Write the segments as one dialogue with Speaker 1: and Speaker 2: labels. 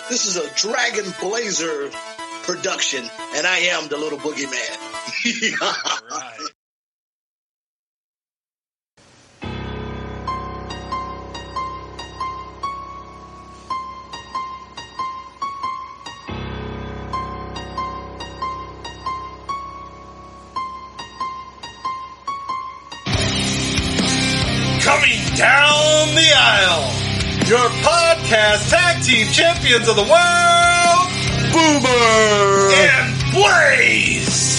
Speaker 1: This is a Dragon Blazer production, and I am the little boogeyman.
Speaker 2: All right. Coming down the aisle, your podcast tag team champions of the world, Boomer and Blaze.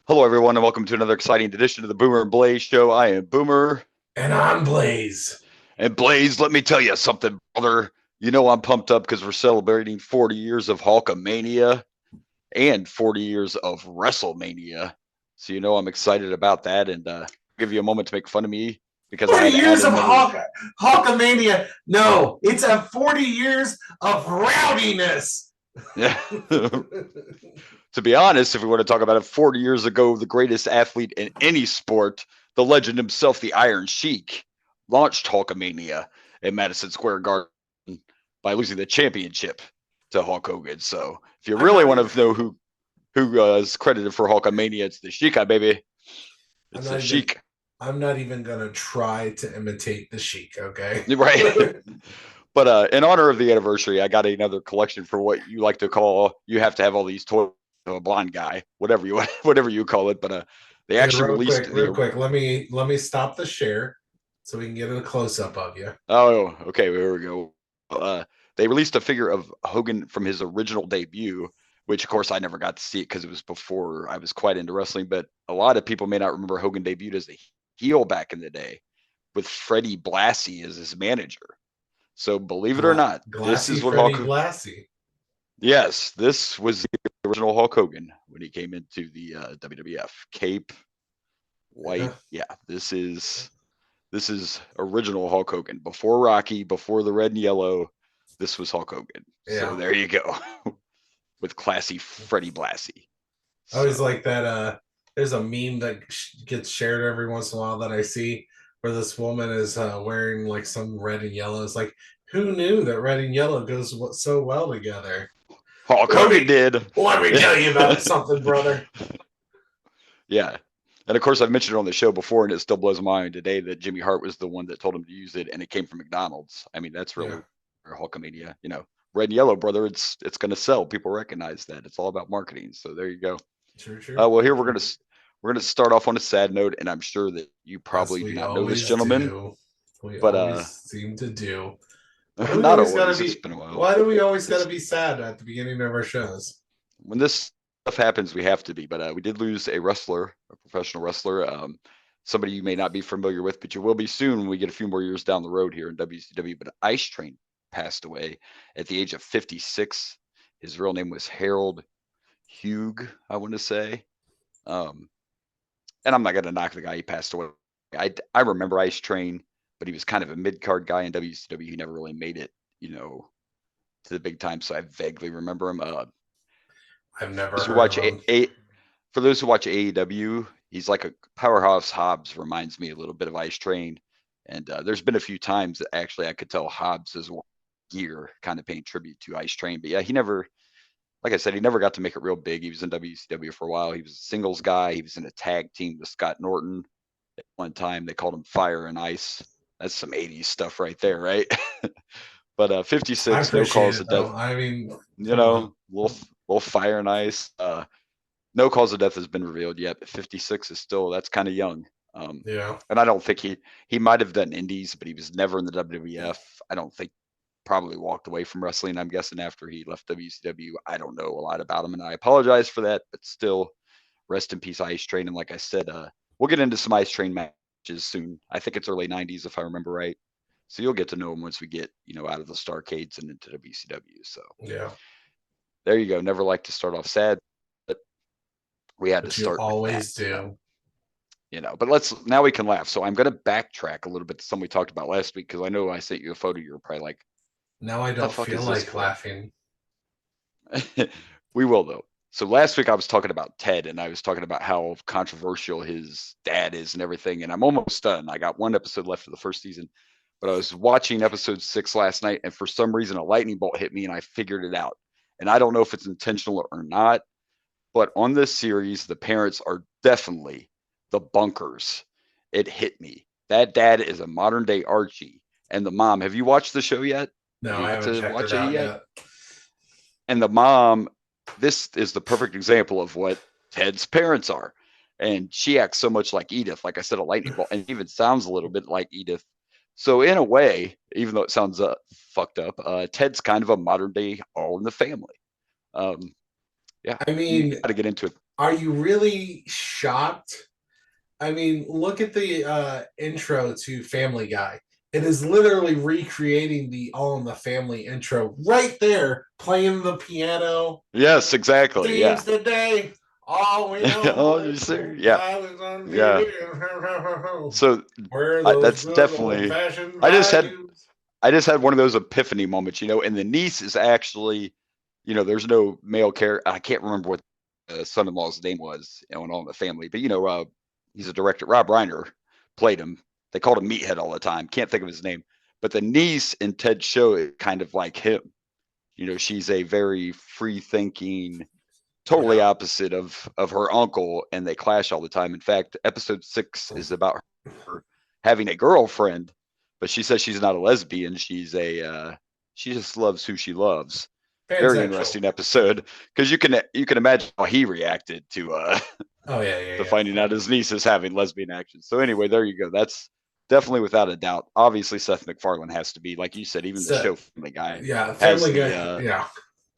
Speaker 3: Hello, everyone, and welcome to another exciting edition of the Boomer and Blaze Show. I am Boomer.
Speaker 4: And I'm Blaze.
Speaker 3: And Blaze, let me tell you something, brother. You know I'm pumped up because we're celebrating 40 years of Hulkamania and 40 years of WrestleMania. So you know I'm excited about that, and give you a moment to make fun of me because
Speaker 4: 40
Speaker 3: I had
Speaker 4: years of
Speaker 3: Hulkamania.
Speaker 4: No, it's a 40 years of rowdiness.
Speaker 3: Yeah. To be honest, if we want to talk about it, 40 years ago, the greatest athlete in any sport, the legend himself, the Iron Sheik, launched Hulkamania at Madison Square Garden by losing the championship to Hulk Hogan. So if you really want to know who is credited for Hulkamania, it's the Sheik, baby. It's the Sheik.
Speaker 4: I'm not even going to try to imitate the Sheik, okay?
Speaker 3: Right. But in honor of the anniversary, I got another collection for what you like to call, you have to have all these toys. A blonde guy, whatever you call it, but they actually released
Speaker 4: real quick. Let me stop the share so we can get a close up of you.
Speaker 3: Oh, okay, here we go. They released a figure of Hogan from his original debut, which of course I never got to see it because it was before I was quite into wrestling. But a lot of people may not remember Hogan debuted as a heel back in the day with Freddie Blassie as his manager. So believe it or not, this is what
Speaker 4: Freddie Blassie.
Speaker 3: Yes, this was the original Hulk Hogan when he came into the WWF. Cape, white, yeah. This is original Hulk Hogan. Before Rocky, before the red and yellow, this was Hulk Hogan. Yeah. So there you go, with classy Freddie Blassie.
Speaker 4: I always like that. There's a meme that gets shared every once in a while that I see where this woman is wearing like some red and yellow. It's like, who knew that red and yellow goes so well together?
Speaker 3: Hulk Hogan did.
Speaker 4: Let me tell you about something, brother.
Speaker 3: Yeah. And of course, I've mentioned it on the show before, and it still blows my mind today that Jimmy Hart was the one that told him to use it, and it came from McDonald's. I mean, that's really Hulkamania. You know, red and yellow, brother. It's going to sell. People recognize that. It's all about marketing. So there you go.
Speaker 4: True.
Speaker 3: Well, here we're gonna start off on a sad note, and I'm sure that you probably do not know this gentleman.
Speaker 4: We always seem to do.
Speaker 3: Not always. It's been a while.
Speaker 4: Why do we always got to be sad at the beginning of our shows?
Speaker 3: When this stuff happens, we have to be. But we did lose a professional wrestler, somebody you may not be familiar with, but you will be soon when we get a few more years down the road here in WCW. But Ice Train passed away at the age of 56. His real name was Harold Hugh, I want to say. And I'm not going to knock the guy. He passed away. I remember Ice Train, but he was kind of a mid-card guy in WCW. He never really made it, to the big time. So I vaguely remember him.
Speaker 4: I've never
Speaker 3: heard
Speaker 4: of him.
Speaker 3: For those who watch AEW, he's like a Powerhouse Hobbs, reminds me a little bit of Ice Train. And there's been a few times that actually I could tell Hobbs is gear kind of paying tribute to Ice Train. But yeah, he never, like I said, he never got to make it real big. He was in WCW for a while. He was a singles guy. He was in a tag team with Scott Norton. At one time, they called him Fire and Ice. That's some 80s stuff right there, right? But 56, no cause of death.
Speaker 4: I mean,
Speaker 3: little Fire and Ice. No cause of death has been revealed yet, but 56 is still, that's kind of young.
Speaker 4: Yeah.
Speaker 3: And I don't think he might have done indies, but he was never in the WWF. I don't think probably walked away from wrestling. I'm guessing after he left WCW. I don't know a lot about him, and I apologize for that, but still, rest in peace, Ice Train. And like I said, we'll get into some Ice Train matches soon. I think it's early 90s, if I remember right. So you'll get to know him once we get, out of the Starcades and into WCW. So
Speaker 4: yeah,
Speaker 3: there you go. Never like to start off sad, but we had to start.
Speaker 4: You always do.
Speaker 3: But now we can laugh. So I'm going to backtrack a little bit to something we talked about last week, because I know I sent you a photo. You were probably like,
Speaker 4: Now I
Speaker 3: what the
Speaker 4: don't
Speaker 3: fuck
Speaker 4: feel
Speaker 3: is this
Speaker 4: like
Speaker 3: for?
Speaker 4: laughing.
Speaker 3: We will, though. So last week I was talking about Ted, and I was talking about how controversial his dad is and everything. And I'm almost done. I got one episode left for the first season, but I was watching episode 6 last night, and for some reason a lightning bolt hit me, and I figured it out. And I don't know if it's intentional or not, but on this series, the parents are definitely the bunkers. It hit me. That dad is a modern day Archie, and the mom. Have you watched the show yet?
Speaker 4: No,
Speaker 3: Have you
Speaker 4: I
Speaker 3: got
Speaker 4: haven't
Speaker 3: to
Speaker 4: checked
Speaker 3: watch
Speaker 4: it
Speaker 3: it
Speaker 4: out
Speaker 3: yet?
Speaker 4: yet.
Speaker 3: And the mom, this is the perfect example of what Ted's parents are. And she acts so much like Edith, like I said, a lightning bolt, and even sounds a little bit like Edith. So in a way, even though it sounds fucked up, Ted's kind of a modern day All in the Family. Yeah,
Speaker 4: I
Speaker 3: you
Speaker 4: mean,
Speaker 3: got to get into it.
Speaker 4: are you really shocked? I mean, look at the intro to Family Guy. It is literally recreating the All in the Family intro right there, playing the piano.
Speaker 3: Yes, exactly. Yeah.
Speaker 4: Seems today, all we
Speaker 3: Oh,
Speaker 4: know
Speaker 3: you
Speaker 4: is
Speaker 3: see? Yeah.
Speaker 4: on
Speaker 3: Yeah.
Speaker 4: TV.
Speaker 3: So
Speaker 4: Where those
Speaker 3: that's
Speaker 4: good
Speaker 3: definitely.
Speaker 4: old-fashioned
Speaker 3: I just had
Speaker 4: values.
Speaker 3: I just had one of those epiphany moments, and the niece is actually, there's no male character. I can't remember what the son-in-law's name was on All in the Family, but he's a director. Rob Reiner played him. They called him Meathead all the time. Can't think of his name. But the niece in Ted's show is kind of like him. She's a very free-thinking, totally
Speaker 4: Yeah.
Speaker 3: opposite of her uncle, and they clash all the time. In fact, episode 6 is about her having a girlfriend, but she says she's not a lesbian. She just loves who she loves. Very
Speaker 4: Pansexual.
Speaker 3: interesting episode, because you can imagine how he reacted to
Speaker 4: Oh, yeah.
Speaker 3: to finding out his niece is having lesbian actions. So anyway, there you go. That's definitely without a doubt. Obviously, Seth MacFarlane has to be, like you said, even the
Speaker 4: So,
Speaker 3: show Family Guy
Speaker 4: yeah,
Speaker 3: has
Speaker 4: Family Guy. Yeah.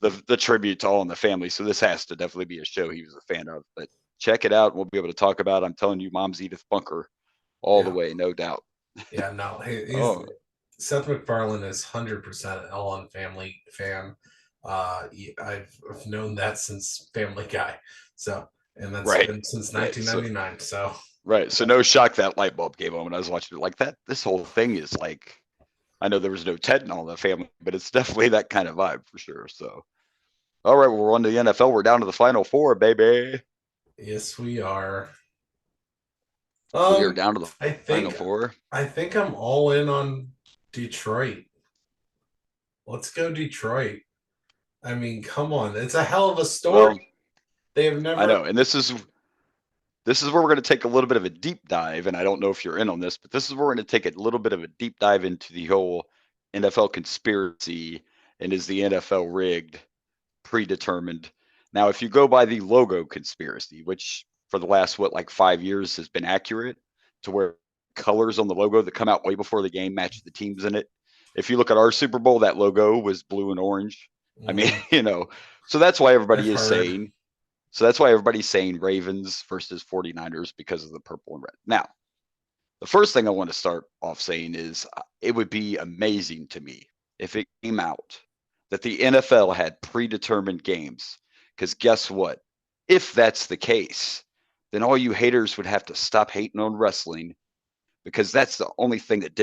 Speaker 3: the tribute to All in the Family. So this has to definitely be a show he was a fan of. But check it out. We'll be able to talk about. I'm telling you, Mom's Edith Bunker, all the
Speaker 4: Yeah.
Speaker 3: way, no doubt.
Speaker 4: Yeah, no.
Speaker 3: Oh,
Speaker 4: Seth MacFarlane is 100% an All in Family fan. I've known that since Family Guy. So, and that's
Speaker 3: right,
Speaker 4: been since
Speaker 3: right. So
Speaker 4: 1999. So,
Speaker 3: right. So no shock that light bulb came on when I was watching it. Like that. This whole thing is like. I know there was no Ted in All in the Family, but it's definitely that kind of vibe for sure. So, all right, well, we're on to the NFL. We're down to the Final Four, baby.
Speaker 4: yes, we are.
Speaker 3: We are down to the
Speaker 4: I
Speaker 3: Final
Speaker 4: think
Speaker 3: Four.
Speaker 4: I'm all in on Detroit. Let's go Detroit. I mean, come on. It's a hell of a story.
Speaker 3: Well,
Speaker 4: They have
Speaker 3: I
Speaker 4: never
Speaker 3: know, and this is where we're going to take a little bit of a deep dive, and I don't know if you're in on this, but this is where we're going to take a little bit of a deep dive into the whole NFL conspiracy, and is the NFL rigged, predetermined? Now, if you go by the logo conspiracy, which for the last like 5 years has been accurate, to where colors on the logo that come out way before the game match the teams in it. If you look at our Super Bowl, that logo was blue and orange. I mean, so that's why everybody
Speaker 4: I've
Speaker 3: is
Speaker 4: heard.
Speaker 3: saying so that's why everybody's saying Ravens versus 49ers, because of the purple and red. Now, the first thing I want to start off saying is it would be amazing to me if it came out that the NFL had predetermined games. Because guess what? If that's the case, then all you haters would have to stop hating on wrestling, because that's the only thing that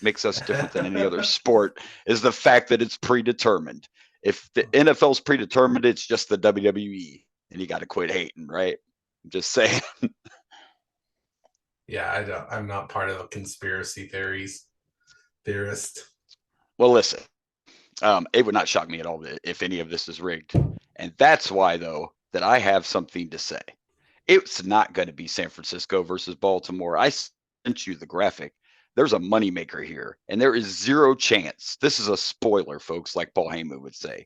Speaker 3: makes us different than any other sport, is the fact that it's predetermined. If the NFL's predetermined, it's just the WWE, and you got to quit hating, right? I'm just saying.
Speaker 4: Yeah, I'm not part of the conspiracy theorist.
Speaker 3: Well, listen, it would not shock me at all if any of this is rigged, and that's why, though, that I have something to say. It's not going to be San Francisco versus Baltimore. I sent you the graphic. There's a moneymaker here, and there is zero chance. This is a spoiler, folks, like Paul Heyman would say.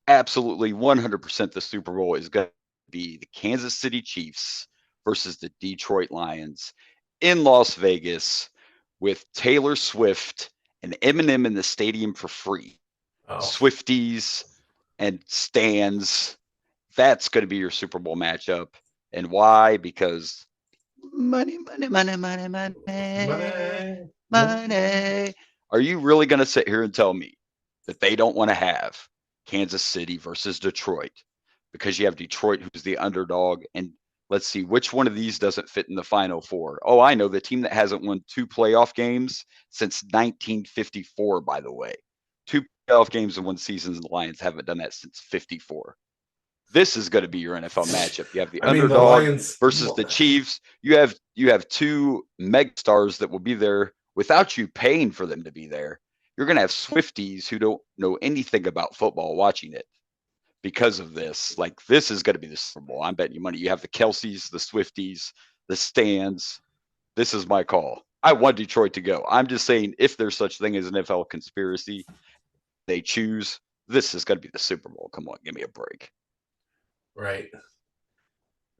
Speaker 3: Absolutely 100% the Super Bowl is going to be the Kansas City Chiefs versus the Detroit Lions in Las Vegas, with Taylor Swift and Eminem in the stadium for free.
Speaker 4: Oh.
Speaker 3: Swifties and stands. That's going to be your Super Bowl matchup. And why? Because money. Are you really going to sit here and tell me that they don't want to have Kansas City versus Detroit, because you have Detroit, who's the underdog, and let's see, which one of these doesn't fit in the Final Four? Oh, I know, the team that hasn't won 2 playoff games since 1954, by the way. 2 playoff games in one season, and the Lions haven't done that since 54. This is going to be your NFL matchup. You have the
Speaker 4: I mean, the
Speaker 3: underdog
Speaker 4: Lions
Speaker 3: versus the Chiefs. You have 2 megastars that will be there without you paying for them to be there. You're going to have Swifties who don't know anything about football watching it because of this. Like, this is going to be the Super Bowl. I'm betting you money. You have the Kelseys, the Swifties, the stands. This is my call. I want Detroit to go. I'm just saying, if there's such thing as an NFL conspiracy, they choose, this is going to be the Super Bowl. Come on, give me a break.
Speaker 4: Right.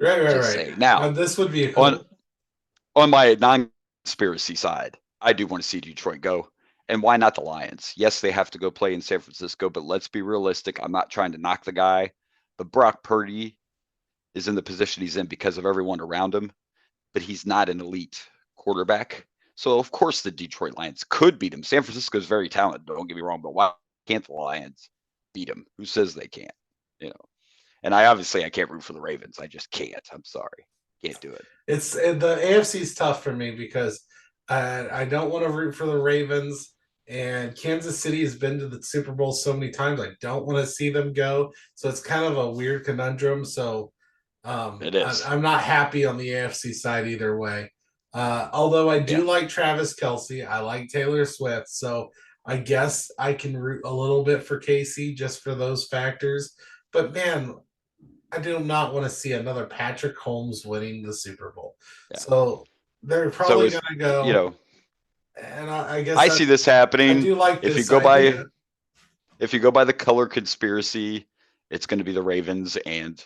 Speaker 3: Saying. Now,
Speaker 4: this would be a cool...
Speaker 3: on my non-conspiracy side, I do want to see Detroit go. And why not the Lions? Yes, they have to go play in San Francisco, but let's be realistic. I'm not trying to knock the guy, but Brock Purdy is in the position he's in because of everyone around him, but he's not an elite quarterback. So, of course, the Detroit Lions could beat him. San Francisco is very talented, don't get me wrong, but why can't the Lions beat him? Who says they can't? And I can't root for the Ravens. I just can't. I'm sorry. Can't do it.
Speaker 4: The AFC is tough for me because I don't want to root for the Ravens, and Kansas City has been to the Super Bowl so many times. I don't want to see them go. So it's kind of a weird conundrum. So
Speaker 3: it is.
Speaker 4: I'm not happy on the AFC side either way. Although I do like Travis Kelce. I like Taylor Swift. So I guess I can root a little bit for KC just for those factors. But man, I do not want to see another Patrick Holmes winning the Super Bowl. Yeah. So they're probably going to go. And I guess
Speaker 3: I see this happening.
Speaker 4: I do like
Speaker 3: if
Speaker 4: this
Speaker 3: you go
Speaker 4: idea.
Speaker 3: If you go by the color conspiracy, it's going to be the Ravens. And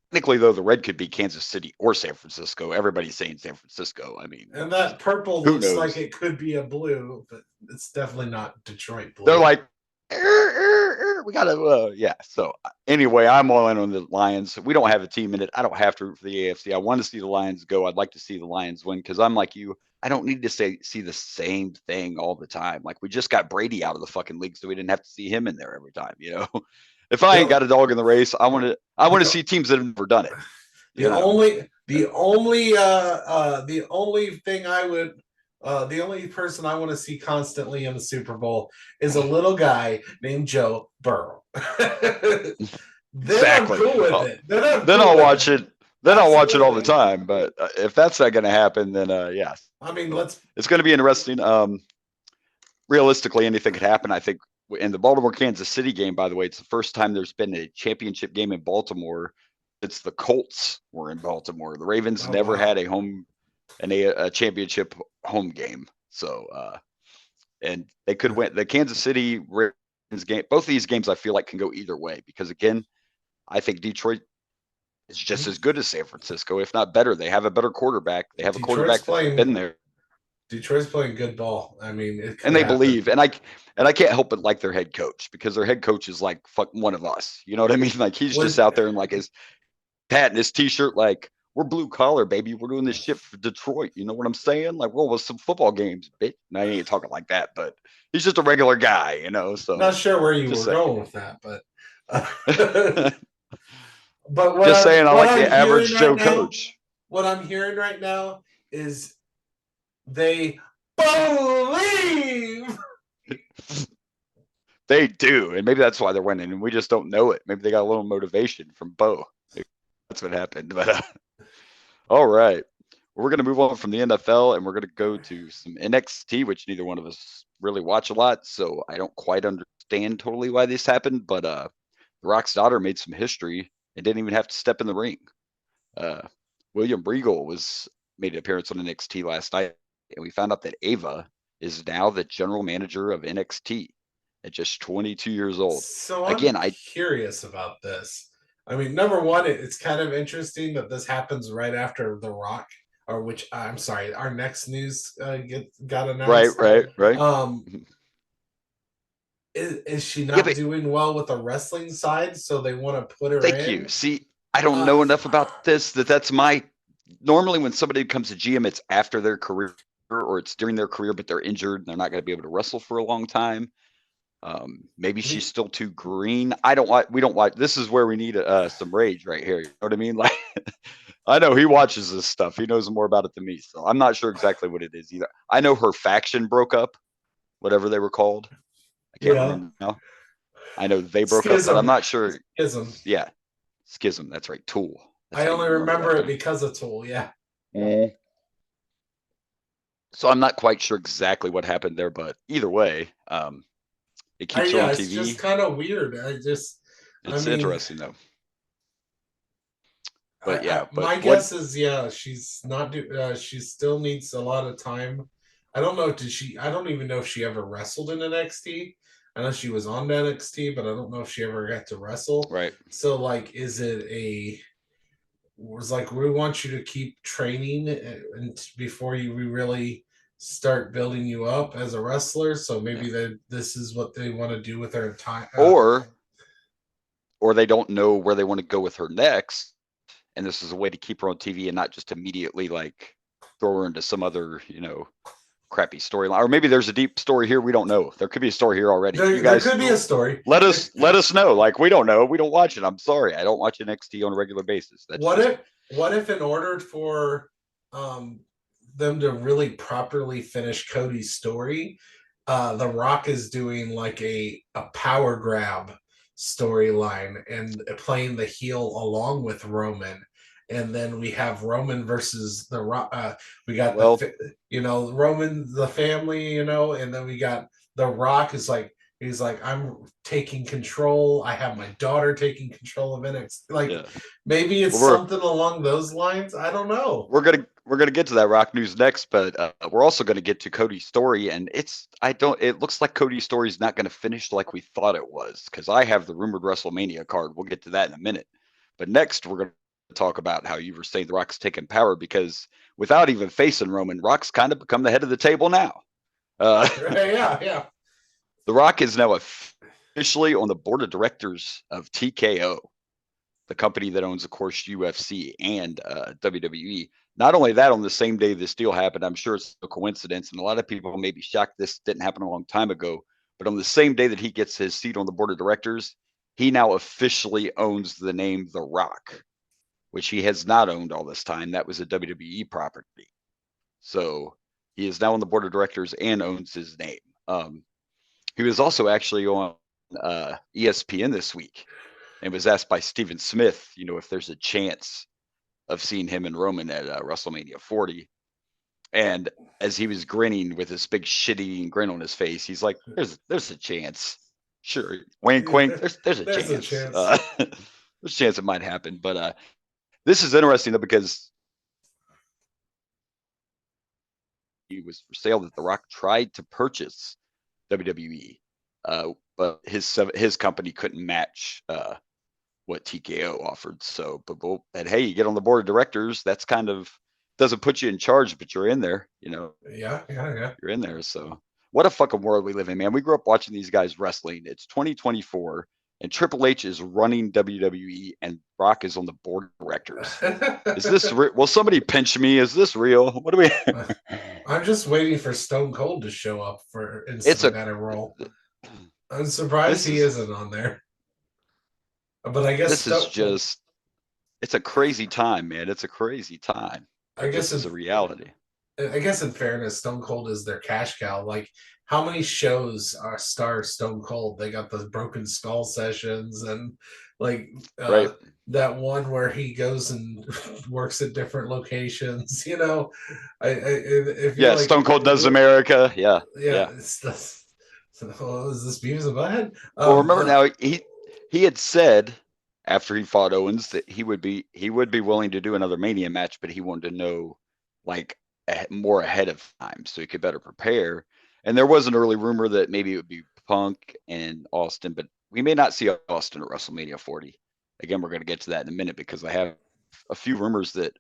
Speaker 3: technically, though, the red could be Kansas City or San Francisco. Everybody's saying San Francisco. I mean,
Speaker 4: and that purple looks like it could be a blue, but it's definitely not Detroit blue.
Speaker 3: They're like, we gotta, So anyway, I'm all in on the Lions. We don't have a team in it. I don't have to root for the AFC. I want to see the Lions go. I'd like to see the Lions win because I'm like you. I don't need to see the same thing all the time. Like, we just got Brady out of the fucking league, so we didn't have to see him in there every time. If I ain't got a dog in the race, I want to see teams that have never done it.
Speaker 4: The only person I want to see constantly in the Super Bowl is a little guy named Joe Burrow.
Speaker 3: Exactly.
Speaker 4: I'm cool with it.
Speaker 3: Then I'll watch it. Then I'll watch it all the time. But if that's not going to happen, then yes.
Speaker 4: I mean,
Speaker 3: it's going to be interesting. Realistically, anything could happen. I think in the Baltimore-Kansas City game, by the way, it's the first time there's been a championship game in Baltimore. It's the Colts were in Baltimore. The Ravens never had a championship home game. So, and they could win the Kansas City Ravens game. Both of these games I feel like can go either way because, again, I think Detroit is just as good as San Francisco, if not better. They have a better quarterback. They have a quarterback that's been there.
Speaker 4: Detroit's playing good ball. I mean,
Speaker 3: and they believe, and I can't help but like their head coach because their head coach is like one of us. You know what I mean? Like, he's just out there and like his hat and his t-shirt, like, we're blue collar, baby. We're doing this shit for Detroit. You know what I'm saying? Like, we'll with some football games, bitch. Now, he ain't talking like that, but he's just a regular guy, So
Speaker 4: not sure where you were going with that, but
Speaker 3: but just saying, I like the average Joe coach.
Speaker 4: What I'm hearing right now is they believe.
Speaker 3: They do, and maybe that's why they're winning, and we just don't know it. Maybe they got a little motivation from Bo. That's what happened. But all right, we're going to move on from the NFL, and we're going to go to some NXT, which neither one of us really watch a lot, so I don't quite understand totally why this happened. But The Rock's daughter made some history and didn't even have to step in the ring. William Regal made an appearance on NXT last night, and we found out that Ava is now the general manager of NXT at just 22 years old.
Speaker 4: So I'm curious about this. I mean, number one, it's kind of interesting that this happens right after The Rock, our next news got announced.
Speaker 3: Right.
Speaker 4: Is she not doing well with the wrestling side, so they want to put her in?
Speaker 3: Thank you. See, I don't know enough about this. That's my... Normally when somebody becomes a GM, it's after their career or it's during their career, but they're injured and they're not going to be able to wrestle for a long time. Maybe she's still too green. We don't watch. This is where we need some rage right here. You know what I mean? Like, I know he watches this stuff. He knows more about it than me. So I'm not sure exactly what it is either. I know her faction broke up, whatever they were called. I can't remember now. I know they broke up, but I'm not sure.
Speaker 4: Schism.
Speaker 3: Yeah. Schism. That's right. Tool. That's
Speaker 4: I only remember
Speaker 3: that
Speaker 4: it because of Tool. Yeah.
Speaker 3: Mm. So I'm not quite sure exactly what happened there, but either way, it keeps her on TV.
Speaker 4: It's just kind of weird. It's
Speaker 3: interesting though. But
Speaker 4: my guess is she's not. She still needs a lot of time. I don't know. I don't even know if she ever wrestled in NXT. I know she was on NXT, but I don't know if she ever got to wrestle.
Speaker 3: Right.
Speaker 4: So, like, is it we want you to keep training and before we really start building you up as a wrestler? So maybe this is what they want to do with her time.
Speaker 3: Or they don't know where they want to go with her next. And this is a way to keep her on TV and not just immediately like throw her into some other, crappy storyline. Or maybe there's a deep story here we don't know. There could be a story here already.
Speaker 4: You guys, there could be a story.
Speaker 3: Let us know. Like, we don't know. We don't watch it. I'm sorry. I don't watch NXT on a regular basis.
Speaker 4: What if in order for them to really properly finish Cody's story, The Rock is doing like a power grab storyline and playing the heel along with Roman, and then we have Roman versus The Rock. We got Roman, the family, and then we got The Rock is like, he's like, I'm taking control. I have my daughter taking control of NXT. Like, maybe it's something along those lines. I don't know.
Speaker 3: We're gonna get to that Rock news next, but we're also gonna get to Cody's story, and it looks like Cody's story is not gonna finish like we thought it was, because I have the rumored WrestleMania card. We'll get to that in a minute. But next, we're gonna talk about how you were saying The Rock's taking power, because without even facing Roman, Rock's kind of become the head of the table now.
Speaker 4: Yeah.
Speaker 3: The Rock is now officially on the board of directors of TKO, the company that owns, of course, UFC and WWE. Not only that, on the same day this deal happened, I'm sure it's a coincidence, and a lot of people may be shocked this didn't happen a long time ago, but on the same day that he gets his seat on the board of directors, he now officially owns the name The Rock, which he has not owned all this time. That was a WWE property. So he is now on the board of directors and owns his name. He was also actually on ESPN this week and was asked by Stephen Smith, if there's a chance of seeing him and Roman at WrestleMania 40. And as he was grinning with this big shit-eating grin on his face, he's like, there's a chance. Sure. Wink, wink. There's a chance. There's a chance it might happen. But this is interesting, though, because he was for sale that The Rock tried to purchase WWE, but his company couldn't match what TKO offered. So, but hey, you get on the board of directors. That's kind of doesn't put you in charge, but you're in there.
Speaker 4: Yeah.
Speaker 3: You're in there. So, what a fucking world we live in, man. We grew up watching these guys wrestling. It's 2024, and Triple H is running WWE, and Rock is on the board of directors. Is this will somebody pinch me? Is this real? What do we?
Speaker 4: I'm just waiting for Stone Cold to show up in some kind of role. I'm surprised he isn't on there. But I guess
Speaker 3: it's a crazy time, man. It's a crazy time.
Speaker 4: I guess
Speaker 3: it's a reality.
Speaker 4: I guess in fairness, Stone Cold is their cash cow. Like, how many shows star Stone Cold? They got the Broken Skull sessions and like that one where he goes and works at different locations. Stone
Speaker 3: Cold Does America. Yeah.
Speaker 4: Is this Beavis and Butthead?
Speaker 3: Well, remember now he had said after he fought Owens that he would be willing to do another Mania match, but he wanted to know like more ahead of time so he could better prepare. And there was an early rumor that maybe it would be Punk and Austin, but we may not see Austin at WrestleMania 40. Again, we're going to get to that in a minute because I have a few rumors that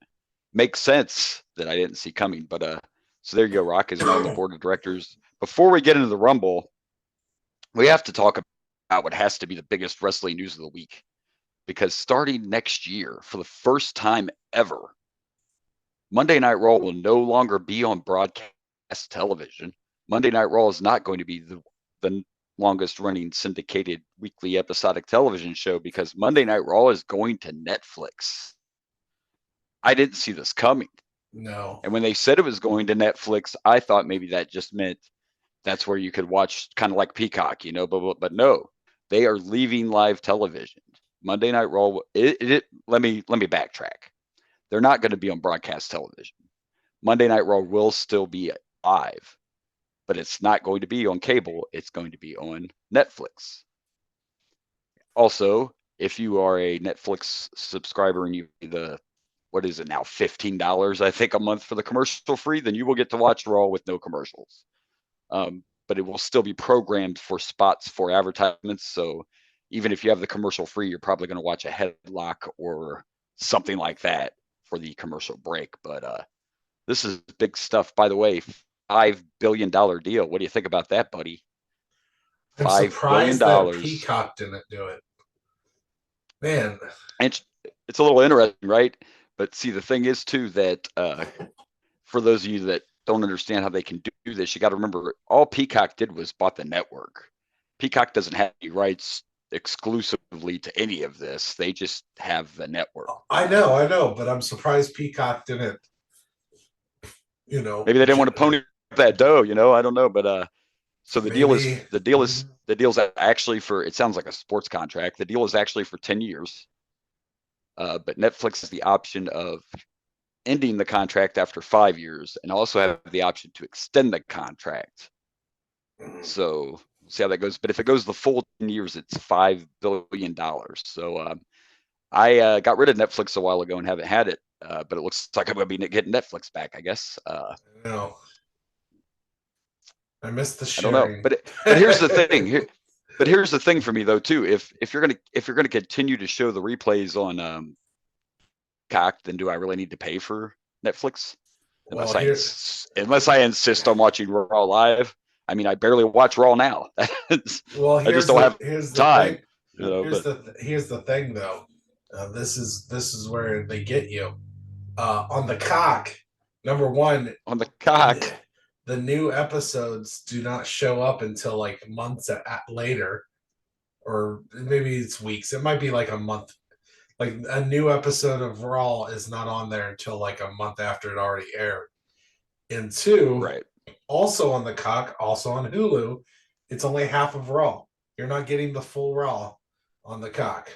Speaker 3: make sense that I didn't see coming. But so there you go. Rock is now on the board of directors. Before we get into the Rumble, we have to talk about what has to be the biggest wrestling news of the week, because starting next year, for the first time ever, Monday Night Raw will no longer be on broadcast television. Monday Night Raw is not going to be the longest running syndicated weekly episodic television show, because Monday Night Raw is going to Netflix. I didn't see this coming.
Speaker 4: No.
Speaker 3: And when they said it was going to Netflix, I thought maybe that just meant that's where you could watch, kind of like Peacock, but no, they are leaving live television. Monday Night Raw. Let me backtrack. They're not going to be on broadcast television. Monday Night Raw will still be live, but it's not going to be on cable. It's going to be on Netflix. Also, if you are a Netflix subscriber and you what is it now, $15, I think, a month for the commercial free, then you will get to watch Raw with no commercials. But it will still be programmed for spots for advertisements. So even if you have the commercial free, you're probably going to watch a headlock or something like that for the commercial break. But this is big stuff. By the way, $5 billion deal. What do you think about that, buddy?
Speaker 4: I'm surprised that Peacock didn't do it. Man.
Speaker 3: And it's a little interesting, right? But see, the thing is, too, that for those of you that don't understand how they can do this, you got to remember, all Peacock did was bought the network. Peacock doesn't have any rights exclusively to any of this. They just have the network.
Speaker 4: I know, but I'm surprised Peacock didn't,
Speaker 3: maybe they didn't want to pony up that dough, I don't know. But so the deal is actually for, it sounds like a sports contract. The deal is actually for 10 years. But Netflix has the option of ending the contract after 5 years, and also have the option to extend the contract. So we'll see how that goes. But if it goes the full 10 years, it's $5 billion. So I got rid of Netflix a while ago and haven't had it. But it looks like I'm going to be getting Netflix back, I guess.
Speaker 4: No. I missed the
Speaker 3: sharing. I don't know. But here's the thing. But here's the thing for me, though, too. If you're gonna continue to show the replays on Peacock, then do I really need to pay for Netflix? Unless I insist on watching Raw live. I mean, I barely watch Raw now. I just don't have time.
Speaker 4: Here's the thing, though. This is where they get you. On the cock, number one.
Speaker 3: On the cock.
Speaker 4: The new episodes do not show up until like months later, or maybe it's weeks. It might be like a month. Like a new episode of Raw is not on there until like a month after it already aired. And two,
Speaker 3: right.
Speaker 4: Also on the cock, also on Hulu, it's only half of Raw. You're not getting the full Raw on the cock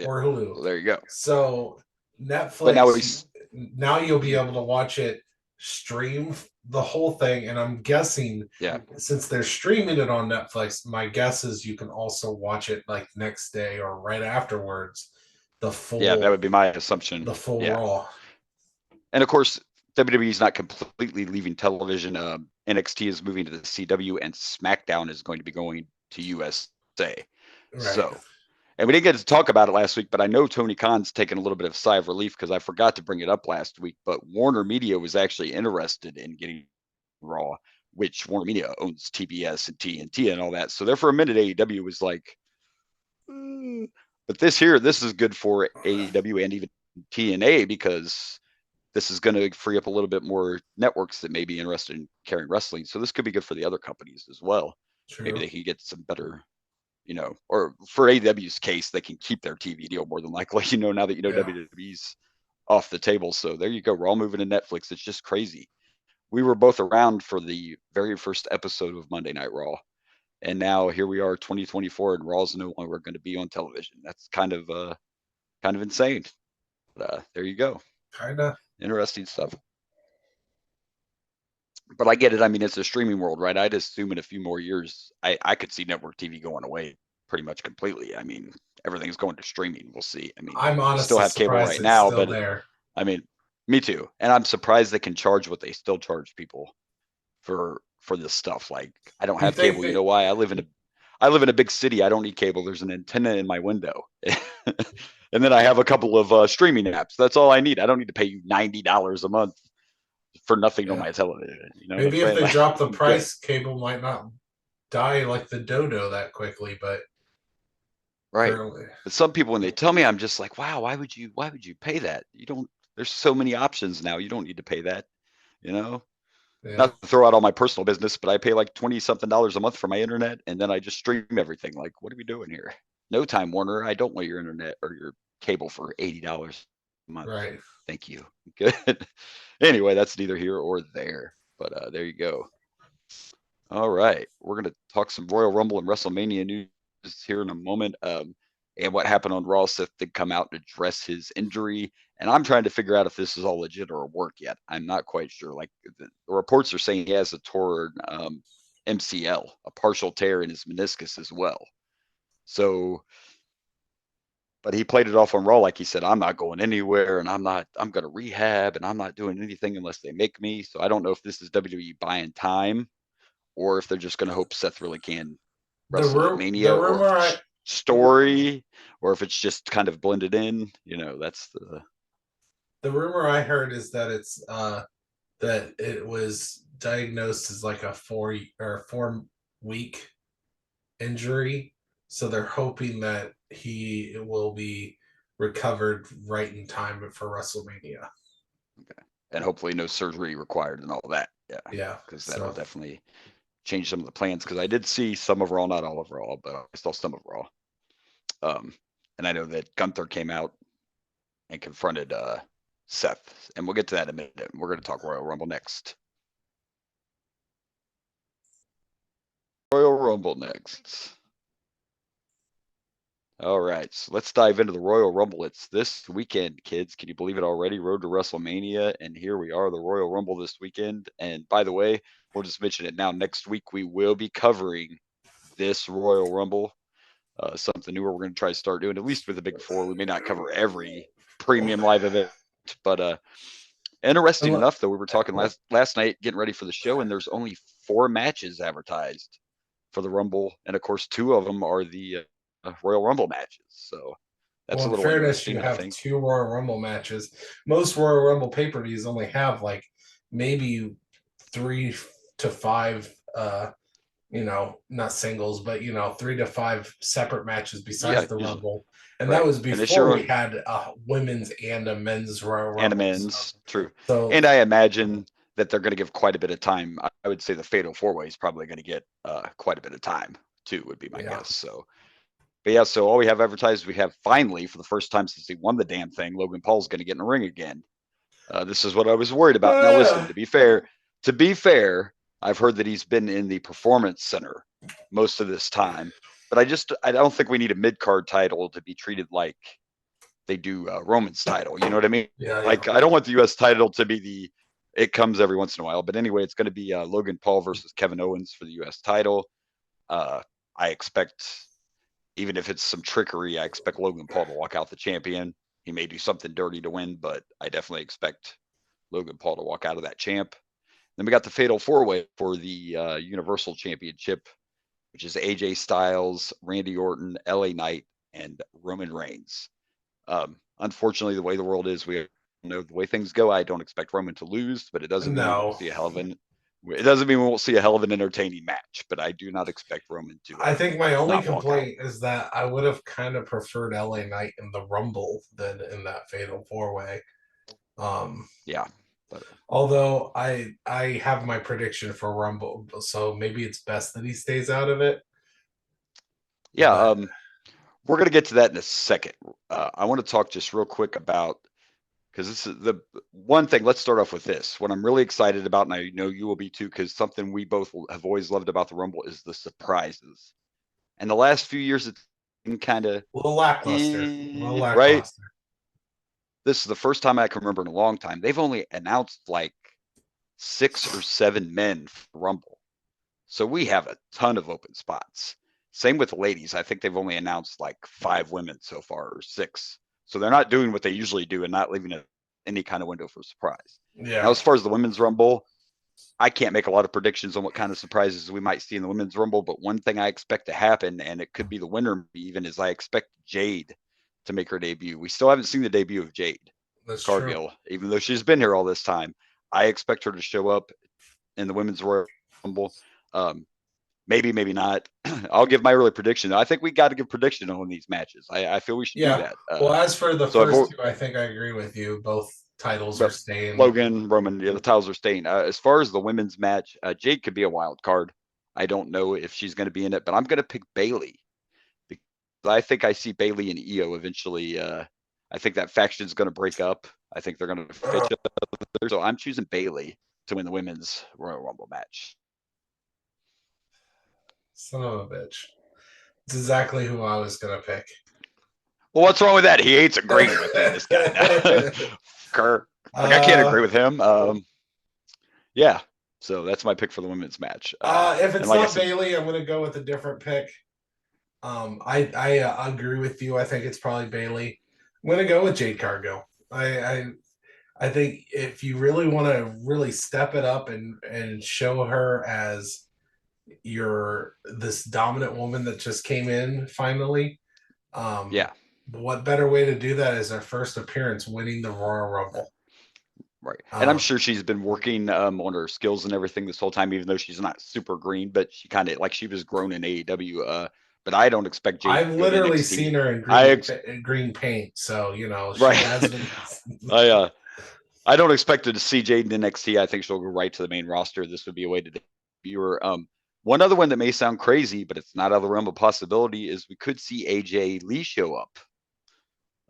Speaker 4: or Hulu.
Speaker 3: Well, there you go.
Speaker 4: So Netflix, now you'll be able to watch it stream the whole thing, and I'm guessing since they're streaming it on Netflix, my guess is you can also watch it like next day or right afterwards. The full
Speaker 3: that would be my assumption.
Speaker 4: The full Raw.
Speaker 3: And of course, WWE is not completely leaving television. NXT is moving to the CW, and SmackDown is going to be going to USA. Right. So, and we didn't get to talk about it last week, but I know Tony Khan's taken a little bit of sigh of relief, because I forgot to bring it up last week. But Warner Media was actually interested in getting Raw, which Warner Media owns TBS and TNT and all that. So there for a minute, AEW was like, but this is good for AEW and even TNA, because this is going to free up a little bit more networks that may be interested in carrying wrestling. So this could be good for the other companies as well. True. Maybe they can get some better, or for AEW's case, they can keep their TV deal more than likely, now that WWE's off the table. So there you go. We're all moving to Netflix. It's just crazy. We were both around for the very first episode of Monday Night Raw. And now here we are, 2024, and Raw's no longer going to be on television. That's kind of insane. But there you go.
Speaker 4: Kinda
Speaker 3: interesting stuff. But I get it. I mean, it's a streaming world, right? I'd assume in a few more years, I could see network TV going away pretty much completely. I mean, everything's going to streaming. We'll see. I mean,
Speaker 4: I'm honestly
Speaker 3: still have cable right now, but
Speaker 4: there.
Speaker 3: I mean, me too. And I'm surprised they can charge what they still charge people for this stuff. Like, I don't have cable. You know why? I live in a big city. I don't need cable. There's an antenna in my window. And then I have a couple of streaming apps. That's all I need. I don't need to pay you $90 a month for nothing on my television.
Speaker 4: Maybe if they drop the price, cable might not die like the dodo that quickly, but
Speaker 3: right. But some people, when they tell me, I'm just like, wow, why would you pay that? There's so many options now. You don't need to pay that,
Speaker 4: Yeah.
Speaker 3: Not to throw out all my personal business, but I pay like $20-something a month for my internet, and then I just stream everything. Like, what are we doing here? No, Time Warner, I don't want your internet or your cable for $80 a month.
Speaker 4: Right.
Speaker 3: Thank you. Good. Anyway, that's neither here or there. But there you go. All right, we're gonna talk some Royal Rumble and WrestleMania news here in a moment. And what happened on Raw. Seth did come out and address his injury, and I'm trying to figure out if this is all legit or a work yet. I'm not quite sure. Like the reports are saying he has a torn MCL, a partial tear in his meniscus as well. So, but he played it off on Raw like he said, "I'm not going anywhere, and I'm going to rehab, and I'm not doing anything unless they make me." So I don't know if this is WWE buying time, or if they're just going to hope Seth really can wrestle at Mania, or if it's story, or if it's just kind of blended in. That's
Speaker 4: the rumor I heard is that it's that it was diagnosed as like a 4-week injury, so they're hoping that he will be recovered right in time for WrestleMania.
Speaker 3: Okay, and hopefully no surgery required and all that.
Speaker 4: Yeah,
Speaker 3: because that'll definitely change some of the plans. Because I did see some of Raw, not all of Raw, but I saw some of Raw. And I know that Gunther came out and confronted Seth, and we'll get to that in a minute. We're going to talk Royal Rumble next. Royal Rumble next. All right, so let's dive into the Royal Rumble. It's this weekend, kids. Can you believe it already? Road to WrestleMania, and here we are, the Royal Rumble this weekend. And by the way, we'll just mention it now. Next week, we will be covering this Royal Rumble. Something newer we're going to try to start doing, at least with the Big Four. We may not cover every premium live event, but interesting enough, though, we were talking last night, getting ready for the show, and there's only 4 matches advertised for the Rumble, and of course 2 of them are the Royal Rumble matches. So that's a little interesting.
Speaker 4: You have 2 Royal Rumble matches. Most Royal Rumble pay-per-views only have like maybe 3 to 5 not singles, but 3 to 5 separate matches besides the Rumble. And that was before we had a women's and a men's Royal Rumble.
Speaker 3: And a men's, true. So, and I imagine that they're going to give quite a bit of time. I would say the Fatal 4-Way is probably going to get quite a bit of time too, would be my guess. So, but yeah, so all we have advertised, we have finally, for the first time since he won the damn thing, Logan Paul's going to get in the ring again. This is what I was worried about. Now listen, to be fair, I've heard that he's been in the Performance Center most of this time, but I don't think we need a mid-card title to be treated like they do Roman's title. You know what I mean?
Speaker 4: Yeah.
Speaker 3: Like, I don't want the U.S. title to be it comes every once in a while. But anyway, it's going to be Logan Paul versus Kevin Owens for the U.S. title. I expect, even if it's some trickery, I expect Logan Paul to walk out the champion. He may do something dirty to win, but I definitely expect Logan Paul to walk out of that champ. Then we got the Fatal 4-Way for the Universal Championship, which is AJ Styles, Randy Orton, LA Knight, and Roman Reigns. Unfortunately, the way the world is, we know the way things go. I don't expect Roman to lose, but it doesn't mean we won't see a hell of an. It doesn't mean we won't see a hell of an entertaining match, but I do not expect Roman to.
Speaker 4: I think my only complaint is that I would have kind of preferred LA Knight in the Rumble than in that Fatal 4-Way.
Speaker 3: Yeah.
Speaker 4: Although I have my prediction for Rumble, so maybe it's best that he stays out of it.
Speaker 3: Yeah, we're going to get to that in a second. I want to talk just real quick about, because this is the one thing. Let's start off with this. What I'm really excited about, and I know you will be too, because something we both have always loved about the Rumble is the surprises. And the last few years, it's been kind of
Speaker 4: a little lackluster.
Speaker 3: Right? This is the first time I can remember in a long time. They've only announced like 6 or 7 men for Rumble. So we have a ton of open spots. Same with the ladies. I think they've only announced like 5 women so far, or 6. So they're not doing what they usually do and not leaving any kind of window for surprise.
Speaker 4: Yeah.
Speaker 3: Now, as far as the women's Rumble, I can't make a lot of predictions on what kind of surprises we might see in the women's Rumble, but one thing I expect to happen, and it could be the winner even, is I expect Jade to make her debut. We still haven't seen the debut of Jade Cargill, even though she's been here all this time. I expect her to show up in the women's Royal Rumble. Maybe, maybe not. I'll give my early prediction. I think we got to give prediction on these matches. I feel we should do that.
Speaker 4: Well, as for the first 2, I think I agree with you. Both titles are
Speaker 3: But
Speaker 4: staying.
Speaker 3: Logan, Roman, yeah, the titles are staying. As far as the women's match, Jade could be a wild card. I don't know if she's going to be in it, but I'm going to pick Bailey because I think I see Bailey and Io eventually. I think that faction is going to break up. I think they're going to fit each other. So I'm choosing Bailey to win the women's Royal Rumble match.
Speaker 4: Son of a bitch. It's exactly who I was going to pick.
Speaker 3: Well, what's wrong with that? He hates agreeing with me, this guy. Fucker. Like, I can't agree with him. Yeah. So that's my pick for the women's match.
Speaker 4: If it's
Speaker 3: like
Speaker 4: not Bailey, I'm going to go with a different pick. I agree with you. I think it's probably Bailey. I'm going to go with Jade Cargill. I think if you really want to really step it up and show her as this dominant woman that just came in finally,
Speaker 3: yeah.
Speaker 4: what better way to do that is her first appearance winning the Royal Rumble.
Speaker 3: Right. And I'm sure she's been working on her skills and everything this whole time, even though she's not super green, but she kind of like she was grown in AEW. But I don't expect Jade
Speaker 4: I've
Speaker 3: to go to
Speaker 4: literally
Speaker 3: NXT.
Speaker 4: seen her in green paint, so she has been.
Speaker 3: I don't expect her to see Jade in NXT. I think she'll go right to the main roster. This would be a way to debut her. One other one that may sound crazy, but it's not out of the realm of possibility, is we could see AJ Lee show up.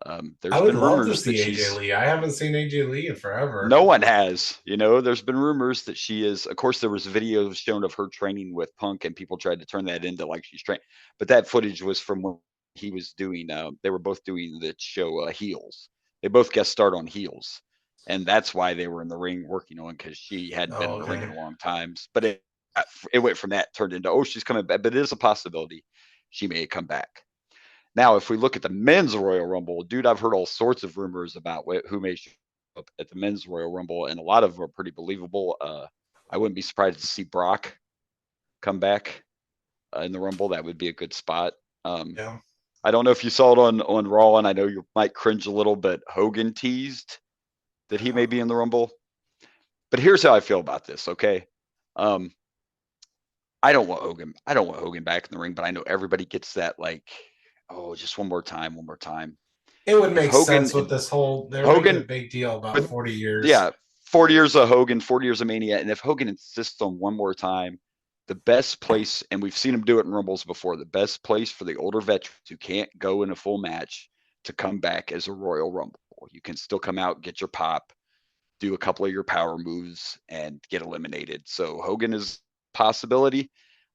Speaker 4: I would love to see AJ Lee. I haven't seen AJ Lee in forever.
Speaker 3: No one has. There's been rumors that she is. Of course, there was videos shown of her training with Punk, and people tried to turn that into like she's trained. But that footage was from when he was doing. They were both doing the show Heels. They both guest starred on Heels, and that's why they were in the ring working on, because she hadn't been in the ring in a long time. But it went from that turned into, she's coming back. But it is a possibility she may come back. Now, if we look at the men's Royal Rumble, dude, I've heard all sorts of rumors about who may show up at the men's Royal Rumble, and a lot of them are pretty believable. I wouldn't be surprised to see Brock come back in the Rumble. That would be a good spot.
Speaker 4: Yeah.
Speaker 3: I don't know if you saw it on Raw, and I know you might cringe a little, but Hogan teased that he may be in the Rumble. But here's how I feel about this, okay? I don't want Hogan back in the ring, but I know everybody gets that just one more time.
Speaker 4: It would make sense with this whole. They're making a big deal about 40 years.
Speaker 3: Yeah, 40 years of Hogan, 40 years of Mania, and if Hogan insists on one more time, the best place, and we've seen him do it in Rumbles before, the best place for the older veterans who can't go in a full match to come back is a Royal Rumble. You can still come out, get your pop, do a couple of your power moves, and get eliminated. So Hogan is a possibility.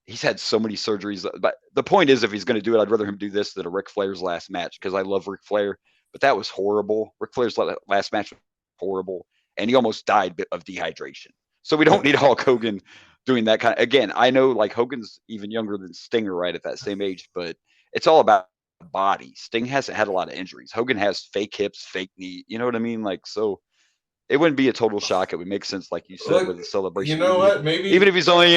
Speaker 3: He's had so many surgeries, but the point is, if he's going to do it, I'd rather him do this than a Ric Flair's last match, because I love Ric Flair, but that was horrible. Ric Flair's last match was horrible, and he almost died of dehydration. So we don't need Hulk Hogan doing that kind of. Again, I know Hogan's even younger than Stinger, right at that same age, but it's all about the body. Sting hasn't had a lot of injuries. Hogan has fake hips, fake knee. You know what I mean? So it wouldn't be a total shock. It would make sense, like you said, with the celebration.
Speaker 4: You know what? Maybe
Speaker 3: even if he's only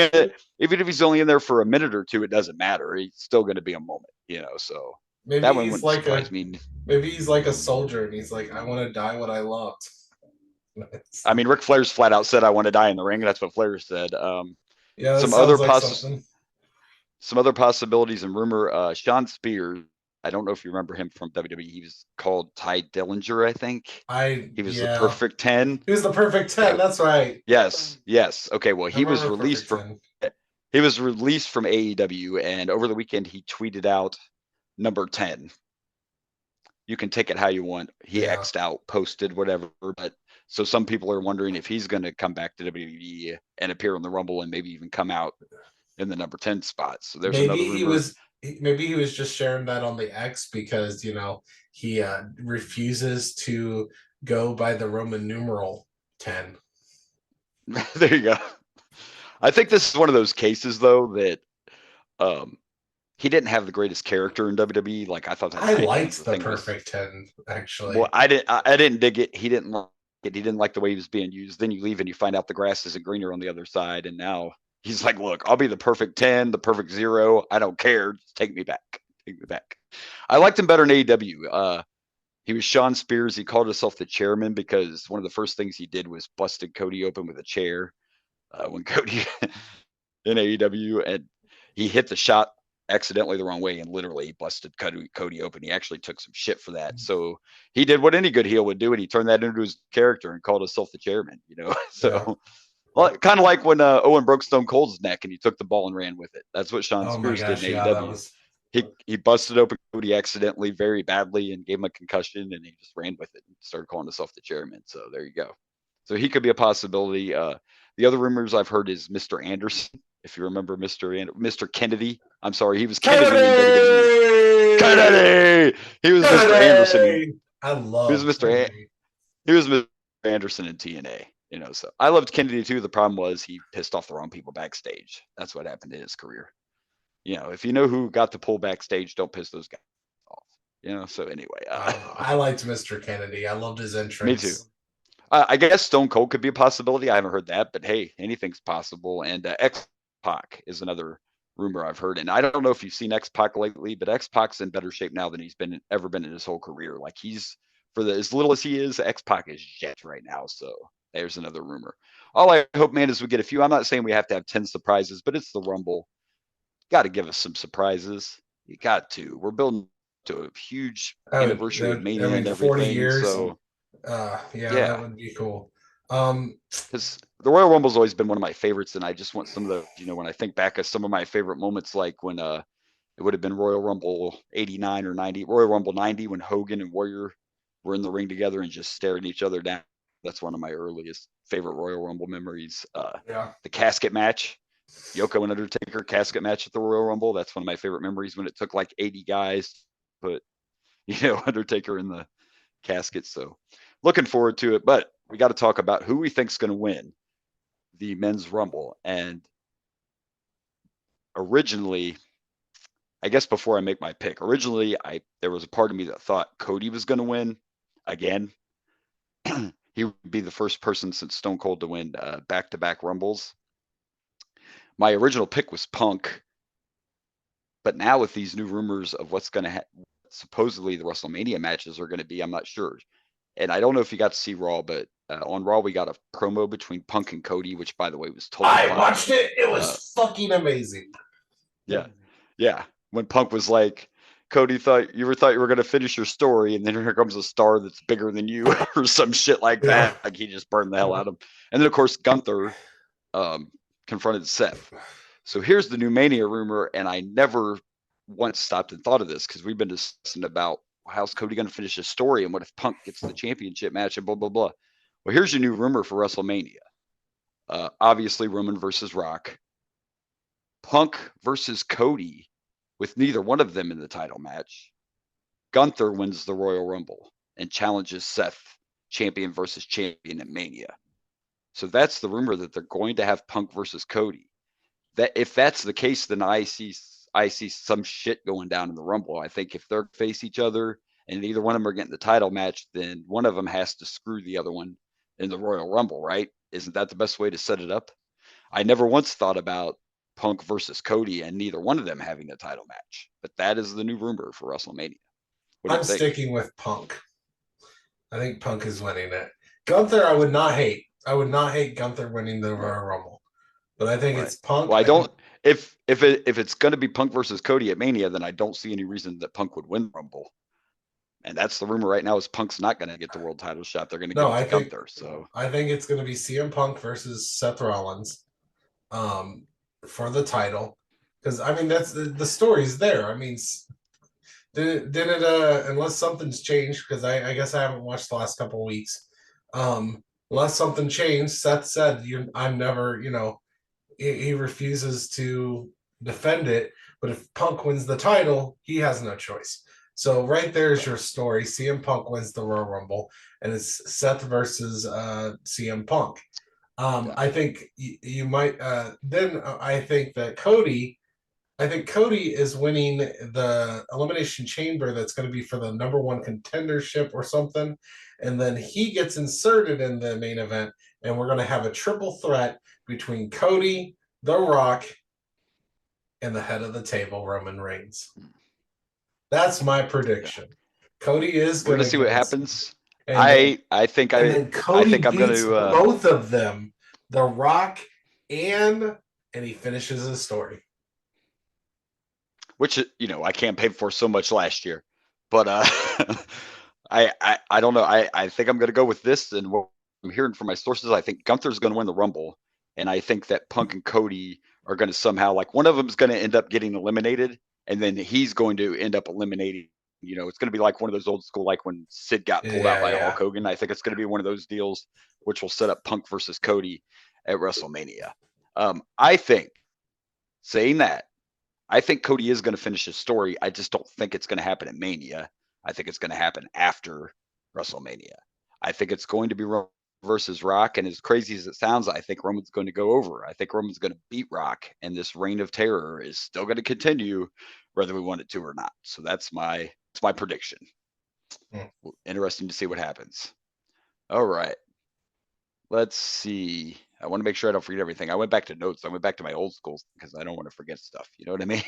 Speaker 3: in there for a minute or two, it doesn't matter. He's still going to be a moment, So
Speaker 4: maybe
Speaker 3: that one wouldn't surprise me.
Speaker 4: Maybe he's like a soldier, and he's like, I want to die what I loved.
Speaker 3: I mean, Ric Flair's flat out said, "I want to die in the ring." That's what Flair said.
Speaker 4: Yeah,
Speaker 3: some other possibilities and rumor. Sean Spears. I don't know if you remember him from WWE. He was called Ty Dillinger, I think. He was the perfect 10.
Speaker 4: He was the perfect 10. That's right.
Speaker 3: Yes. Okay. Well, he was released from AEW, and over the weekend he tweeted out number 10. You can take it how you want. He X'd out, posted, whatever. But so some people are wondering if he's going to come back to WWE and appear in the Rumble and maybe even come out in the number 10 spot. So there's another rumor.
Speaker 4: Maybe he was just sharing that on the X because he refuses to go by the Roman numeral 10.
Speaker 3: There you go. I think this is one of those cases though that he didn't have the greatest character in WWE. I thought that
Speaker 4: I liked the perfect 10 actually.
Speaker 3: Well, I didn't dig it. He didn't like it. He didn't like the way he was being used. Then you leave and you find out the grass isn't greener on the other side, and now he's like, look, I'll be the perfect 10, the perfect 0. I don't care. Just take me back. I liked him better in AEW. He was Sean Spears. He called himself the chairman because one of the first things he did was busted Cody open with a chair when Cody in AEW, and he hit the shot accidentally the wrong way and literally busted Cody open. He actually took some shit for that. So he did what any good heel would do, and he turned that into his character and called himself the chairman, So
Speaker 4: Yeah.
Speaker 3: well, kind of like when Owen broke Stone Cold's neck and he took the ball and ran with it. That's what Shawn
Speaker 4: Oh my
Speaker 3: Spears did
Speaker 4: gosh,
Speaker 3: in
Speaker 4: yeah, that
Speaker 3: AEW.
Speaker 4: was.
Speaker 3: He busted open Cody accidentally very badly and gave him a concussion, and he just ran with it and started calling himself the chairman. So there you go. So he could be a possibility. The other rumors I've heard is Mr. Anderson. If you remember Mr. Kennedy. I'm sorry, he was Kennedy in WWE. Kennedy! He was Mr. Anderson.
Speaker 4: I love
Speaker 3: He was Mr. He was Mr. Anderson in TNA. So I loved Kennedy too. The problem was he pissed off the wrong people backstage. That's what happened in his career. If you know who got the pull backstage, don't piss those guys off. So anyway.
Speaker 4: I liked Mr. Kennedy. I loved his entrance.
Speaker 3: Me too. I guess Stone Cold could be a possibility. I haven't heard that, but hey, anything's possible. And X-Pac is another rumor I've heard. And I don't know if you've seen X-Pac lately, but X-Pac's in better shape now than he's ever been in his whole career. Like as little as he is, X-Pac is jet right now. So there's another rumor. All I hope, man, is we get a few. I'm not saying we have to have 10 surprises, but it's the Rumble. Got to give us some surprises. You got to. We're building to a huge anniversary of Mania and everything.
Speaker 4: 40 years.
Speaker 3: So
Speaker 4: yeah, that would be cool.
Speaker 3: Because the Royal Rumble's always been one of my favorites, and I just want some of the, when I think back of some of my favorite moments, like when it would have been Royal Rumble 89 or 90, Royal Rumble 90, when Hogan and Warrior were in the ring together and just staring each other down. That's one of my earliest favorite Royal Rumble memories. The casket match, Yoko and Undertaker casket match at the Royal Rumble. That's one of my favorite memories, when it took like 80 guys to put, Undertaker in the casket. So looking forward to it, but we got to talk about who we think's going to win the men's Rumble. And originally, I guess before I make my pick, there was a part of me that thought Cody was going to win again. He would be the first person since Stone Cold to win back-to-back Rumbles. My original pick was Punk, but now with these new rumors of what's going to supposedly the WrestleMania matches are going to be, I'm not sure. And I don't know if you got to see Raw, but on Raw we got a promo between Punk and Cody, which, by the way, was totally fine.
Speaker 4: I watched it. It was fucking amazing.
Speaker 3: Yeah. When Punk was like, Cody, thought you were going to finish your story, and then here comes a star that's bigger than you, or some shit like that. Like, he just burned the hell out of him. And then, of course, Gunther confronted Seth. So here's the new Mania rumor, and I never once stopped and thought of this, because we've been discussing about how's Cody going to finish his story, and what if Punk gets the championship match, and blah, blah, blah. Well, here's your new rumor for WrestleMania. Obviously, Roman versus Rock. Punk versus Cody, with neither one of them in the title match. Gunther wins the Royal Rumble and challenges Seth, champion versus champion at Mania. So that's the rumor, that they're going to have Punk versus Cody. That if that's the case, then I see some shit going down in the Rumble. I think if they're face each other and neither one of them are getting the title match, then one of them has to screw the other one in the Royal Rumble, right? Isn't that the best way to set it up? I never once thought about Punk versus Cody and neither one of them having a title match, but that is the new rumor for WrestleMania.
Speaker 4: I'm sticking with Punk. I think Punk is winning it. Gunther, I would not hate. I would not hate Gunther winning the Royal Rumble, but I think it's Punk.
Speaker 3: Well, I don't. If it's going to be Punk versus Cody at Mania, then I don't see any reason that Punk would win the Rumble. And that's the rumor right now, is Punk's not going to get the world title shot. They're going to give it to Gunther. So
Speaker 4: I think it's going to be CM Punk versus Seth Rollins for the title. Because, I mean, that's the story's there. I mean, did it unless something's changed, because I guess I haven't watched the last couple of weeks. Unless something changed, Seth said, I'm never, he refuses to defend it. But if Punk wins the title, he has no choice. So right there's your story. CM Punk wins the Royal Rumble, and it's Seth versus CM Punk. I think you might. Then I think that Cody is winning the Elimination Chamber. That's going to be for the number one contendership or something, and then he gets inserted in the main event, and we're going to have a triple threat between Cody, The Rock, and the head of the table, Roman Reigns. That's my prediction. Cody is going to
Speaker 3: see what happens.
Speaker 4: And
Speaker 3: I think I'm going to
Speaker 4: both of them, The Rock and he finishes his story.
Speaker 3: which I campaigned for so much last year, but I don't know. I think I'm going to go with this, and what I'm hearing from my sources, I think Gunther's going to win the Rumble, and I think that Punk and Cody are going to somehow, like, one of them is going to end up getting eliminated, and then he's going to end up eliminating. It's going to be like one of those old school, like when Sid got pulled out by Hulk Hogan. I think it's going to be one of those deals, which will set up Punk versus Cody at WrestleMania. I think, saying that, I think Cody is going to finish his story. I just don't think it's going to happen at Mania. I think it's going to happen after WrestleMania. I think it's going to be Roman versus Rock, and as crazy as it sounds, I think Roman's going to go over. I think Roman's going to beat Rock, and this reign of terror is still going to continue, whether we want it to or not. So that's my prediction. Interesting to see what happens. All right. Let's see. I want to make sure I don't forget everything. I went back to notes. I went back to my old schools because I don't want to forget stuff. You know what I mean?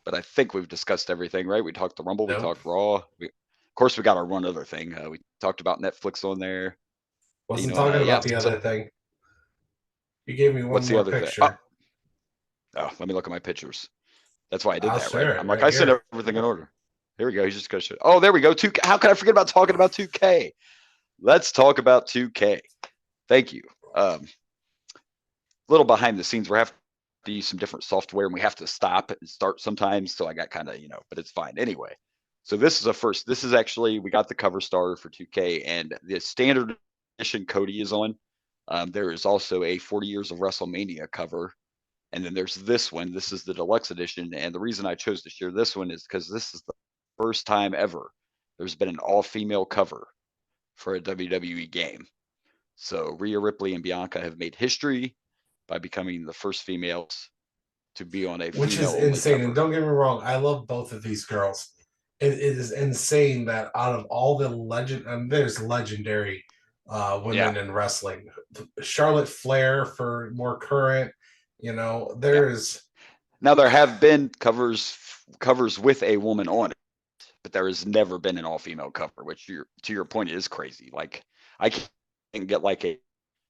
Speaker 3: But I think we've discussed everything, right? We talked the Rumble. We talked Raw. Of course, we got our one other thing. We talked about Netflix on there.
Speaker 4: Wasn't talking about the other thing. You gave me one more picture.
Speaker 3: Oh, let me look at my pictures. That's why I did
Speaker 4: I'll
Speaker 3: that, right? I'm like,
Speaker 4: right
Speaker 3: I sent everything in order. Here we go. He's just going to show. Oh, there we go. 2K. How can I forget about talking about 2K? Let's talk about 2K. Thank you. Little behind the scenes, we're having to use some different software, and we have to stop and start sometimes. So I got kind of, but it's fine anyway. So this is a first. This is actually, we got the cover starter for 2K, and the standard edition Cody is on. There is also a 40 years of WrestleMania cover, and then there's this one. This is the deluxe edition, and the reason I chose to share this one is because this is the first time ever there's been an all-female cover for a WWE game. So Rhea Ripley and Bianca have made history by becoming the first females to be on a
Speaker 4: which is insane. Cover. And don't get me wrong, I love both of these girls. It is insane that out of all the there's legendary women in wrestling. Charlotte Flair for more current, there's
Speaker 3: now there have been covers with a woman on it, but there has never been an all-female cover, which to your point is crazy. Like I can't get like a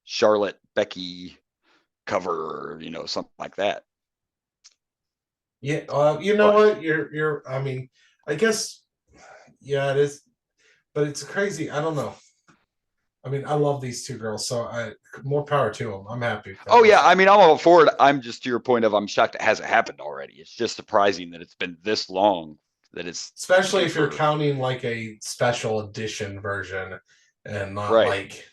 Speaker 3: Charlotte Becky cover, or something like that.
Speaker 4: Yeah, what? You're. I mean, I guess, yeah, it is, but it's crazy. I don't know. I mean, I love these two girls, so more power to them. I'm happy.
Speaker 3: Oh yeah, I mean, I'm all for it. I'm just to your point of I'm shocked it hasn't happened already. It's just surprising that it's been this long. That it's
Speaker 4: especially if you're counting like a special edition version and not like.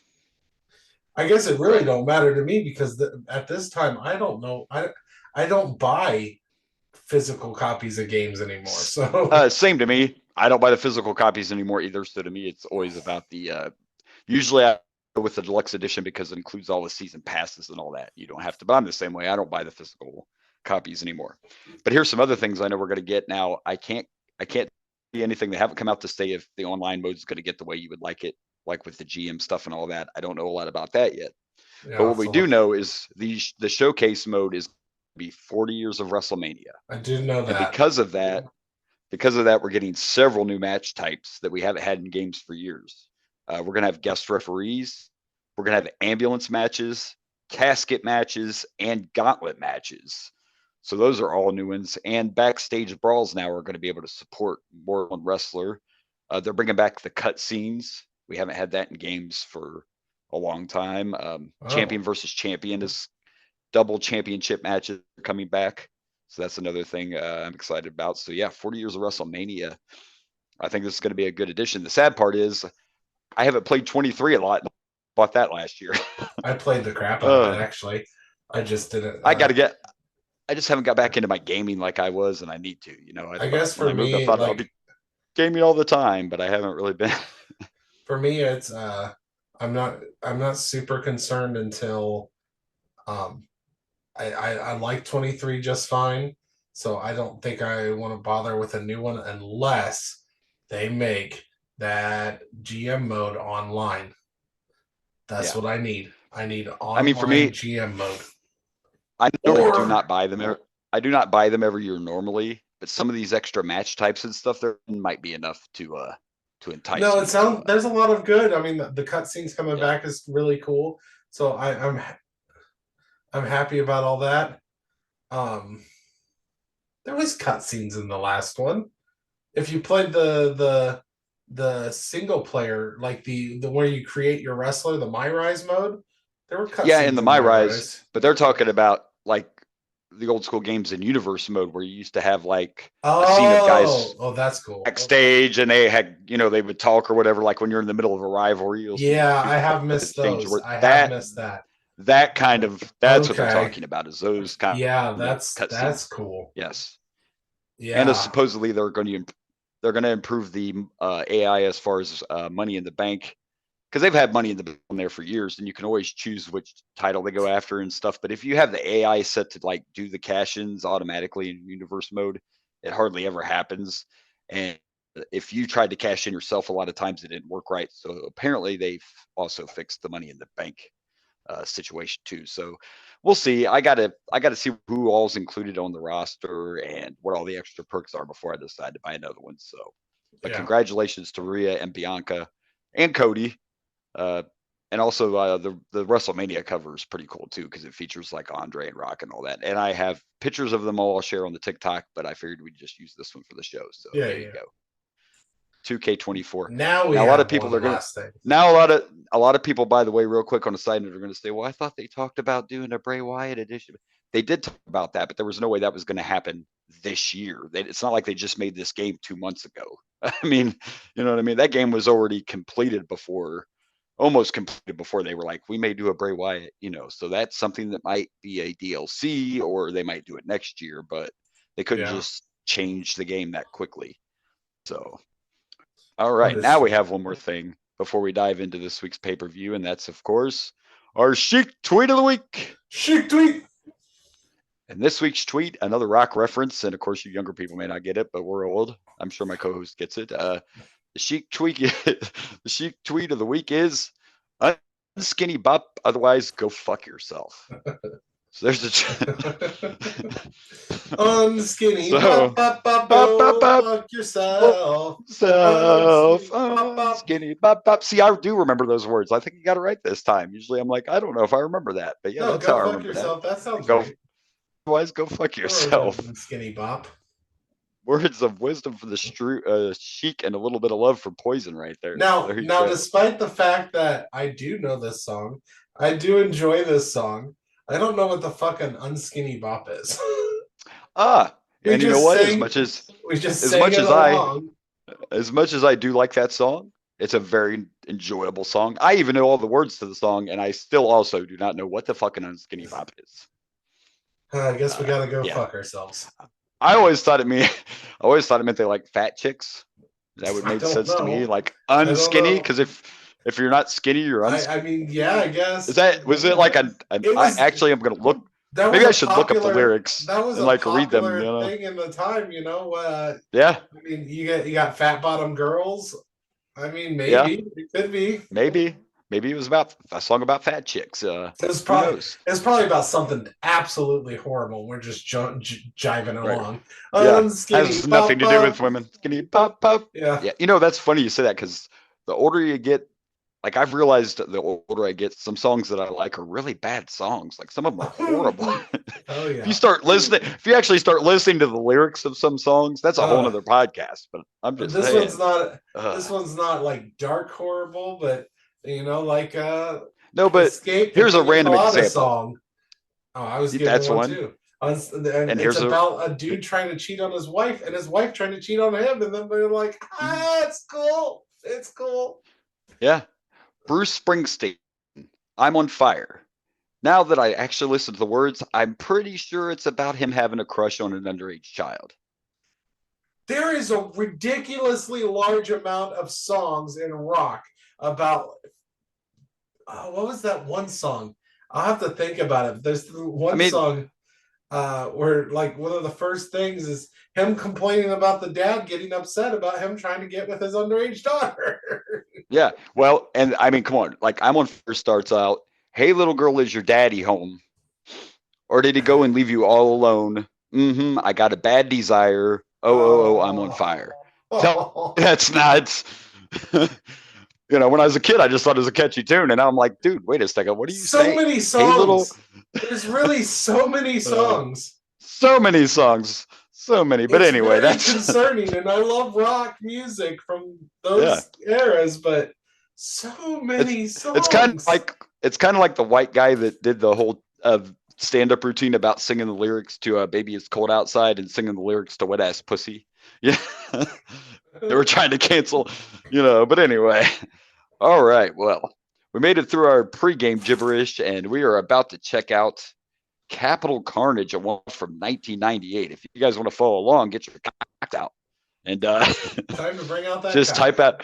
Speaker 4: I guess it really don't matter to me because at this time I don't know. I don't buy physical copies of games anymore. So
Speaker 3: same to me. I don't buy the physical copies anymore either. So to me, it's always about the. Usually I go with the deluxe edition because it includes all the season passes and all that. You don't have to. But I'm the same way. I don't buy the physical copies anymore. But here's some other things I know we're going to get now. I can't see anything. They haven't come out to say if the online mode is going to get the way you would like it. Like with the GM stuff and all that. I don't know a lot about that yet. Yeah, but what we do know is the showcase mode is be 40 years of WrestleMania.
Speaker 4: I didn't know that.
Speaker 3: And because of that, we're getting several new match types that we haven't had in games for years. We're going to have guest referees. We're going to have ambulance matches, casket matches, and gauntlet matches. So those are all new ones. And backstage brawls now are going to be able to support more one wrestler. They're bringing back the cut scenes. We haven't had that in games for a long time. Champion versus champion is double championship matches are coming back. So that's another thing I'm excited about. So yeah, 40 years of WrestleMania. I think this is going to be a good addition. The sad part is I haven't played 23 a lot. Bought that last year.
Speaker 4: I played the crap out of it, actually. I just didn't.
Speaker 3: I just haven't got back into my gaming like I was, and I need to.
Speaker 4: I guess for me,
Speaker 3: I thought I'll be gaming all the time, but I haven't really been.
Speaker 4: For me, it's I'm not super concerned until I like 23 just fine. So I don't think I want to bother with a new one unless they make that GM mode online. That's what I need. I need online
Speaker 3: for me,
Speaker 4: GM mode.
Speaker 3: I normally do not buy them. I do not buy them every year normally, but some of these extra match types and stuff there might be enough to entice.
Speaker 4: No, there's a lot of good. I mean, the cutscenes coming back is really cool. So I'm happy about all that. There was cutscenes in the last one. If you played the single player, like the where you create your wrestler, the My Rise mode, there were
Speaker 3: Yeah, in
Speaker 4: cutscenes
Speaker 3: the
Speaker 4: in
Speaker 3: My
Speaker 4: My
Speaker 3: Rise,
Speaker 4: Rise.
Speaker 3: but they're talking about like the old school games in universe mode where you used to have like a scene of guys
Speaker 4: Oh, that's cool.
Speaker 3: backstage and they had, they would talk or whatever. Like when you're in the middle of a rivalry, you'll see
Speaker 4: Yeah,
Speaker 3: two
Speaker 4: I have
Speaker 3: guys
Speaker 4: missed
Speaker 3: backstage.
Speaker 4: those.
Speaker 3: Where
Speaker 4: I have
Speaker 3: that
Speaker 4: missed that.
Speaker 3: that's what they're
Speaker 4: Okay.
Speaker 3: talking about, is those kind
Speaker 4: Yeah,
Speaker 3: of
Speaker 4: that's
Speaker 3: cutscenes.
Speaker 4: cool.
Speaker 3: Yes, and
Speaker 4: Yeah.
Speaker 3: supposedly they're going to improve the AI as far as money in the bank, because they've had money in the bank on there for years, and you can always choose which title they go after and stuff. But if you have the AI set to like do the cash-ins automatically in universe mode, it hardly ever happens. And if you tried to cash in yourself, a lot of times it didn't work right. So apparently they've also fixed the money in the bank situation too. So we'll see. I gotta see who all's included on the roster and what all the extra perks are before I decide to buy another one. So, but
Speaker 4: Yeah.
Speaker 3: congratulations to Rhea and Bianca and Cody. Uh, and also the WrestleMania cover is pretty cool too, because it features like Andre and Rock and all that. And I have pictures of them all I'll share on the TikTok, but I figured we'd just use this one for the show. So
Speaker 4: Yeah,
Speaker 3: there you
Speaker 4: yeah.
Speaker 3: go. 2K24.
Speaker 4: Now we
Speaker 3: Now a lot of
Speaker 4: have
Speaker 3: people
Speaker 4: one
Speaker 3: are gonna
Speaker 4: last thing.
Speaker 3: now a lot of people, by the way, real quick on a side note, are gonna say, well, I thought they talked about doing a Bray Wyatt edition. They did talk about that, but there was no way that was gonna happen this year. It's not like they just made this game 2 months ago. I mean, you know what I mean? That game was already completed before, almost completed before they were like, we may do a Bray Wyatt, so that's something that might be a DLC, or they might do it next year, but they couldn't
Speaker 4: Yeah.
Speaker 3: just change the game that quickly. So all right, now we have one more thing before we dive into this week's pay-per-view, and that's, of course, our Chic Tweet of the Week.
Speaker 4: Chic tweet.
Speaker 3: And this week's tweet, another Rock reference, and of course, you younger people may not get it, but we're old. I'm sure my co-host gets it. The Chic tweet, the Chic tweet of the week is "Unskinny bop, otherwise go fuck yourself." So there's a
Speaker 4: Unskinny.
Speaker 3: So,
Speaker 4: Bop, bop, bop,
Speaker 3: bop,
Speaker 4: go
Speaker 3: bop, bop.
Speaker 4: fuck yourself.
Speaker 3: Self,
Speaker 4: Bop, bop.
Speaker 3: skinny, bop, bop. See, I do remember those words. I think you got it right this time. Usually I'm like, I don't know if I remember that, but yeah,
Speaker 4: No,
Speaker 3: that's how
Speaker 4: go
Speaker 3: I
Speaker 4: fuck
Speaker 3: remember
Speaker 4: yourself. That sounds
Speaker 3: Go,
Speaker 4: right.
Speaker 3: otherwise, go fuck
Speaker 4: I remember
Speaker 3: yourself.
Speaker 4: that Skinny bop.
Speaker 3: Words of wisdom for the Chic, and a little bit of love for Poison right there.
Speaker 4: Now,
Speaker 3: There you
Speaker 4: now,
Speaker 3: go.
Speaker 4: despite the fact that I do know this song, I do enjoy this song. I don't know what the fuck an unskinny bop is. We
Speaker 3: And you know
Speaker 4: just
Speaker 3: what?
Speaker 4: sang-
Speaker 3: As much as
Speaker 4: We just
Speaker 3: as
Speaker 4: sang
Speaker 3: much
Speaker 4: it
Speaker 3: as
Speaker 4: along.
Speaker 3: I do like that song, it's a very enjoyable song. I even know all the words to the song, and I still also do not know what the fucking unskinny bop is.
Speaker 4: I guess we gotta go
Speaker 3: yeah.
Speaker 4: fuck ourselves.
Speaker 3: I always thought it meant they like fat chicks. That would make sense to me, like unskinny, because if you're not skinny, you're unskinny.
Speaker 4: I mean, yeah, I guess.
Speaker 3: Was it like I'm gonna look. Maybe I should look up the lyrics
Speaker 4: That was
Speaker 3: and
Speaker 4: a
Speaker 3: like read them.
Speaker 4: thing in the time,
Speaker 3: Yeah.
Speaker 4: I mean, you got fat bottom girls. I mean, maybe it could be.
Speaker 3: Maybe it was about a song about fat chicks. It
Speaker 4: was probably about something absolutely horrible. We're just jiving along.
Speaker 3: Yeah, has nothing to do with women. Skinny pop pop.
Speaker 4: Yeah.
Speaker 3: Yeah, that's funny you say that, because the older you get, like I've realized the older I get, some songs that I like are really bad songs. Like some of them are horrible.
Speaker 4: Oh yeah.
Speaker 3: If you actually start listening to the lyrics of some songs, that's a whole nother podcast. But I'm just saying.
Speaker 4: This one's not like dark horrible, but like
Speaker 3: no, but
Speaker 4: Escape
Speaker 3: here's a random example.
Speaker 4: Song. Oh, I was giving
Speaker 3: That's
Speaker 4: one
Speaker 3: one
Speaker 4: too. And it's about a dude trying to cheat on his wife, and his wife trying to cheat on him, and then they're like, it's cool. It's cool.
Speaker 3: Yeah. Bruce Springsteen, I'm on fire. Now that I actually listen to the words, I'm pretty sure it's about him having a crush on an underage child.
Speaker 4: There is a ridiculously large amount of songs in rock about what was that one song? I'll have to think about it. There's one song where like one of the first things is him complaining about the dad getting upset about him trying to get with his underage daughter.
Speaker 3: Yeah, well, and I mean, come on, like I'm on Fire starts out, hey little girl, is your daddy home? Or did he go and leave you all alone? I got a bad desire. Oh, I'm on fire. That's not when I was a kid, I just thought it was a catchy tune, and now I'm like, dude, wait a second, what are you saying?
Speaker 4: So many songs. There's really so many songs.
Speaker 3: So many songs. So many. But
Speaker 4: it's
Speaker 3: anyway,
Speaker 4: very
Speaker 3: that's
Speaker 4: concerning, and I love rock music from those eras, but so many
Speaker 3: it's kind of
Speaker 4: songs.
Speaker 3: like the white guy that did the whole stand-up routine about singing the lyrics to "Baby It's Cold Outside" and singing the lyrics to "Wet Ass Pussy." Yeah, they were trying to cancel, But anyway, all right. Well, we made it through our pregame gibberish, and we are about to check out Capital Carnage, a one from 1998. If you guys want to follow along, get your cock out, and
Speaker 4: Time to bring out that
Speaker 3: just
Speaker 4: cock.
Speaker 3: type out.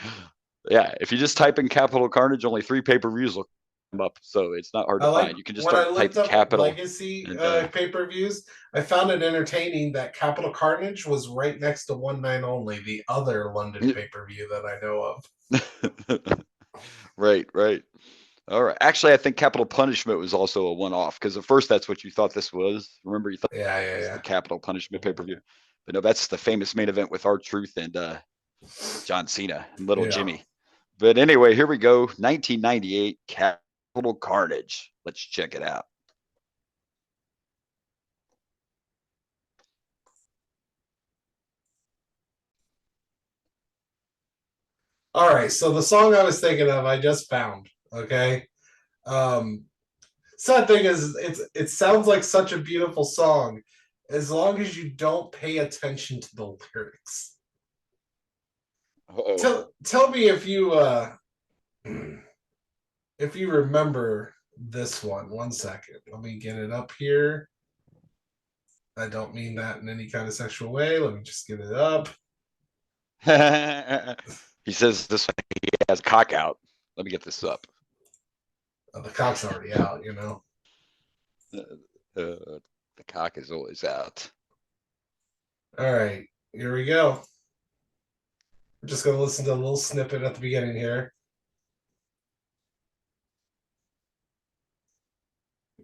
Speaker 3: Yeah, if you just type in Capital Carnage, only 3 pay-per-views will come up, so it's not hard to find. You can just start typing Capital.
Speaker 4: Legacy pay-per-views, I found it entertaining that Capital Carnage was right next to One Night Only, the other London pay-per-view that I know of.
Speaker 3: Right. All right. Actually, I think Capital Punishment was also a one-off, because at first that's what you thought this was. Remember, you thought it was the Capital Punishment pay-per-view. But no, that's the famous main event with R-Truth and John Cena and Little Jimmy. But anyway, here we go. 1998 Capital Carnage. Let's check it out.
Speaker 4: All right, so the song I was thinking of, I just found. Okay, sad thing is, it sounds like such a beautiful song, as long as you don't pay attention to the lyrics. Tell me if you remember this one. 1 second, let me get it up here. I don't mean that in any kind of sexual way. Let me just get it up.
Speaker 3: He says this one, he has cock out. Let me get this up.
Speaker 4: Oh, the cock's already out,
Speaker 3: The cock is always out.
Speaker 4: All right, here we go. We're just going to listen to a little snippet at the beginning here.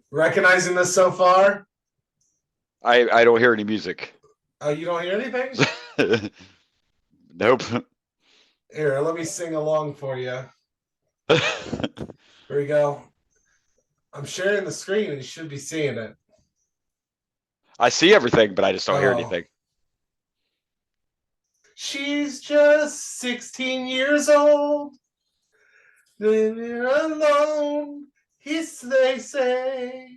Speaker 4: Recognizing this so far?
Speaker 3: I don't hear any music.
Speaker 4: Oh, you don't hear anything?
Speaker 3: Nope.
Speaker 4: Here, let me sing along for you. Here we go. I'm sharing the screen and you should be seeing it.
Speaker 3: I see everything, but I just don't hear anything.
Speaker 4: She's just 16 years old, living alone, they say.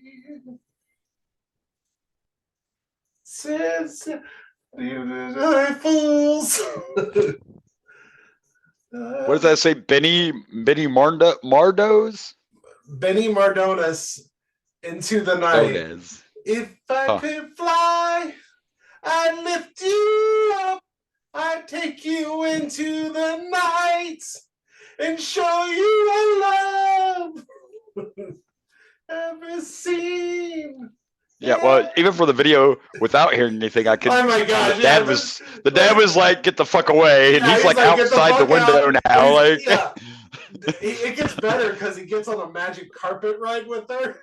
Speaker 4: Since fools.
Speaker 3: What does that say? Benny Mardos?
Speaker 4: Benny Mardones, Into the Night. If I could fly, I'd lift you up. I'd take you into the night and show you a love ever seen.
Speaker 3: Yeah, well, even for the video, without hearing anything, I could.
Speaker 4: Oh my god!
Speaker 3: The dad was like, "Get the fuck away!" And he's like outside the window now. Like,
Speaker 4: it gets better because he gets on a magic carpet ride with her.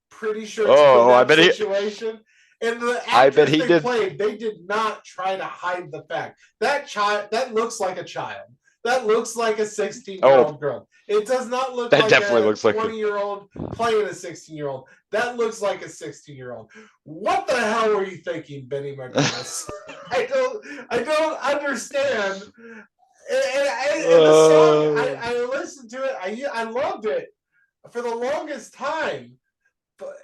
Speaker 4: Pretty sure.
Speaker 3: I bet
Speaker 4: situation. And the actors they played, they did not try to hide the fact that looks like a child. That looks like a 16-year-old girl. It does not look like
Speaker 3: definitely
Speaker 4: a
Speaker 3: looks like
Speaker 4: 20-year-old playing a 16-year-old. That looks like a 16-year-old. What the hell were you thinking, Benny Martinez? I don't understand. And the song, I listened to it. I loved it for the longest time.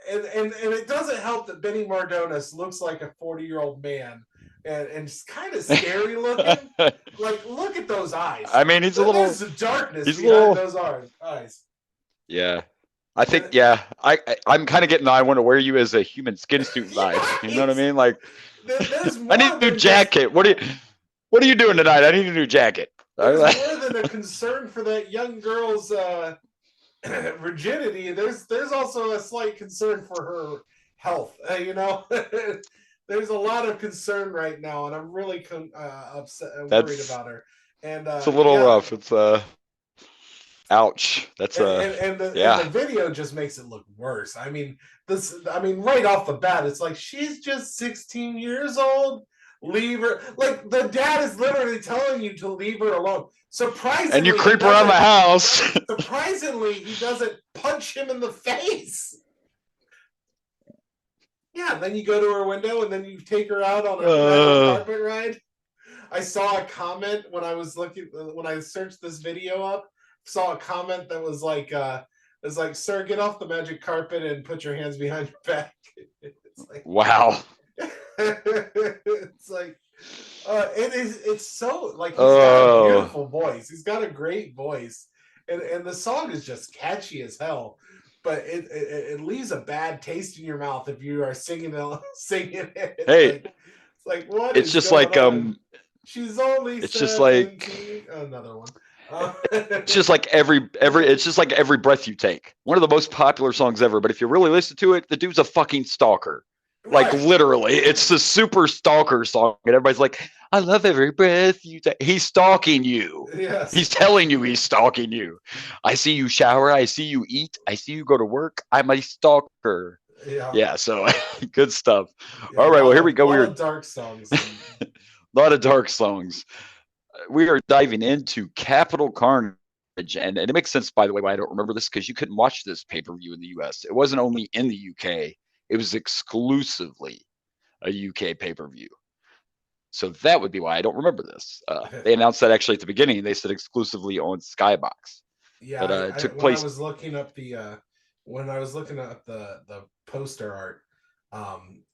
Speaker 4: And it doesn't help that Benny Mardones looks like a 40-year-old man and just kind of scary looking. Like, look at those eyes.
Speaker 3: I mean, he's a little.
Speaker 4: There's darkness behind those eyes.
Speaker 3: Yeah. I think, I'm kind of getting the I want to wear you as a human skin suit vibe. You know what I mean? Like, I need a new jacket. What are you doing tonight? I need a new jacket.
Speaker 4: There's more than a concern for that young girl's virginity. There's also a slight concern for her health. There's a lot of concern right now, and I'm really upset and worried about her. And
Speaker 3: it's a little rough. It's ouch. That's
Speaker 4: and the video just makes it look worse. I mean, right off the bat, it's like, she's just 16 years old. Leave her. Like, the dad is literally telling you to leave her alone. Surprisingly,
Speaker 3: and you creep around the house.
Speaker 4: Surprisingly, he doesn't punch him in the face. Yeah, then you go to her window and then you take her out on a red carpet ride. I saw a comment when I searched this video up, saw a comment that was like, sir, get off the magic carpet and put your hands behind your back. It's like,
Speaker 3: wow.
Speaker 4: it's like, it's so, like, he's got a beautiful voice. He's got a great voice. And the song is just catchy as hell. But it leaves a bad taste in your mouth if you are singing it.
Speaker 3: Hey,
Speaker 4: it's like what
Speaker 3: it's
Speaker 4: is
Speaker 3: just
Speaker 4: going
Speaker 3: like
Speaker 4: on? She's only
Speaker 3: it's
Speaker 4: 17.
Speaker 3: just like
Speaker 4: Another one.
Speaker 3: it's just like every it's just like every breath you take. One of the most popular songs ever, but if you really listen to it, the dude's a fucking stalker. Like
Speaker 4: Right.
Speaker 3: literally, it's the super stalker song, and everybody's like, "I love every breath you take." He's stalking you.
Speaker 4: Yes.
Speaker 3: He's telling you he's stalking you. I see you shower. I see you eat. I see you go to work. I'm a stalker. Yeah. So good stuff.
Speaker 4: Yeah,
Speaker 3: All right. Well, here we go.
Speaker 4: A lot
Speaker 3: We're
Speaker 4: of dark songs.
Speaker 3: a lot of dark songs. We are diving into Capital Carnage. And it makes sense, by the way, why I don't remember this, because you couldn't watch this pay-per-view in the US. It wasn't only in the UK, it was exclusively a UK pay-per-view. So that would be why I don't remember this. They announced that actually at the beginning. They said exclusively on Skybox.
Speaker 4: Yeah,
Speaker 3: But it took
Speaker 4: when
Speaker 3: place.
Speaker 4: I was looking up the poster art,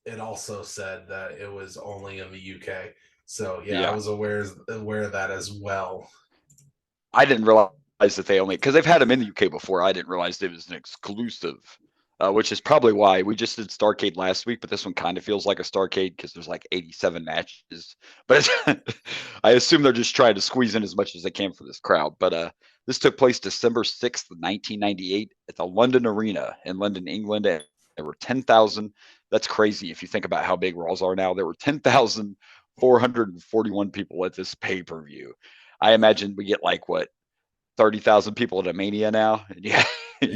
Speaker 4: it also said that it was only in the UK. So yeah. I was aware of that as well.
Speaker 3: I didn't realize that they only, because they've had them in the UK before. I didn't realize it was an exclusive, which is probably why we just did Starrcade last week, but this one kind of feels like a Starrcade because there's like 87 matches. But I assume they're just trying to squeeze in as much as they can for this crowd. But this took place December 6th, 1998 at the London Arena in London, England. And there were 10,000. That's crazy if you think about how big Raws are now. There were 10,441 people at this pay-per-view. I imagine we get like what 30,000 people at a Mania now, and you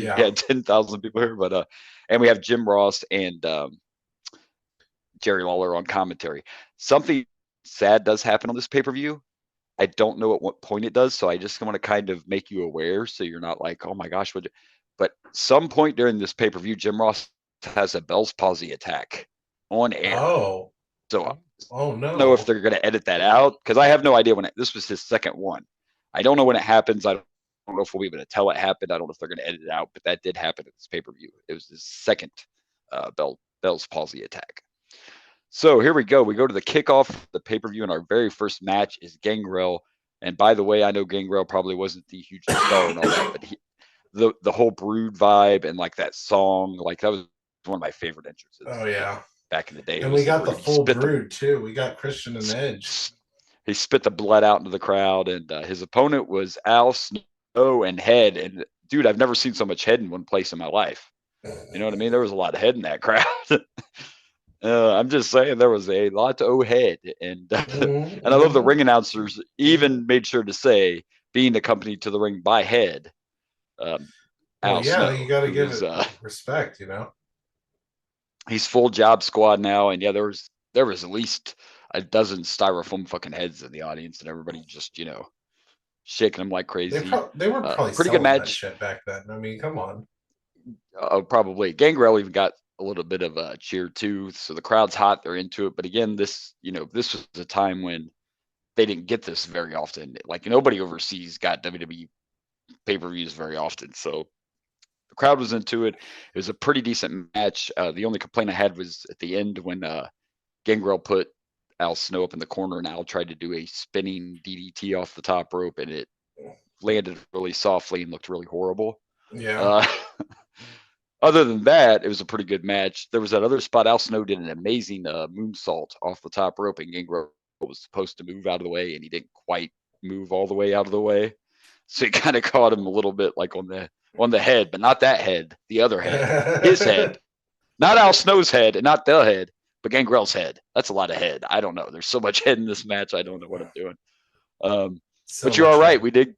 Speaker 3: had 10,000 people here. But and we have Jim Ross and Jerry Lawler on commentary. Something sad does happen on this pay-per-view. I don't know at what point it does, so I just want to kind of make you aware so you're not like, oh my gosh, what? But some point during this pay-per-view, Jim Ross has a Bell's palsy attack on air.
Speaker 4: Oh,
Speaker 3: so
Speaker 4: oh no!
Speaker 3: I don't know if they're going to edit that out because I have no idea when this was his second one. I don't know when it happens. I don't know if we'll be able to tell it happened. I don't know if they're going to edit it out, but that did happen at this pay-per-view. It was his second Bell's palsy attack. So here we go. We go to the kickoff, the pay-per-view, and our very first match is Gangrel. And by the way, I know Gangrel probably wasn't the huge star and all that, but the whole Brood vibe and like that song, like that was one of my favorite entrances.
Speaker 4: Oh yeah,
Speaker 3: back in the day.
Speaker 4: And we got the full Brood too. We got Christian and Edge.
Speaker 3: He spit the blood out into the crowd, and his opponent was Al Snow and Head. And dude, I've never seen so much head in one place in my life. You know what I mean? There was a lot of head in that crowd. I'm just saying there was a lot of head, and and I love the ring announcers even made sure to say being accompanied to the ring by Head. Al Snow,
Speaker 4: you got to give it respect, you know.
Speaker 3: He's full job squad now, and yeah, there was at least a dozen styrofoam fucking heads in the audience, and everybody just shaking them like crazy.
Speaker 4: They were probably
Speaker 3: pretty good match
Speaker 4: that shit back then. I mean, come on.
Speaker 3: Probably Gangrel even got a little bit of a cheer too, so the crowd's hot, they're into it. But again, this was a time when they didn't get this very often. Like nobody overseas got WWE pay-per-views very often, so the crowd was into it. It was a pretty decent match. The only complaint I had was at the end when Gangrel put Al Snow up in the corner, and Al tried to do a spinning DDT off the top rope, and it landed really softly and looked really horrible.
Speaker 4: Yeah.
Speaker 3: Other than that, it was a pretty good match. There was that other spot. Al Snow did an amazing moonsault off the top rope, and Gangrel was supposed to move out of the way, and he didn't quite move all the way out of the way. So he kind of caught him a little bit like on the head, but not that head, the other head, his head. Not Al Snow's head and not the head, but Gangrel's head. That's a lot of head. I don't know. There's so much head in this match. I don't know what I'm doing. But you're all right. We did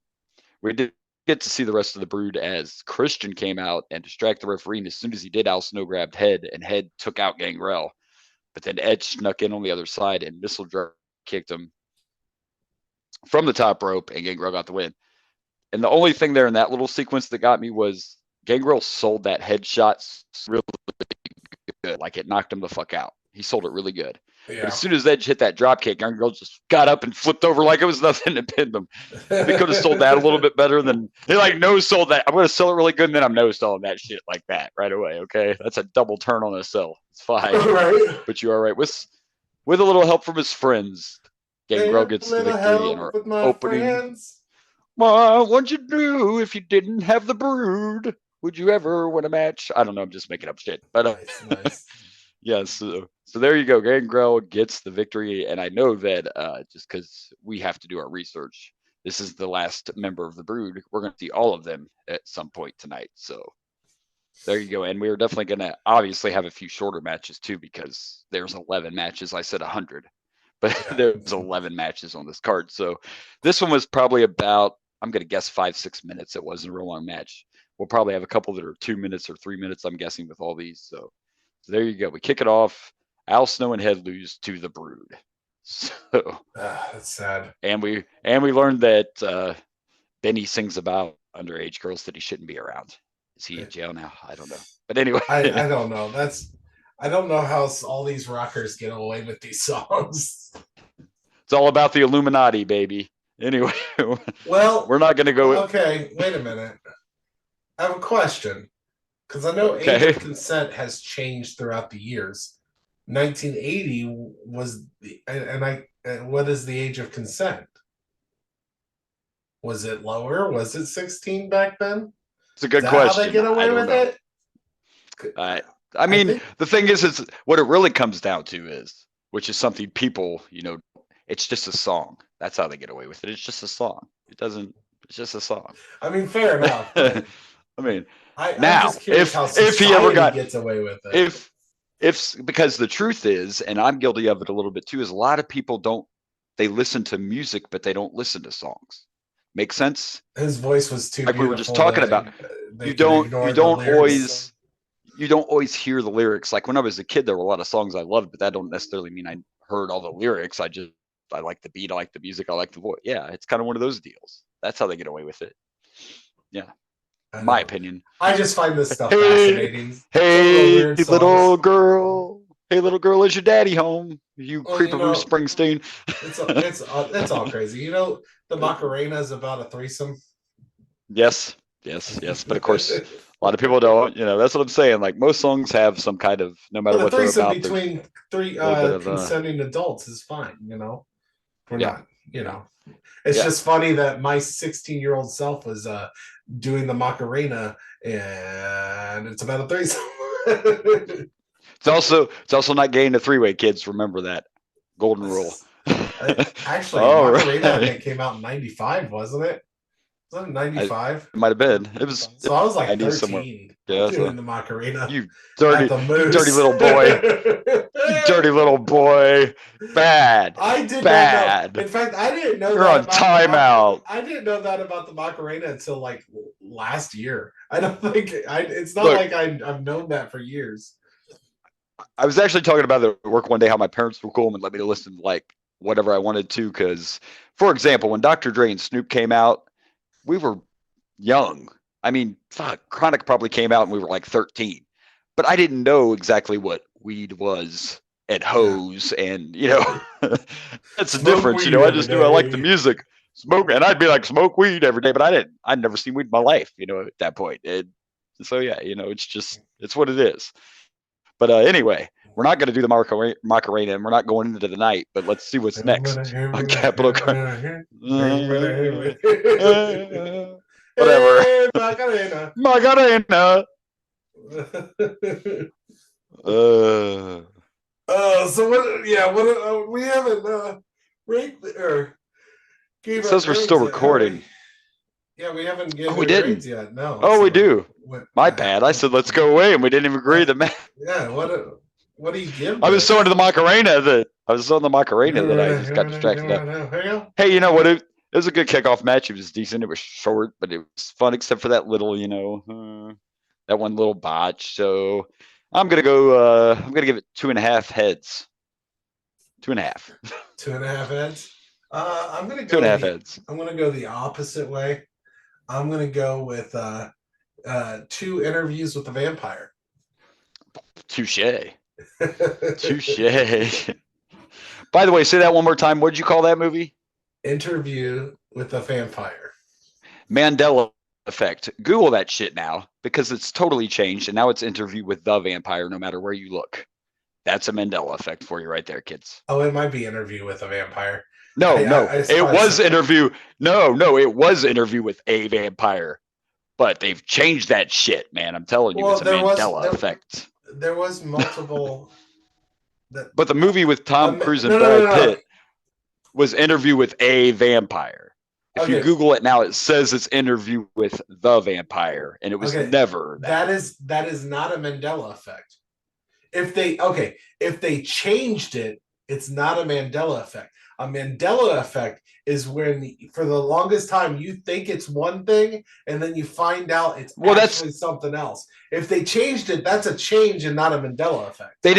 Speaker 3: get to see the rest of the Brood as Christian came out and distracted the referee. And as soon as he did, Al Snow grabbed Head, and Head took out Gangrel. But then Edge snuck in on the other side and missile drop kicked him from the top rope, and Gangrel got the win. And the only thing there in that little sequence that got me was Gangrel sold that headshot really good. Like like it knocked him the fuck out. He sold it really good.
Speaker 4: Yeah.
Speaker 3: But as soon as Edge hit that drop kick, Gangrel just got up and flipped over like it was nothing and pinned him. They could have sold that a little bit better than they like no sold that. I'm going to sell it really good, and then I'm no selling that shit like that right away. Okay, that's a double turn on a sell. It's fine,
Speaker 4: Right.
Speaker 3: but you are right with a little help from his friends. Gangrel gets the victory in our opening.
Speaker 4: Friends.
Speaker 3: What'd you do if you didn't have the Brood? Would you ever win a match? I don't know. I'm just making up shit, but
Speaker 4: Nice.
Speaker 3: yeah. So there you go. Gangrel gets the victory, and I know that just because we have to do our research, this is the last member of the Brood. We're going to see all of them at some point tonight. So there you go. And we are definitely going to obviously have a few shorter matches too, because there's 11 matches. I said 100, but there's 11 matches on this card. So this one was probably about, I'm going to guess 5-6 minutes. It wasn't a real long match. We'll probably have a couple that are 2 minutes or 3 minutes, I'm guessing, with all these. So there you go. We kick it off. Al Snow and Head lose to the Brood. So
Speaker 4: that's sad.
Speaker 3: And we learned that Benny sings about underage girls that he shouldn't be around. Is he in jail now? I don't know. But anyway,
Speaker 4: I don't know. I don't know how all these rockers get away with these songs.
Speaker 3: It's all about the Illuminati, baby. Anyway,
Speaker 4: well,
Speaker 3: we're not going to go.
Speaker 4: Okay, wait a minute. I have a question, because I know age of consent has changed throughout the years. 1980 was what is the age of consent? Was it lower? Was it 16 back then?
Speaker 3: It's a good question.
Speaker 4: How they get away with it?
Speaker 3: I mean, the thing is what it really comes down to is, which is something people, it's just a song. That's how they get away with it. It's just a song. It's just a song.
Speaker 4: I mean, fair enough.
Speaker 3: I mean,
Speaker 4: I'm just curious how
Speaker 3: if he ever
Speaker 4: gets away with it.
Speaker 3: Because the truth is, and I'm guilty of it a little bit too, is a lot of people they listen to music, but they don't listen to songs. Make sense?
Speaker 4: His voice was too
Speaker 3: like we were just talking about. You don't always hear the lyrics. Like when I was a kid, there were a lot of songs I loved, but that don't necessarily mean I heard all the lyrics. I like the beat, I like the music, I like the voice. Yeah, it's kind of one of those deals. That's how they get away with it. Yeah. My opinion.
Speaker 4: I just find this stuff fascinating.
Speaker 3: Hey, little girl. Hey, little girl, is your daddy home? You creeperoo Springsteen.
Speaker 4: It's all crazy. The Macarena is about a threesome.
Speaker 3: Yes. But of course, a lot of people don't. That's what I'm saying. Like most songs have some kind of, no matter what they're about.
Speaker 4: Between three consenting adults is fine. We're not. It's just funny that my 16-year-old self was doing the Macarena, and it's about a threesome.
Speaker 3: It's also not gay in a three-way, kids. Remember that golden rule.
Speaker 4: Actually, Macarena right. Came out in '95, wasn't it? Was it 95?
Speaker 3: It might have been. It was.
Speaker 4: So I was like 13.
Speaker 3: Somewhere.
Speaker 4: Yeah, doing the Macarena.
Speaker 3: You dirty little boy. You dirty little boy. Bad.
Speaker 4: I did
Speaker 3: bad.
Speaker 4: Not know. In fact, I didn't know.
Speaker 3: You're on timeout.
Speaker 4: I didn't know that about the Macarena until like last year. I don't think it's not like I've known that for years.
Speaker 3: I was actually talking about it at work one day how my parents were cool and let me listen to like whatever I wanted to. Because, for example, when Dr. Dre and Snoop came out, we were young. I mean, Chronic probably came out and we were like 13. But I didn't know exactly what weed was and hose and, that's the difference. I just knew I liked the music. Smoke, and I'd be like, smoke weed every day, but I'd never seen weed in my life, at that point. So, yeah, it's what it is. But anyway, we're not going to do the Macarena, and we're not going into the night, but let's see what's next on Capital. Whatever. Macarena.
Speaker 4: So what? Yeah, what? We haven't ranked or.
Speaker 3: It says we're still recording.
Speaker 4: Yeah, we haven't given
Speaker 3: we didn't
Speaker 4: grades yet. No.
Speaker 3: Oh, we do. My bad. I said let's go away, and we didn't even agree to match.
Speaker 4: Yeah. What do you give?
Speaker 3: I was so into the Macarena that I just got distracted. Hey, you know what? It was a good kickoff match. It was decent. It was short, but it was fun, except for that little, that one little botch. So I'm gonna go. I'm gonna give it 2.5 heads. 2.5.
Speaker 4: 2.5 heads. I'm gonna go
Speaker 3: 2.5 heads.
Speaker 4: I'm gonna go the opposite way. I'm gonna go with 2 interviews with the vampire.
Speaker 3: Touche. Touche. By the way, say that one more time. What did you call that movie?
Speaker 4: Interview with a Vampire.
Speaker 3: Mandela Effect. Google that shit now because it's totally changed, and now it's Interview with the Vampire. No matter where you look, that's a Mandela Effect for you right there, kids.
Speaker 4: Oh, it might be Interview with a Vampire.
Speaker 3: No,
Speaker 4: I
Speaker 3: it was Interview. No, it was Interview with a Vampire. But they've changed that shit, man. I'm telling you, it's a Mandela Effect.
Speaker 4: There was multiple.
Speaker 3: But the movie with Tom Cruise and Brad Pitt was Interview with a Vampire. If you Google it now, it says it's Interview with the Vampire, and it was never that.
Speaker 4: That is not a Mandela Effect. If they changed it, it's not a Mandela Effect. A Mandela Effect is when, for the longest time, you think it's one thing, and then you find out it's actually something else. If they changed it, that's a change and not a Mandela Effect.
Speaker 3: They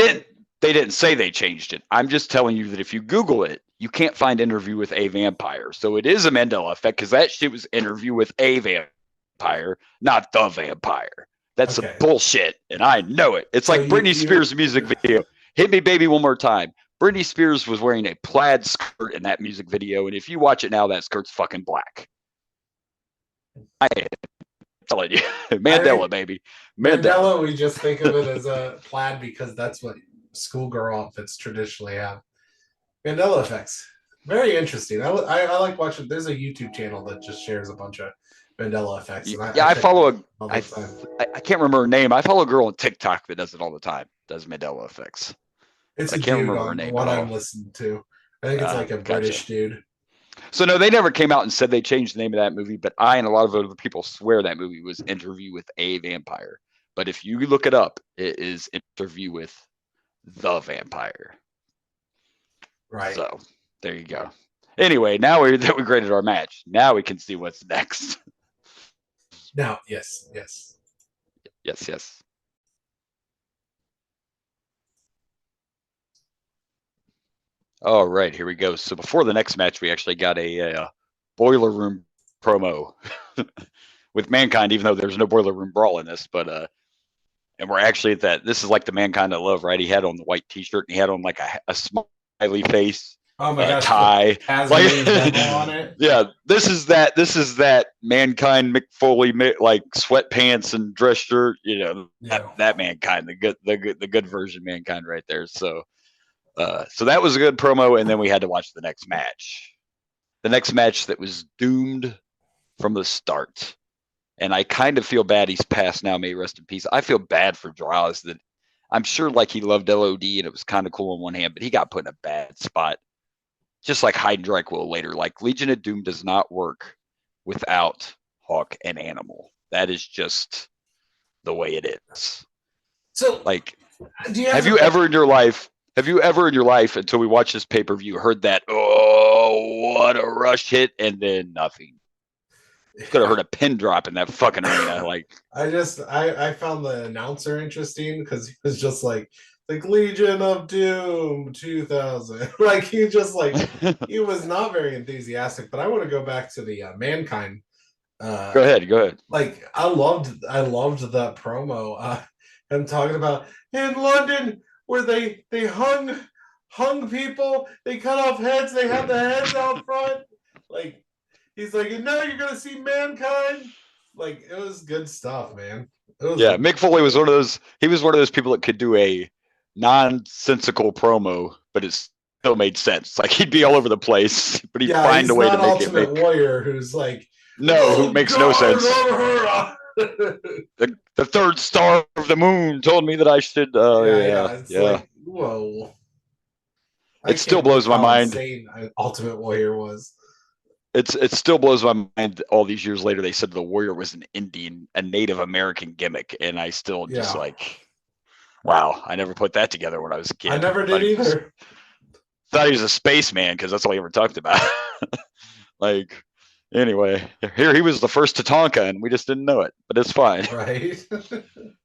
Speaker 3: didn't say they changed it. I'm just telling you that if you Google it, you can't find Interview with a Vampire. So it is a Mandela Effect because that shit was Interview with a Vampire, not the Vampire. That's some bullshit, and I know it. It's like Britney Spears' music video. Hit Me Baby One More Time. Britney Spears was wearing a plaid skirt in that music video, and if you watch it now, that skirt's fucking black. I am telling you. Mandela, baby.
Speaker 4: Mandela, we just think of it as a plaid because that's what schoolgirl outfits traditionally have. Mandela effects. Very interesting. I like watching. There's a YouTube channel that just shares a bunch of Mandela effects. And
Speaker 3: I follow I can't remember her name. I follow a girl on TikTok that does it all the time. Does Mandela effects.
Speaker 4: It's I can't remember her name. What I'm listening to. I think it's like a British dude.
Speaker 3: So no, they never came out and said they changed the name of that movie, but I and a lot of other people swear that movie was Interview with a Vampire. But if you look it up, it is Interview with the Vampire.
Speaker 4: Right.
Speaker 3: So there you go. Anyway, now that we graded our match, now we can see what's next.
Speaker 4: Now, yes.
Speaker 3: All right, here we go. So before the next match, we actually got a boiler room promo with Mankind, even though there's no boiler room brawl in this. But and we're actually at that. This is like the Mankind I love, right? He had on the white T-shirt and he had on like a smiley face.
Speaker 4: Oh my gosh!
Speaker 3: Tie.
Speaker 4: Like, on it.
Speaker 3: Yeah, this is that Mankind Mick Foley like sweatpants and dress shirt. You know, that Mankind, the good version Mankind right there. So that was a good promo, and then we had to watch the next match. The next match that was doomed from the start. And I kind of feel bad he's passed now, may he rest in peace. I feel bad for Draws that I'm sure like he loved LOD and it was kind of cool on one hand, but he got put in a bad spot. Just like Heidenreich will later. Like Legion of Doom does not work without Hawk and Animal. That is just the way it is.
Speaker 4: So
Speaker 3: like have you ever in your life until we watched this pay-per-view heard that what a rush hit and then nothing? Could have heard a pin drop in that fucking arena. Like
Speaker 4: I found the announcer interesting because he was just like Legion of Doom 2000. Like he just like he was not very enthusiastic. But I want to go back to the Mankind.
Speaker 3: Go ahead.
Speaker 4: Like I loved that promo. Him talking about in London where they hung people, they cut off heads, they had the heads out front. Like he's like, and now you're gonna see Mankind. Like it was good stuff, man.
Speaker 3: Mick Foley was one of those. He was one of those people that could do a nonsensical promo, but it still made sense. Like he'd be all over the place, but he'd find a way to make it make.
Speaker 4: Ultimate Warrior, who's like,
Speaker 3: who makes no sense. The third star of the moon told me that I should.
Speaker 4: Like, whoa.
Speaker 3: It still blows my mind.
Speaker 4: Insane Ultimate Warrior was.
Speaker 3: It still blows my mind. All these years later, they said the Warrior was an Indian, a Native American gimmick, and I still just like. Wow, I never put that together when I was a kid.
Speaker 4: I never did either.
Speaker 3: Thought he was a spaceman because that's all he ever talked about. Like, anyway, here he was the first Tatanka, and we just didn't know it, but it's fine.
Speaker 4: Right.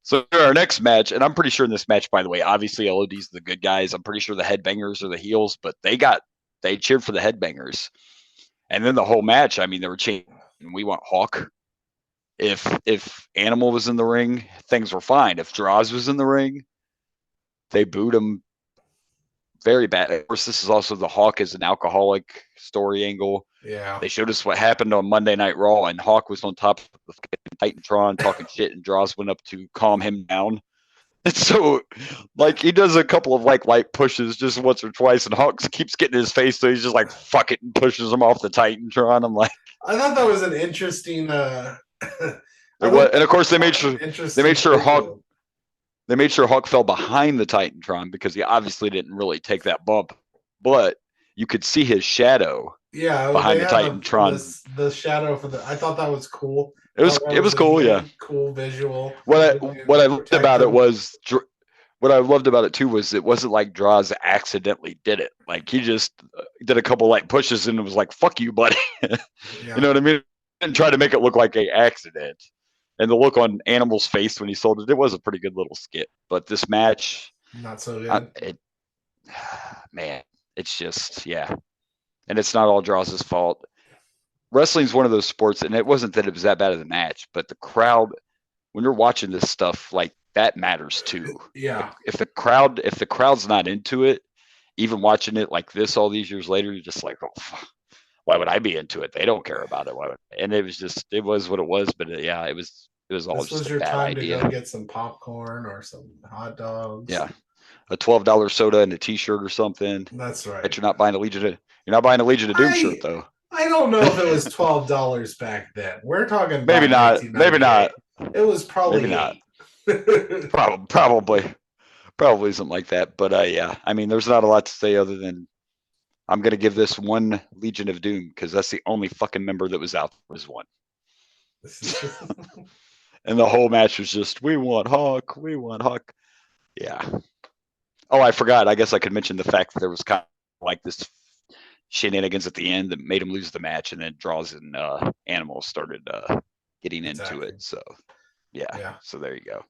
Speaker 3: So our next match, and I'm pretty sure in this match, by the way, obviously LOD's the good guys. I'm pretty sure the Headbangers are the heels, but they cheered for the Headbangers. And then the whole match, I mean, they were chanting, we want Hawk. If Animal was in the ring, things were fine. If Draws was in the ring, They booed him very bad. Of course, this is also the Hawk is an alcoholic story angle.
Speaker 4: Yeah.
Speaker 3: They showed us what happened on Monday Night Raw, and Hawk was on top of the Titantron talking shit, and Draws went up to calm him down. And so, like, he does a couple of like light pushes just once or twice, and Hawk keeps getting in his face, so he's just like, fuck it, and pushes him off the Titantron. I'm like,
Speaker 4: I thought that was an interesting.
Speaker 3: and of course they made sure Hawk fell behind the Titantron because he obviously didn't really take that bump, but you could see his shadow.
Speaker 4: Yeah,
Speaker 3: behind the Titantron.
Speaker 4: The shadow for the. I thought that was cool.
Speaker 3: It was cool, yeah.
Speaker 4: Cool visual.
Speaker 3: What I loved about it was what I loved about it too was it wasn't like Draws accidentally did it. Like he just did a couple light pushes and it was like, "Fuck you, buddy."
Speaker 4: Yeah.
Speaker 3: You know what I mean? And try to make it look like a accident. And the look on Animal's face when he sold it, it was a pretty good little skit. But this match,
Speaker 4: not so good.
Speaker 3: Man, it's just and it's not all Draws' fault. Wrestling's one of those sports, and it wasn't that it was that bad of the match, but the crowd, when you're watching this stuff, like that matters too.
Speaker 4: Yeah.
Speaker 3: If the crowd's not into it, even watching it like this all these years later, you're just like, oh, why would I be into it? They don't care about it. And it was what it was. But it was all
Speaker 4: this
Speaker 3: just
Speaker 4: was
Speaker 3: a
Speaker 4: your
Speaker 3: bad
Speaker 4: time
Speaker 3: idea.
Speaker 4: to go get some popcorn or some hot dogs.
Speaker 3: Yeah. A $12 soda and a T-shirt or something.
Speaker 4: That's right.
Speaker 3: But you're not buying a Legion of Doom shirt though.
Speaker 4: I don't know if it was $12 back then. We're talking
Speaker 3: maybe not.
Speaker 4: It was probably
Speaker 3: maybe not. Probably something like that. But I mean, there's not a lot to say other than I'm gonna give this one Legion of Doom because that's the only fucking member that was out there was one. And the whole match was just, we want Hawk. Yeah. Oh, I forgot. I guess I could mention the fact that there was kind of like this shenanigans at the end that made him lose the match, and then Draws and Animal started getting into it. So yeah. So there you go.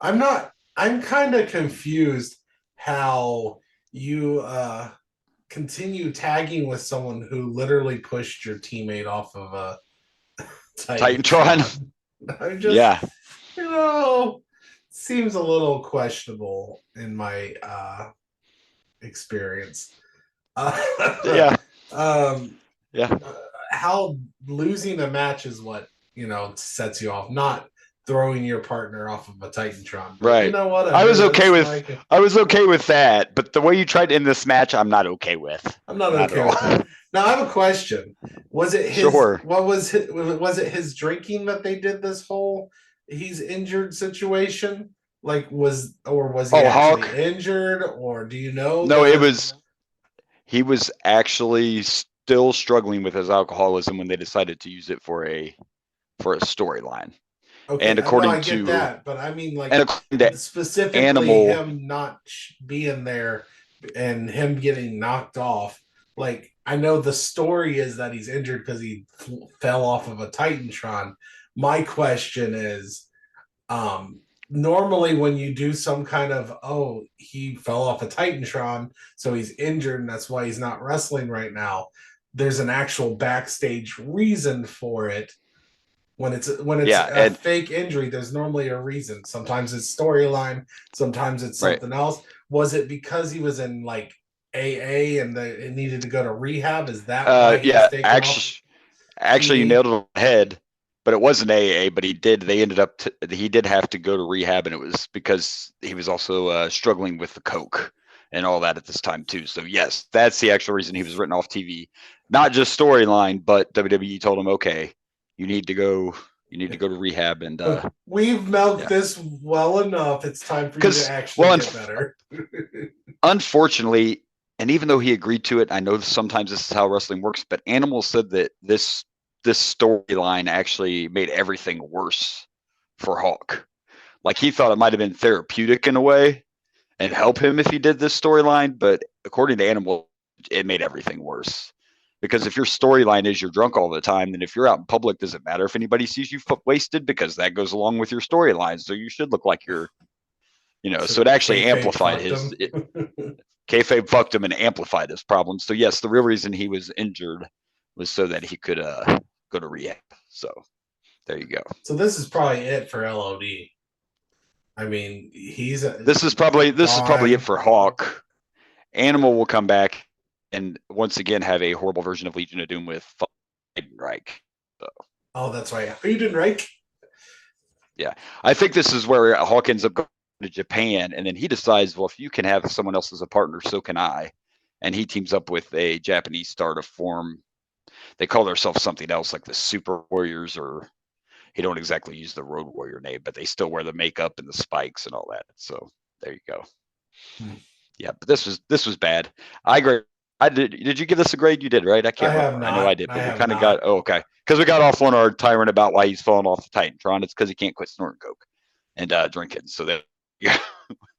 Speaker 4: I'm kind of confused how you continue tagging with someone who literally pushed your teammate off of a
Speaker 3: Titantron.
Speaker 4: I'm just, seems a little questionable in my experience. How losing a match is what sets you off, not throwing your partner off of a Titantron.
Speaker 3: Right.
Speaker 4: You know what?
Speaker 3: I was okay with that, but the way you tried to end this match, I'm not okay with.
Speaker 4: I'm not okay with that. Now I have a question. Was it his?
Speaker 3: Sure.
Speaker 4: What was it his drinking that they did this whole he's injured situation? Like was he actually
Speaker 3: Hawk
Speaker 4: injured, or do you know?
Speaker 3: No, he was actually still struggling with his alcoholism when they decided to use it for a storyline.
Speaker 4: Okay,
Speaker 3: and according
Speaker 4: I get that, but I mean, like, specifically
Speaker 3: Animal,
Speaker 4: him not being there and him getting knocked off. Like, I know the story is that he's injured because he fell off of a Titantron. My question is, normally when you do some kind of, he fell off a Titantron, so he's injured and that's why he's not wrestling right now, there's an actual backstage reason for it. When it's a fake injury, there's normally a reason. Sometimes it's storyline, sometimes it's something else. Was it because he was in like AA and it needed to go to rehab? Is that why he was taken off?
Speaker 3: Actually, you nailed it on the head. But it wasn't AA. But he did have to go to rehab, and it was because he was also struggling with the coke and all that at this time too. So yes, that's the actual reason he was written off TV. Not just storyline, but WWE told him, okay, you need to go to rehab. And
Speaker 4: we've milked this well enough. It's time for you to actually get better.
Speaker 3: Unfortunately, and even though he agreed to it, I know sometimes this is how wrestling works, but Animal said that this storyline actually made everything worse for Hawk. Like, he thought it might have been therapeutic in a way and help him if he did this storyline, but according to Animal, it made everything worse. Because if your storyline is you're drunk all the time, then if you're out in public, does it matter if anybody sees you wasted? Because that goes along with your storyline. So you should look like you're, so it actually amplified his. Kayfabe fucked him and amplified his problem. So yes, the real reason he was injured was so that he could go to rehab. So there you go.
Speaker 4: So this is probably it for LOD. I mean,
Speaker 3: This is probably it for Hawk. Animal will come back and once again have a horrible version of Legion of Doom with Reich. So.
Speaker 4: Oh, that's right. Reich.
Speaker 3: Yeah, I think this is where Hawk ends up going to Japan, and then he decides, well, if you can have someone else as a partner, so can I. And he teams up with a Japanese star to form. They call themselves something else, like the Super Warriors, or he don't exactly use the Road Warrior name, but they still wear the makeup and the spikes and all that. So there you go. Yeah, but this was bad. I agree. I did. Did you give this a grade? You did, right? I can't remember. I know I did, but we kind of got okay because we got off on our tyrant about why he's falling off the Titantron. It's because he can't quit snorting coke and drinking. So that yeah.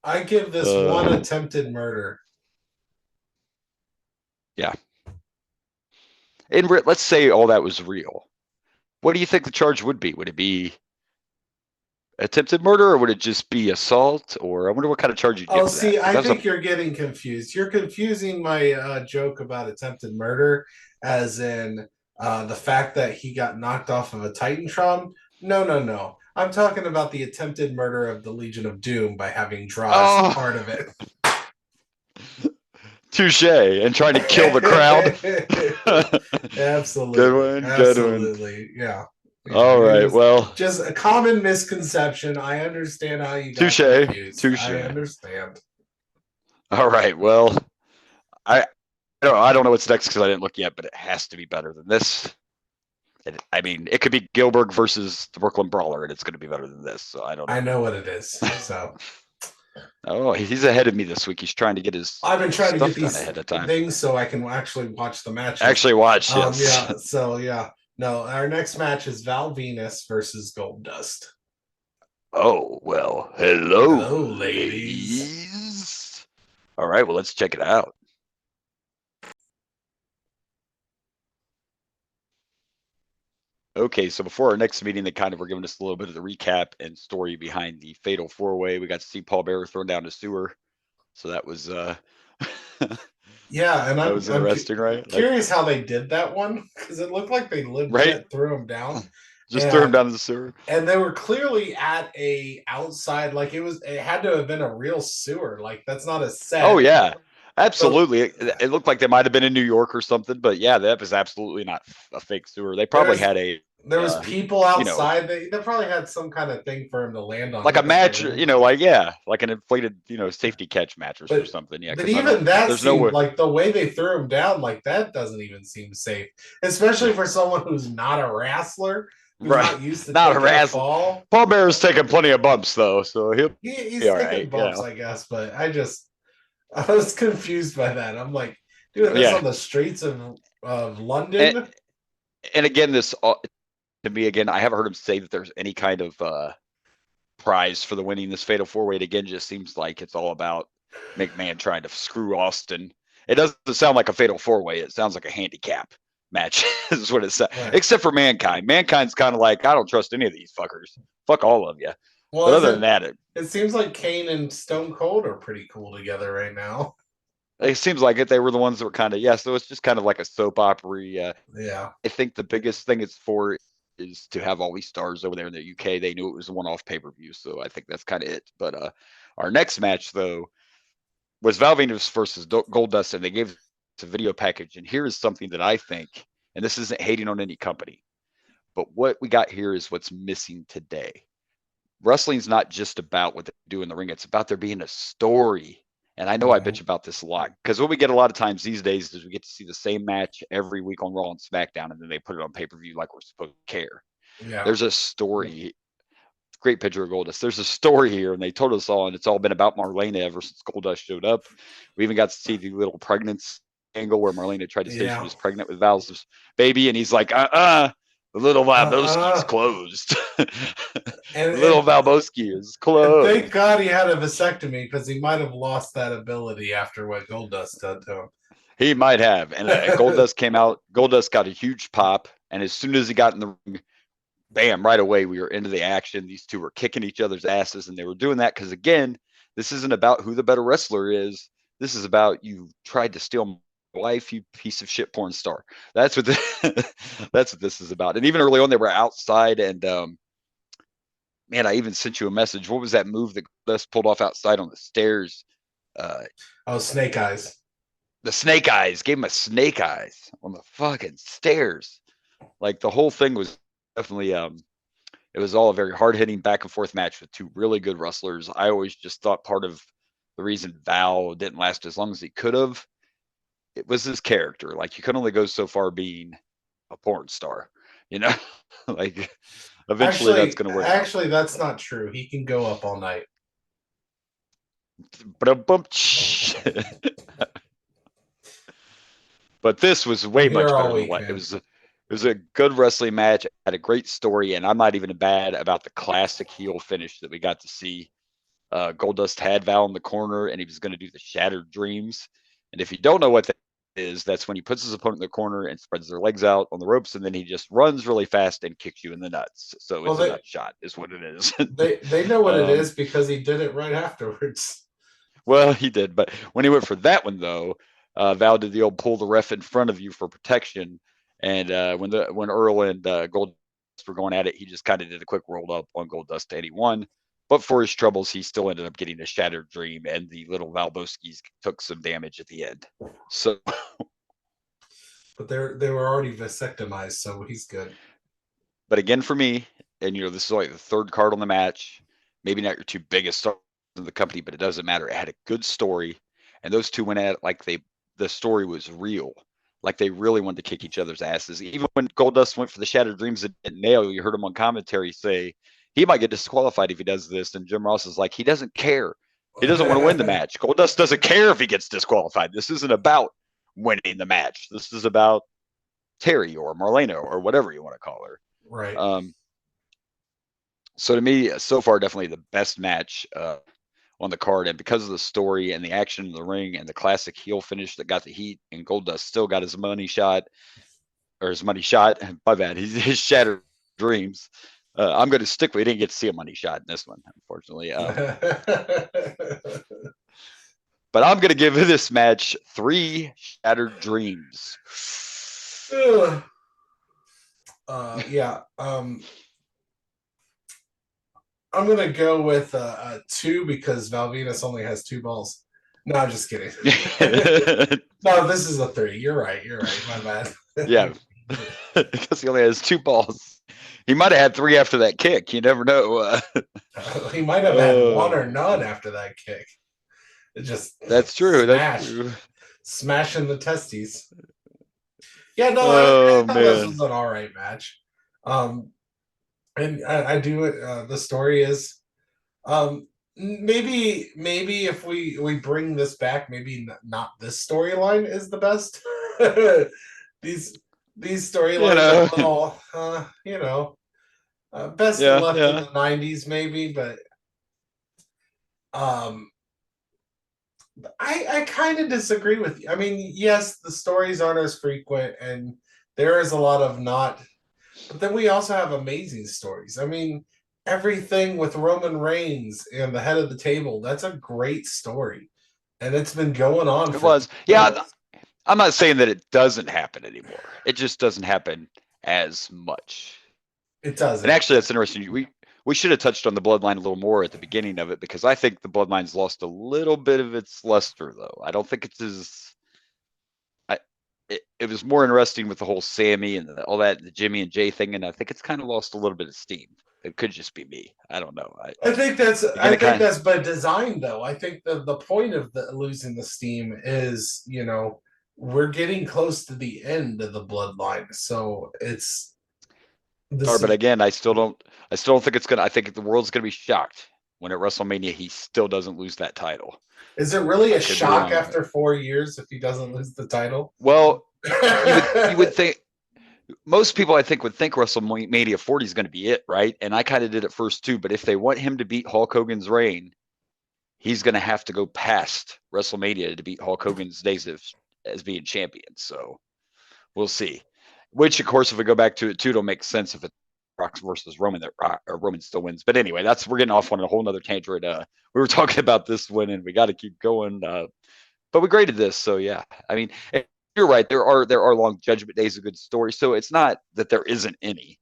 Speaker 4: I give this one attempted murder.
Speaker 3: Yeah. And let's say all that was real. What do you think the charge would be? Would it be attempted murder, or would it just be assault? Or I wonder what kind of charge you'd get for that.
Speaker 4: I think you're getting confused. You're confusing my joke about attempted murder as in the fact that he got knocked off of a Titantron. No. I'm talking about the attempted murder of the Legion of Doom by having draws part of it.
Speaker 3: Touche, and trying to kill the crowd.
Speaker 4: Absolutely.
Speaker 3: Good one.
Speaker 4: Absolutely. Yeah.
Speaker 3: All right. Well,
Speaker 4: just a common misconception. I understand how you got confused.
Speaker 3: Touche.
Speaker 4: I understand.
Speaker 3: All right. Well, I don't know what's next because I didn't look yet, but it has to be better than this. I mean, it could be Gilbert versus the Brooklyn Brawler, and it's going to be better than this. So I don't know.
Speaker 4: I know what it is. So.
Speaker 3: Oh, he's ahead of me this week. He's trying to get his.
Speaker 4: I've been trying to get these
Speaker 3: ahead of time.
Speaker 4: things so I can actually watch the match.
Speaker 3: Yes.
Speaker 4: Yeah. So yeah. No, our next match is Val Venus versus Goldust.
Speaker 3: Oh well, hello
Speaker 4: ladies.
Speaker 3: All right, well let's check it out. Okay, so before our next meeting, they kind of were giving us a little bit of the recap and story behind the Fatal 4-Way. We got to see Paul Bearer thrown down the sewer, so that was
Speaker 4: yeah, and
Speaker 3: that was interesting, right?
Speaker 4: Curious how they did that one because it looked like they legit threw him down.
Speaker 3: Just threw him down the sewer,
Speaker 4: and they were clearly at a outside, like it had to have been a real sewer. Like that's not a set.
Speaker 3: Oh yeah. Absolutely. So, it looked like they might have been in New York or something, but yeah, that was absolutely not a fake sewer. They probably had
Speaker 4: there was people outside. They probably had some kind of thing for him to land on.
Speaker 3: Like a match, like an inflated, safety catch mattress or something. Yeah.
Speaker 4: But even that seemed like the way they threw him down, like that doesn't even seem safe, especially for someone who's not a wrestler. Not used to
Speaker 3: not a fall. Paul Bearer's taking plenty of bumps though, so
Speaker 4: he's taking bumps, I guess. But I was confused by that. I'm like, doing this on the streets of London.
Speaker 3: And again, this to me again, I haven't heard him say that there's any kind of prize for the winning this Fatal 4-Way. It again just seems like it's all about McMahon trying to screw Austin. It doesn't sound like a Fatal 4-Way. It sounds like a handicap match is what it says. Right. Except for Mankind. Mankind's kind of like, I don't trust any of these fuckers. Fuck all of you. Well, but other than that,
Speaker 4: it seems like Kane and Stone Cold are pretty cool together right now.
Speaker 3: It seems like it. They were the ones that were kind of so it's just kind of like a soap opera.
Speaker 4: Yeah.
Speaker 3: I think the biggest thing it's for is to have all these stars over there in the UK. They knew it was a one-off pay-per-view, so I think that's kind of it. But our next match though was Val Venus versus Goldust, and they gave a video package. And here is something that I think, and this isn't hating on any company, but what we got here is what's missing today. Wrestling's not just about what they do in the ring. It's about there being a story. And I know I bitch about this a lot because what we get a lot of times these days is we get to see the same match every week on Raw and SmackDown, and then they put it on pay-per-view like we're supposed to care.
Speaker 4: Yeah.
Speaker 3: There's a story. Great picture of Goldust. There's a story here, and they told us all, and it's all been about Marlena ever since Goldust showed up. We even got to see the little pregnancy angle where Marlena tried to say she was pregnant with Val's baby, and he's like, the little Valboski is closed. And little Valboski is closed.
Speaker 4: Thank God he had a vasectomy because he might have lost that ability after what Goldust did to him.
Speaker 3: He might have. And Goldust came out. Goldust got a huge pop, and as soon as he got in the ring, bam, right away we were into the action. These two were kicking each other's asses, and they were doing that because, again, this isn't about who the better wrestler is. This is about you tried to steal my wife, you piece of shit porn star. That's what that's what this is about. And even early on, they were outside, and man, I even sent you a message. What was that move that Goldust pulled off outside on the stairs?
Speaker 4: Snake eyes.
Speaker 3: The snake eyes. Gave him a snake eyes on the fucking stairs. Like the whole thing was definitely it was all a very hard hitting back and forth match with two really good wrestlers. I always just thought part of the reason Val didn't last as long as he could have, it was his character. Like you can only go so far being a porn star, like eventually that's going to wear out.
Speaker 4: Actually, that's not true. He can go up all night.
Speaker 3: But this was way much better than what it was. It was a good wrestling match, had a great story, and I'm not even bad about the classic heel finish that we got to see. Goldust had Val in the corner, and he was going to do the Shattered Dreams. And if you don't know what that is, that's when he puts his opponent in the corner and spreads their legs out on the ropes, and then he just runs really fast and kicks you in the nuts. So it's a nut shot, is what it is.
Speaker 4: They know what it is because he did it right afterwards.
Speaker 3: Well, he did, but when he went for that one though, Val did the old pull the ref in front of you for protection. And when Earl and Goldust were going at it, he just kind of did a quick roll up on Goldust and he won. But for his troubles, he still ended up getting a Shattered Dream, and the little Valboskis took some damage at the end. So,
Speaker 4: but they were already vasectomized, so he's good.
Speaker 3: But again, for me, and this is like the third card on the match. Maybe not your two biggest stars in the company, but it doesn't matter. It had a good story, and those two went at it like the story was real. Like they really wanted to kick each other's asses. Even when Goldust went for the Shattered Dreams and nail, you heard him on commentary say he might get disqualified if he does this. And Jim Ross is like, he doesn't care. He doesn't want to win the match. Goldust doesn't care if he gets disqualified. This isn't about winning the match. This is about Terry or Marlena or whatever you want to call her.
Speaker 4: Right.
Speaker 3: So to me, so far, definitely the best match on the card, and because of the story and the action in the ring and the classic heel finish that got the heat, and Goldust still got his money shot. My bad. His Shattered Dreams. I'm going to stick with. We didn't get to see a money shot in this one, unfortunately. But I'm going to give this match 3 Shattered Dreams.
Speaker 4: Yeah. I'm going to go with 2 because Val Venis only has 2 balls. No, I'm just kidding. No, this is a 3. You're right. My bad.
Speaker 3: Yeah. Because he only has 2 balls. He might have had 3 after that kick. You never know.
Speaker 4: He might have had 1 or none after that kick. It just
Speaker 3: that's true. That's true.
Speaker 4: Smashing the testes. Yeah, no, I thought this was an all right match. And I do it. The story is, maybe if we bring this back, maybe not this storyline is the best. These storylines are a little, best left in the 90s, maybe, but I kind of disagree with you. I mean, yes, the stories aren't as frequent, and there is a lot of not. But then we also have amazing stories. I mean, everything with Roman Reigns and the head of the table, that's a great story. And it's been going on.
Speaker 3: It was. Yeah, I'm not saying that it doesn't happen anymore. It just doesn't happen as much.
Speaker 4: It doesn't.
Speaker 3: And actually, that's interesting. We should have touched on the Bloodline a little more at the beginning of it, because I think the Bloodline's lost a little bit of its luster, though. I don't think it's as... It was more interesting with the whole Sammy and all that, the Jimmy and Jay thing, and I think it's kind of lost a little bit of steam. It could just be me. I don't know.
Speaker 4: I think that's by design, though. I think the point of losing the steam is, we're getting close to the end of the Bloodline, so it's.
Speaker 3: But again, I still don't think it's gonna. I think the world's gonna be shocked when at WrestleMania he still doesn't lose that title.
Speaker 4: Is it really a shock after 4 years if he doesn't lose the title?
Speaker 3: Well, you would think most people, I think, would think WrestleMania 40 is going to be it, right? And I kind of did it first too. But if they want him to beat Hulk Hogan's reign, he's going to have to go past WrestleMania to beat Hulk Hogan's days as being champion. So we'll see. Which, of course, if we go back to it too, it'll make sense if it's Rock versus Roman, that Roman still wins. But anyway, we're getting off on a whole nother tangent. We were talking about this one, and we got to keep going. But we graded this, so yeah. I mean, you're right. There are long Judgment Days of good stories, so it's not that there isn't any.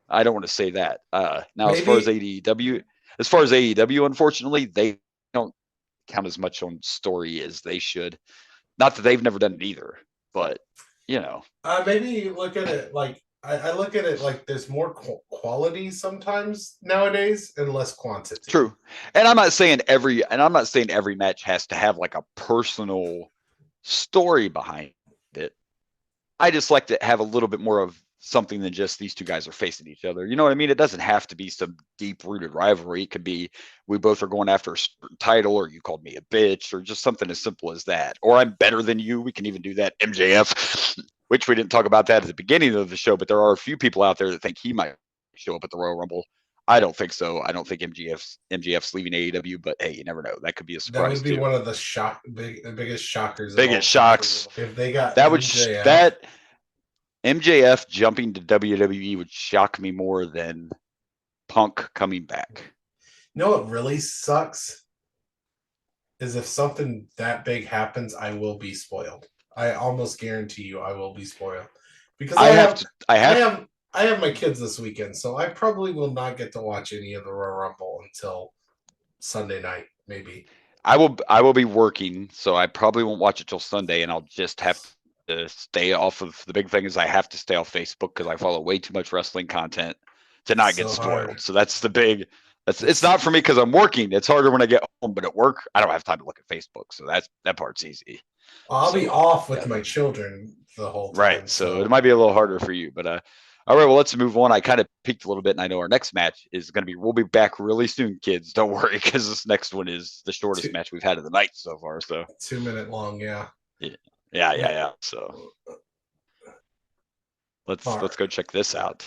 Speaker 3: I don't want to say that. Now,
Speaker 4: Maybe,
Speaker 3: as far as AEW, unfortunately, they don't count as much on story as they should. Not that they've never done it either, but you know.
Speaker 4: maybe you look at it like I look at it like there's more quality sometimes nowadays and less quantity.
Speaker 3: True. And I'm not saying every match has to have like a personal story behind it. I just like to have a little bit more of something than just these two guys are facing each other. You know what I mean? It doesn't have to be some deep rooted rivalry. It could be we both are going after a certain title, or you called me a bitch, or just something as simple as that. Or I'm better than you. We can even do that. MJF, which we didn't talk about that at the beginning of the show, but there are a few people out there that think he might show up at the Royal Rumble. I don't think so. I don't think MJF's leaving AEW, but hey, you never know. That could be a surprise.
Speaker 4: That would be
Speaker 3: too.
Speaker 4: one of the biggest shockers.
Speaker 3: Biggest shocks.
Speaker 4: If they got
Speaker 3: that
Speaker 4: MJF.
Speaker 3: that MJF jumping to WWE would shock me more than Punk coming back.
Speaker 4: You know what really sucks? Is if something that big happens, I will be spoiled. I almost guarantee you I will be spoiled. Because I have my kids this weekend, so I probably will not get to watch any of the Royal Rumble until Sunday night, maybe.
Speaker 3: I will be working, so I probably won't watch it till Sunday, and I'll just have to stay off of the big thing is I have to stay off Facebook because I follow way too much wrestling content to not get spoiled. Hard. So that's the big. It's not for me because I'm working. It's harder when I get home, but at work I don't have time to look at Facebook, so that part's easy.
Speaker 4: I'll be off with my children the whole time.
Speaker 3: Right, so it might be a little harder for you, but all right, well, let's move on. I kind of peeked a little bit, and I know our next match is going to be. We'll be back really soon, kids. Don't worry, because this next one is the shortest match we've had of the night so far. So
Speaker 4: 2 minute long, yeah.
Speaker 3: Yeah. So let's go check this out.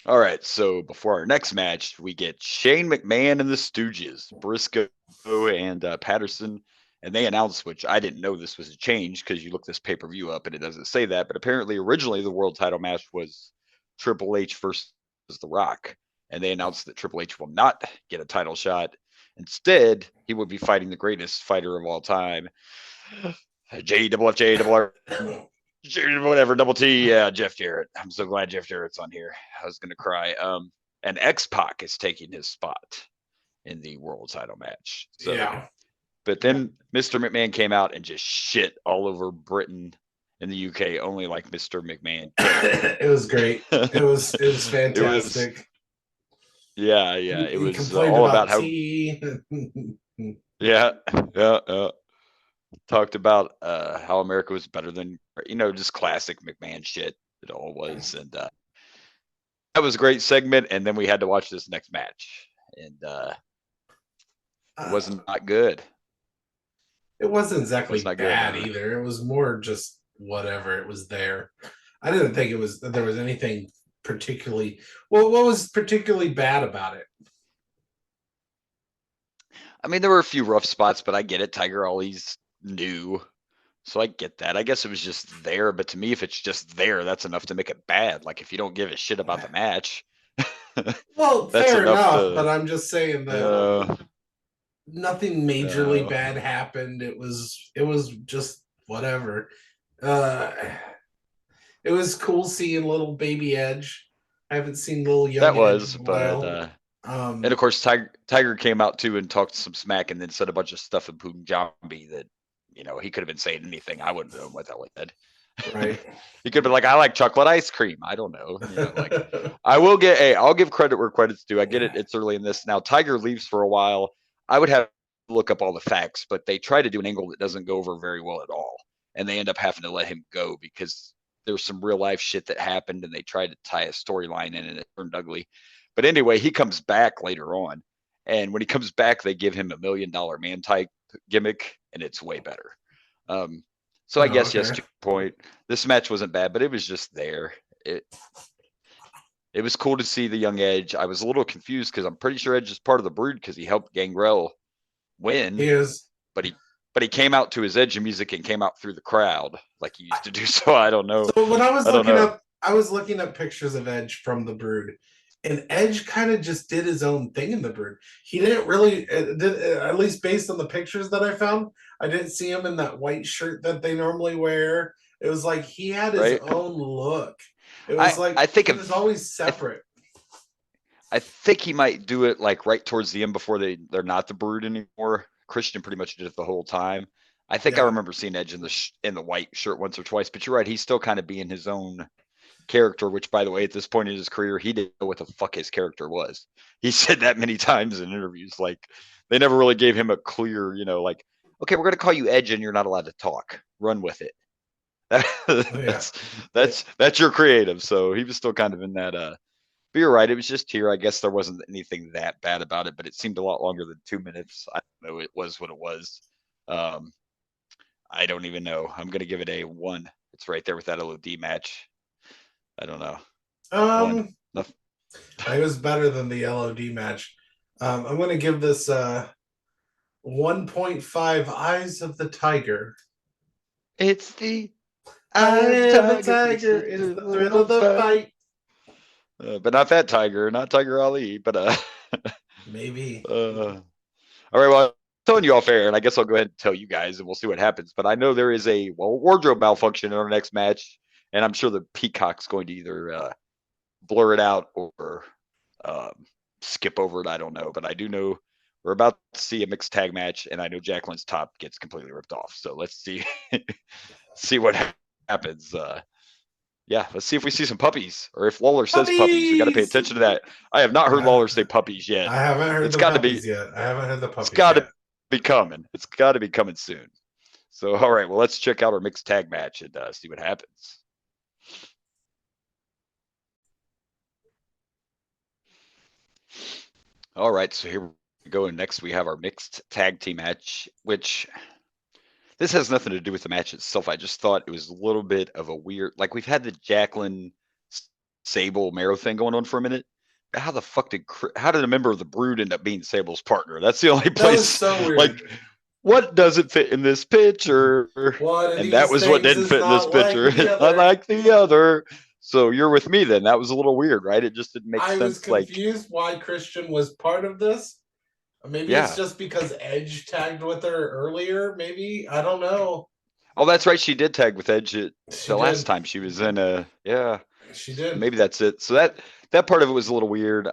Speaker 3: All right, so before our next match, we get Shane McMahon and the Stooges, Briscoe and Patterson. And they announced, which I didn't know this was a change because you look this pay-per-view up and it doesn't say that. But apparently, originally, the world title match was Triple H versus The Rock. And they announced that Triple H will not get a title shot. Instead, he would be fighting the greatest fighter of all time, J-double-F-J-double-R, whatever, double T. Yeah, Jeff Jarrett. I'm so glad Jeff Jarrett's on here. I was going to cry. And X-Pac is taking his spot in the world title match. So, yeah. But then Mr. McMahon came out and just shit all over Britain in the UK, only like Mr. McMahon.
Speaker 4: It was great. It was fantastic.
Speaker 3: It was all about how. Yeah. Talked about how America was better than, just classic McMahon shit. It all was, and that was a great segment. And then we had to watch this next match, and it wasn't not good.
Speaker 4: It wasn't exactly bad either. It was more just whatever. It was there. I didn't think there was anything particularly. Well, what was particularly bad about it?
Speaker 3: I mean, there were a few rough spots, but I get it. Tiger Ollie's new, so I get that. I guess it was just there, but to me, if it's just there, that's enough to make it bad. Like if you don't give a shit about the match.
Speaker 4: Well, fair enough, but I'm just saying that. Nothing majorly bad happened. It was just whatever. It was cool seeing little baby Edge. I haven't seen little young
Speaker 3: that
Speaker 4: Edge
Speaker 3: was, in a while. But and of course Tiger came out too and talked some smack and then said a bunch of stuff in Punjabi that he could have been saying anything. I wouldn't know what that was said.
Speaker 4: Right.
Speaker 3: He could have been like, I like chocolate ice cream. I don't know. I'll give credit where credit's due. I get it. It's early in this. Now Tiger leaves for a while. I would have to look up all the facts, but they try to do an angle that doesn't go over very well at all. And they end up having to let him go because there's some real life shit that happened and they tried to tie a storyline in and it turned ugly. But anyway, he comes back later on. And when he comes back, they give him $1 million man type gimmick and it's way better. So I guess, yes, to your point, this match wasn't bad, but it was just there. It was cool to see the young Edge. I was a little confused because I'm pretty sure Edge is part of the Brood because he helped Gangrel win.
Speaker 4: He is.
Speaker 3: But he came out to his Edge music and came out through the crowd like he used to do. So I don't know.
Speaker 4: So when I was looking up pictures of Edge from the Brood, And Edge kind of just did his own thing in the Brood. He didn't really, at least based on the pictures that I found, I didn't see him in that white shirt that they normally wear. It was like he had his
Speaker 3: right?
Speaker 4: own look. It was like
Speaker 3: I think
Speaker 4: he was always separate.
Speaker 3: I think he might do it like right towards the end before they're not the Brood anymore. Christian pretty much did it the whole time. I think I
Speaker 4: Yeah.
Speaker 3: remember seeing Edge in the white shirt once or twice, but you're right. He's still kind of being his own character, which, by the way, at this point in his career, he didn't know what the fuck his character was. He said that many times in interviews. Like, they never really gave him a clear, like, okay, we're going to call you Edge and you're not allowed to talk. Run with it. That's your creative. So he was still kind of in that. But you're right. It was just here. I guess there wasn't anything that bad about it, but it seemed a lot longer than 2 minutes. I don't know. It was what it was. I don't even know. I'm going to give it a 1. It's right there with that LOD match. I don't know.
Speaker 4: It was better than the LOD match. I'm going to give this 1.5 Eyes of the Tiger.
Speaker 3: It's the
Speaker 4: Eye of the Tiger. It's the thrill of the fight.
Speaker 3: But not that Tiger, not Tiger Ali, but
Speaker 4: maybe.
Speaker 3: All right, well, I'm telling you off air, and I guess I'll go ahead and tell you guys, and we'll see what happens. But I know there is a wardrobe malfunction in our next match, and I'm sure the Peacock's going to either blur it out or skip over it. I don't know, but I do know we're about to see a mixed tag match, and I know Jacqueline's top gets completely ripped off. So let's see what happens. Yeah, let's see if we see some puppies, or if Lawler says puppies. We got to pay attention to that. I have not heard Lawler say puppies yet.
Speaker 4: I haven't heard the puppies yet. I haven't heard the puppies.
Speaker 3: It's got to be coming. It's got to be coming soon. So, all right, well, let's check out our mixed tag match and see what happens. All right, so here we go. And next we have our mixed tag team match, which this has nothing to do with the match itself. I just thought it was a little bit of a weird, like we've had the Jacqueline Sable Mero thing going on for a minute. How the fuck how did a member of the Brood end up being Sable's partner? That's the only place.
Speaker 4: So weird.
Speaker 3: Like, what doesn't fit in this picture? And that was what didn't fit in this picture. Unlike the other. So you're with me then. That was a little weird, right? It just didn't make sense.
Speaker 4: I was confused why Christian was part of this. Maybe it's just because Edge tagged with her earlier. Maybe. I don't know.
Speaker 3: Oh, that's right. She did tag with Edge the last time she was in
Speaker 4: She did.
Speaker 3: Maybe that's it. So that part of it was a little weird.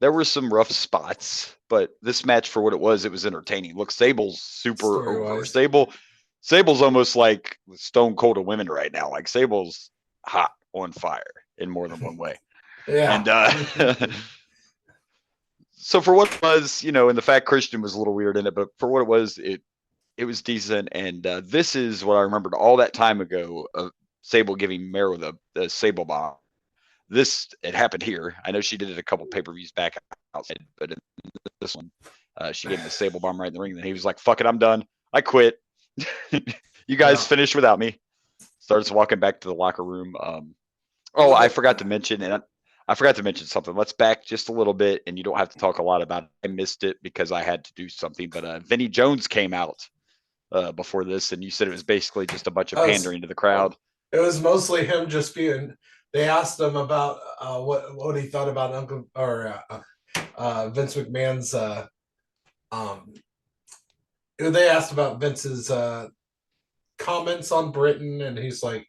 Speaker 3: There were some rough spots, but this match, for what it was entertaining. Look, Sable's super over. Sable's almost like Stone Cold of women right now. Like, Sable's hot on fire in more than one way.
Speaker 4: Yeah.
Speaker 3: And so for what it was, and the fact Christian was a little weird in it, but for what it was was decent. And this is what I remembered all that time ago of Sable giving Mero the Sable bomb. It happened here. I know she did it a couple pay-per-views back outside, but in this one, she gave him the Sable bomb right in the ring. And then he was like, fuck it, I'm done. I quit. You guys finished without me. Starts walking back to the locker room. I forgot to mention, something. Let's back just a little bit, and you don't have to talk a lot about it. I missed it because I had to do something, but Vinnie Jones came out before this, and you said it was basically just a bunch of pandering to the crowd.
Speaker 4: It was mostly him just being. They asked him about what he thought about Vince McMahon's. They asked about Vince's comments on Britain, and he's like,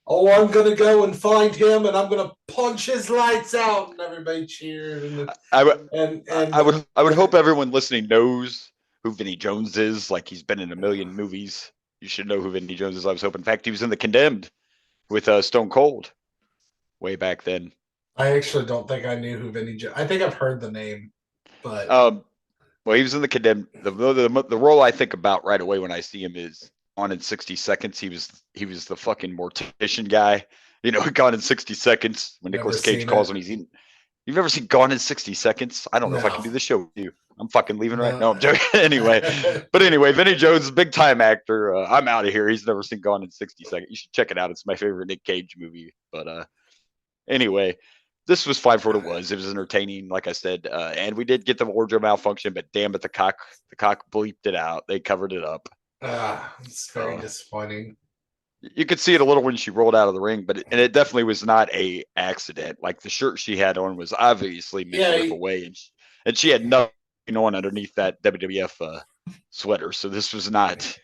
Speaker 4: "Oh, I'm gonna go and find him, and I'm gonna punch his lights out," and everybody cheered. And
Speaker 3: I would hope everyone listening knows who Vinnie Jones is. Like, he's been in a million movies. You should know who Vinnie Jones is. I was hoping. In fact, he was in The Condemned with Stone Cold way back then.
Speaker 4: I actually don't think I knew who Vinnie Jones. I think I've heard the name, but
Speaker 3: well, he was in The Condemned. The role I think about right away when I see him is Gone in 60 Seconds. He was the fucking mortician guy. Gone in 60 Seconds when Nicolas Cage calls him. He's eating. You've never seen Gone in 60 Seconds? I don't know if I can do this show with you. I'm fucking leaving right now. I'm joking. Anyway, Vinnie Jones, big time actor. I'm out of here. He's never seen Gone in 60 Seconds. You should check it out. It's my favorite Nick Cage movie. But anyway, this was fine for what it was. It was entertaining, like I said, and we did get the wardrobe malfunction. But damn it, the cock bleeped it out. They covered it up.
Speaker 4: It's very disappointing.
Speaker 3: You could see it a little when she rolled out of the ring, but it definitely was not a accident. Like the shirt she had on was obviously meant to rip away, and she had nothing on underneath that WWF sweater. So this was not.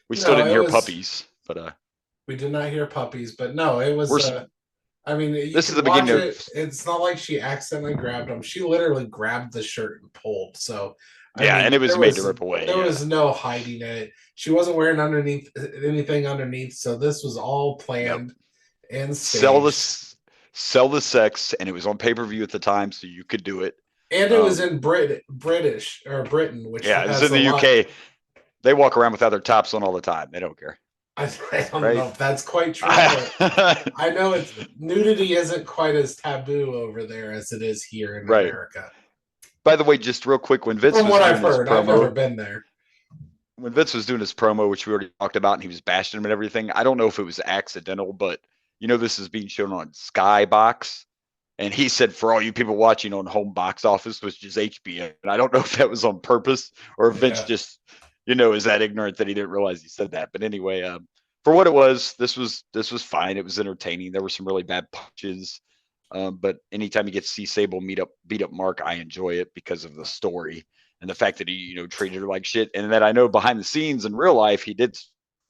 Speaker 3: We still didn't hear puppies, but
Speaker 4: we did not hear puppies. But no, it was. I mean,
Speaker 3: this is the beginning of.
Speaker 4: It's not like she accidentally grabbed them. She literally grabbed the shirt and pulled. So
Speaker 3: and it was made to rip away.
Speaker 4: There was no hiding it. She wasn't wearing anything underneath, so this was all planned and staged.
Speaker 3: Sell the sex, and it was on pay-per-view at the time, so you could do it.
Speaker 4: And it was in Britain, which
Speaker 3: it was in the UK. They walk around without their tops on all the time. They don't care.
Speaker 4: I don't know if that's quite true. But I know nudity isn't quite as taboo over there as it is here in America.
Speaker 3: By the way, just real quick, when Vince
Speaker 4: from what I've heard, I've never been there.
Speaker 3: When Vince was doing his promo, which we already talked about, and he was bashing him and everything, I don't know if it was accidental, but this is being shown on Skybox, and he said for all you people watching on home box office, which is HBO, and I don't know if that was on purpose or if Vince just is that ignorant that he didn't realize he said that. But anyway, for what it was, this was fine. It was entertaining. There were some really bad punches. But anytime you get to see Sable beat up Mark, I enjoy it because of the story and the fact that he, treated her like shit. And that I know behind the scenes in real life, he did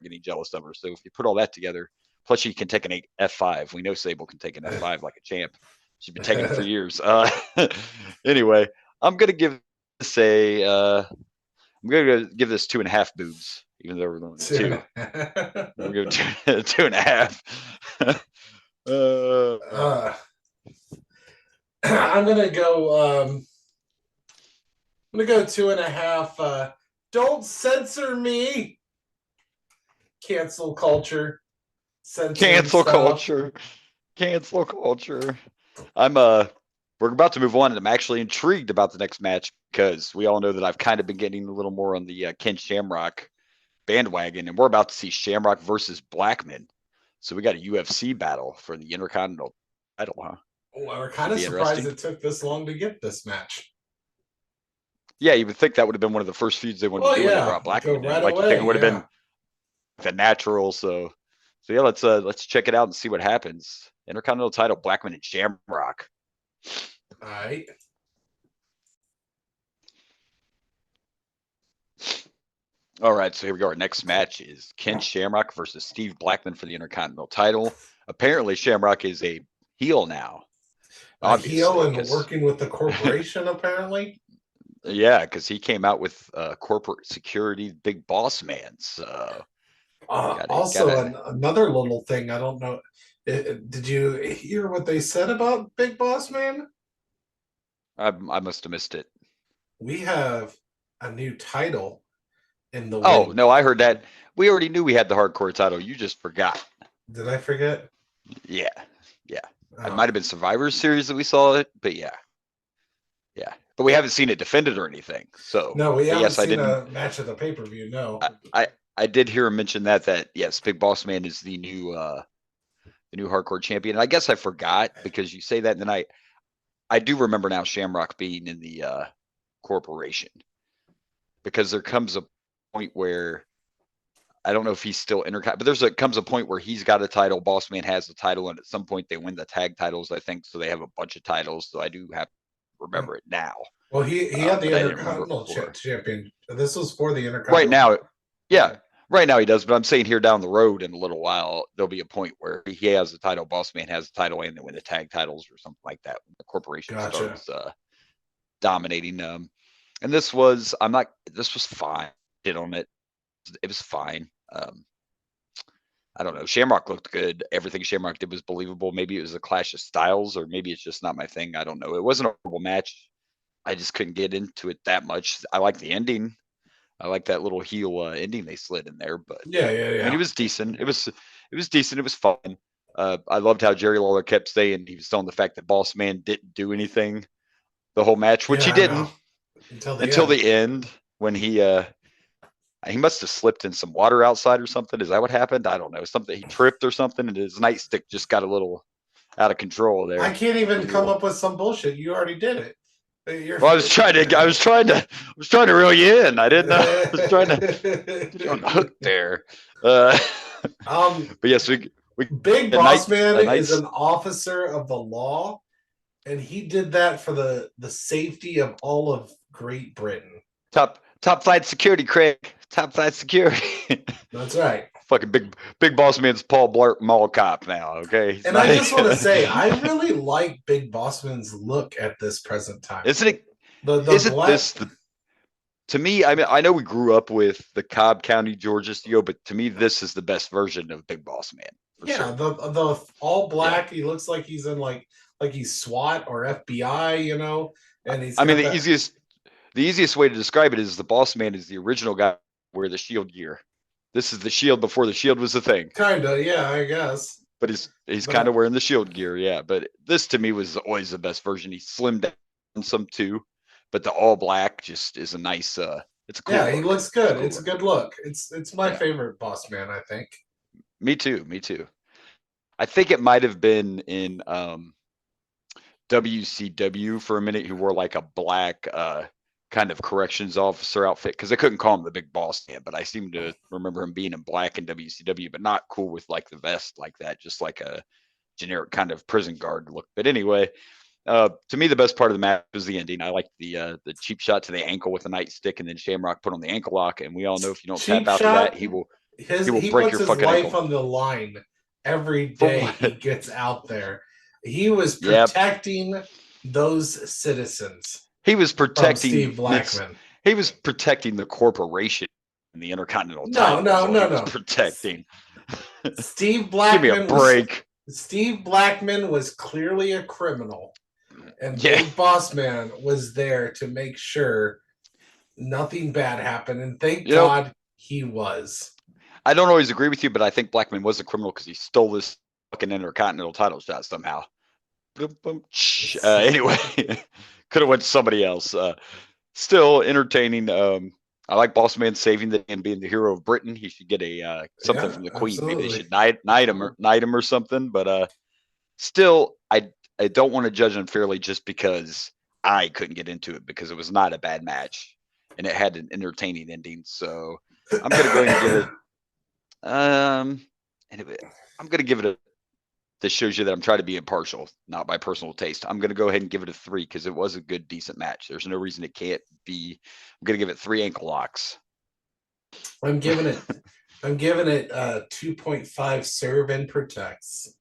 Speaker 3: getting jealous of her. So if you put all that together, plus she can take an F5. We know Sable can take an F5 like a champ. She's been taking it for years. Anyway, I'm going to give this I'm going to give this 2.5 boobs, even though we're going to 2. I'm going to give 2.5.
Speaker 4: I'm gonna go. I'm gonna go 2.5. Don't censor me. Cancel culture.
Speaker 3: Cancel culture. Cancel culture. We're about to move on, and I'm actually intrigued about the next match because we all know that I've kind of been getting a little more on the Ken Shamrock bandwagon, and we're about to see Shamrock versus Blackman. So we got a UFC battle for the Intercontinental title, huh?
Speaker 4: Well, we're kind of surprised it took this long to get this match.
Speaker 3: Yeah, you would think that would have been one of the first feuds they wanted to do when they brought Blackman in. Like, you think it would have been the natural. So yeah, let's check it out and see what happens. Intercontinental title, Blackman and Shamrock.
Speaker 4: All right.
Speaker 3: All right, so here we go. Our next match is Ken Shamrock versus Steve Blackman for the Intercontinental title. Apparently, Shamrock is a heel now.
Speaker 4: A heel and working with the corporation, apparently.
Speaker 3: Yeah, because he came out with corporate security, big boss man. So
Speaker 4: another little thing, I don't know. Did you hear what they said about Big Boss Man?
Speaker 3: I must have missed it.
Speaker 4: We have a new title in the
Speaker 3: wing. No, I heard that. We already knew we had the hardcore title. You just forgot.
Speaker 4: Did I forget?
Speaker 3: Yeah. It might have been Survivor Series that we saw it, but yeah. But we haven't seen it defended or anything. So
Speaker 4: no, we haven't seen a match at the pay-per-view. No,
Speaker 3: I did hear him mention that yes, Big Boss Man is the new hardcore champion. And I guess I forgot because you say that, and then I do remember now Shamrock being in the corporation, because there comes a point where I don't know if he's still but comes a point where he's got a title, Boss Man has a title, and at some point they win the tag titles, I think. So they have a bunch of titles. So I do have to remember it now.
Speaker 4: Well, he had the Intercontinental champion. This was for the Intercontinental.
Speaker 3: Right now, yeah. Right now he does, but I'm saying here down the road in a little while, there'll be a point where he has a title, Boss Man has a title, and they win the tag titles or something like that when the corporation starts dominating. And this was fine. Did on it. It was fine. I don't know. Shamrock looked good. Everything Shamrock did was believable. Maybe it was a clash of styles, or maybe it's just not my thing. I don't know. It wasn't a horrible match. I just couldn't get into it that much. I like the ending. I like that little heel ending they slid in there, but
Speaker 4: yeah.
Speaker 3: I mean, it was decent. It was decent. It was fun. I loved how Jerry Lawler kept saying he was selling the fact that Boss Man didn't do anything the whole match, which he didn't until the end when he must have slipped in some water outside or something. Is that what happened? I don't know. Something, he tripped or something, and his nightstick just got a little out of control there.
Speaker 4: I can't even come up with some bullshit. You already did it.
Speaker 3: Well, I was trying to reel you in. I didn't know. I was trying to get you on the hook there. But yes, we
Speaker 4: Big
Speaker 3: a
Speaker 4: Boss
Speaker 3: night
Speaker 4: Man
Speaker 3: a
Speaker 4: is
Speaker 3: night's
Speaker 4: an officer of the law, and he did that for the safety of all of Great Britain.
Speaker 3: top flight security, Craig. Top flight security.
Speaker 4: That's right.
Speaker 3: Fucking big boss man's Paul Blart Mall Cop now. Okay, he's
Speaker 4: And
Speaker 3: not,
Speaker 4: I just want to say, I really like Big Boss Man's look at this present time.
Speaker 3: isn't it?
Speaker 4: The
Speaker 3: Isn't
Speaker 4: black.
Speaker 3: this the? To me, I mean, I know we grew up with the Cobb County, Georgia studio, but to me, this is the best version of Big Boss Man.
Speaker 4: Yeah,
Speaker 3: Sure.
Speaker 4: the all black. Yeah. He looks like he's in like he's SWAT or FBI, you know. And he's.
Speaker 3: I mean, the easiest way to describe it is the Boss Man is the original guy wear the Shield gear. This is the Shield before the Shield was a thing.
Speaker 4: Kinda, yeah, I guess.
Speaker 3: But he's kind of wearing the Shield gear, yeah. But this to me was always the best version. He slimmed down some too, but the all black just is a nice. It's a cool.
Speaker 4: Yeah,
Speaker 3: look.
Speaker 4: he looks good. It's a good look. It's my favorite Boss Man, I think.
Speaker 3: Me too. I think it might have been in WCW for a minute. He wore like a black kind of corrections officer outfit because they couldn't call him the Big Boss Man, but I seem to remember him being in black in WCW, but not cool with like the vest like that, just like a generic kind of prison guard look. But anyway, to me, the best part of the match was the ending. I like the cheap shot to the ankle with a nightstick, and then Shamrock put on the ankle lock. And we all know if you don't
Speaker 4: cheap
Speaker 3: tap
Speaker 4: shot,
Speaker 3: out to that, he will break your fucking
Speaker 4: life
Speaker 3: ankle
Speaker 4: on the line every day he gets out there. He was protecting those citizens.
Speaker 3: He was protecting
Speaker 4: Steve Blackman.
Speaker 3: He was protecting the corporation and the Intercontinental title. No. Protecting.
Speaker 4: Steve Blackman.
Speaker 3: Give me a break.
Speaker 4: Steve Blackman was clearly a criminal, and Big Boss Man was there to make sure nothing bad happened. And thank God he was.
Speaker 3: I don't always agree with you, but I think Blackman was a criminal because he stole this fucking Intercontinental title shot somehow. Anyway, could have went to somebody else. Still entertaining. I like Boss Man saving the day and being the hero of Britain. He should get a something from the Queen. Absolutely. Maybe they should knight him or something. But still, I don't want to judge unfairly just because I couldn't get into it because it was not a bad match and it had an entertaining ending. So I'm gonna go ahead and give it. I'm gonna give it a. This shows you that I'm trying to be impartial, not by personal taste. I'm going to go ahead and give it a 3 because it was a good, decent match. There's no reason it can't be. I'm going to give it 3 ankle locks.
Speaker 4: I'm giving it 2.5 serve and protects.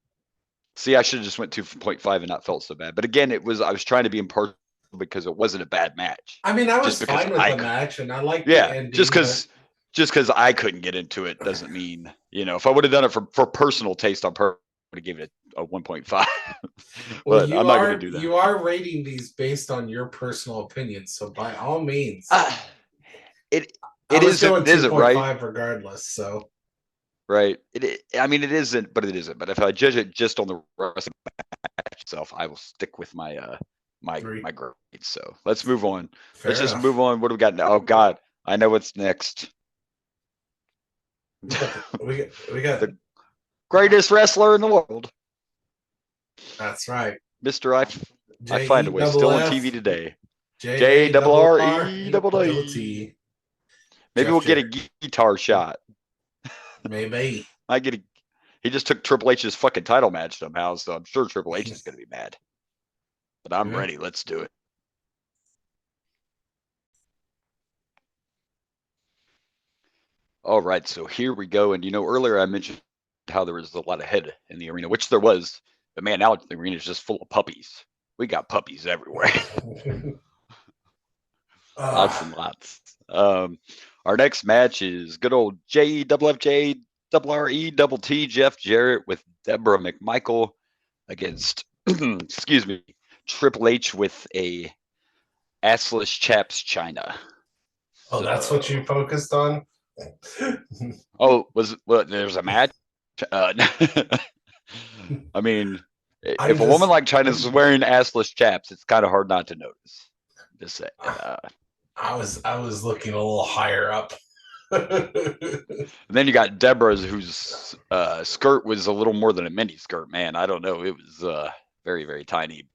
Speaker 3: See, I should have just went 2.5 and not felt so bad. But again, I was trying to be impartial because it wasn't a bad match.
Speaker 4: I mean, I was fine with the match, and I like the ending.
Speaker 3: Just because I couldn't get into it doesn't mean, if I would have done it for personal taste on purpose, to give it a 1.5.
Speaker 4: Well,
Speaker 3: but I'm not going to do that.
Speaker 4: You are rating these based on your personal opinion, so by all means,
Speaker 3: it isn't right
Speaker 4: regardless. So
Speaker 3: right, it isn't, but it isn't. But if I judge it just on the wrestling match itself, I will stick with my my grade. So let's move on. Let's just move on. What do we got now? Oh God, I know what's next.
Speaker 4: We got
Speaker 3: the greatest wrestler in the world.
Speaker 4: That's right.
Speaker 3: Mr. I find a way. Still on TV today. JRREDD. Maybe we'll get a guitar shot.
Speaker 4: Maybe.
Speaker 3: He just took Triple H's fucking title match somehow, so I'm sure Triple H is going to be mad. But I'm ready. Let's do it. All right, so here we go. And earlier I mentioned how there was a lot of head in the arena, which there was. But man, now the arena is just full of puppies. We got puppies everywhere. Lots and lots. Our next match is good old JFFJ RREDD Jeff Jarrett with Deborah McMichael against, excuse me, Triple H with a assless chaps China.
Speaker 4: Oh, that's what you focused on?
Speaker 3: There's a match? I mean, if a woman like China's wearing assless chaps, it's kind of hard not to notice. Just say.
Speaker 4: I was looking a little higher up.
Speaker 3: And then you got Deborah's, whose skirt was a little more than a mini skirt. Man, I don't know. It was very, very tiny.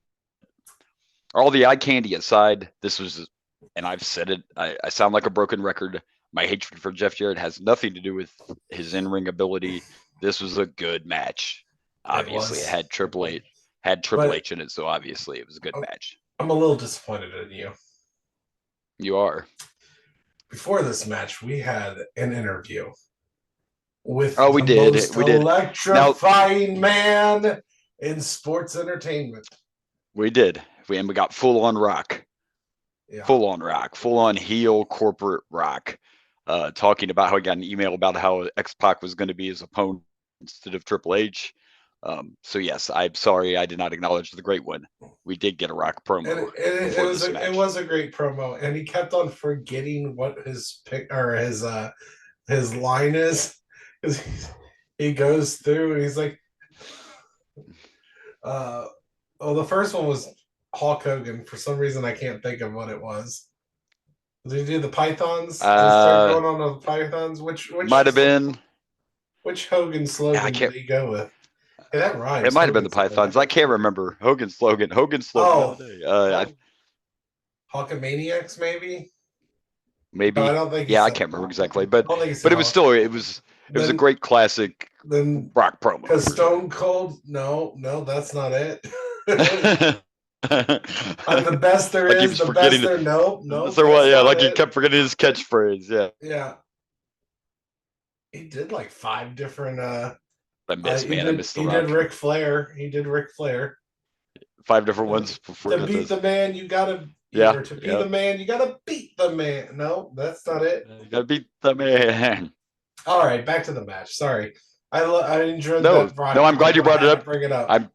Speaker 3: All the eye candy aside, this was, and I've said it, I sound like a broken record. my hatred for Jeff Jarrett has nothing to do with his in-ring ability. This was a good match. Obviously, it had Triple H in it, so obviously it was a good match.
Speaker 4: I'm a little disappointed in you.
Speaker 3: You are.
Speaker 4: Before this match, we had an interview with
Speaker 3: we did.
Speaker 4: electrifying man in sports entertainment.
Speaker 3: We did. We got full on rock. Yeah. Full on heel corporate rock. Talking about how he got an email about how X-Pac was going to be his opponent instead of Triple H. So yes, I'm sorry I did not acknowledge the great one. We did get a rock promo.
Speaker 4: It was a great promo, and he kept on forgetting what his line is. He goes through and he's like, the first one was Hulk Hogan. For some reason, I can't think of what it was. Did he do the Pythons? Start going on the Pythons. Which
Speaker 3: might have been.
Speaker 4: Which Hogan slogan did he go with? Hey, that rhymes.
Speaker 3: It might have been the Pythons. I can't remember Hogan's slogan.
Speaker 4: Oh, Hulkamaniacs, maybe.
Speaker 3: Maybe.
Speaker 4: No, I don't think.
Speaker 3: Yeah, I can't remember exactly, but it was still it was a great classic. Rock promo.
Speaker 4: Because Stone Cold. No, that's not it. I'm the best there is. The best there. No.
Speaker 3: Like he kept forgetting his catchphrase. Yeah.
Speaker 4: Yeah. He did like 5 different.
Speaker 3: I missed the
Speaker 4: He did Ric Flair.
Speaker 3: 5 different ones before.
Speaker 4: To beat the man, you gotta. To be the man, you gotta beat the man. No, that's not it.
Speaker 3: You gotta beat the man.
Speaker 4: All right, back to the match. Sorry, I enjoyed that.
Speaker 3: No, I'm glad you brought it up.
Speaker 4: Bring it up.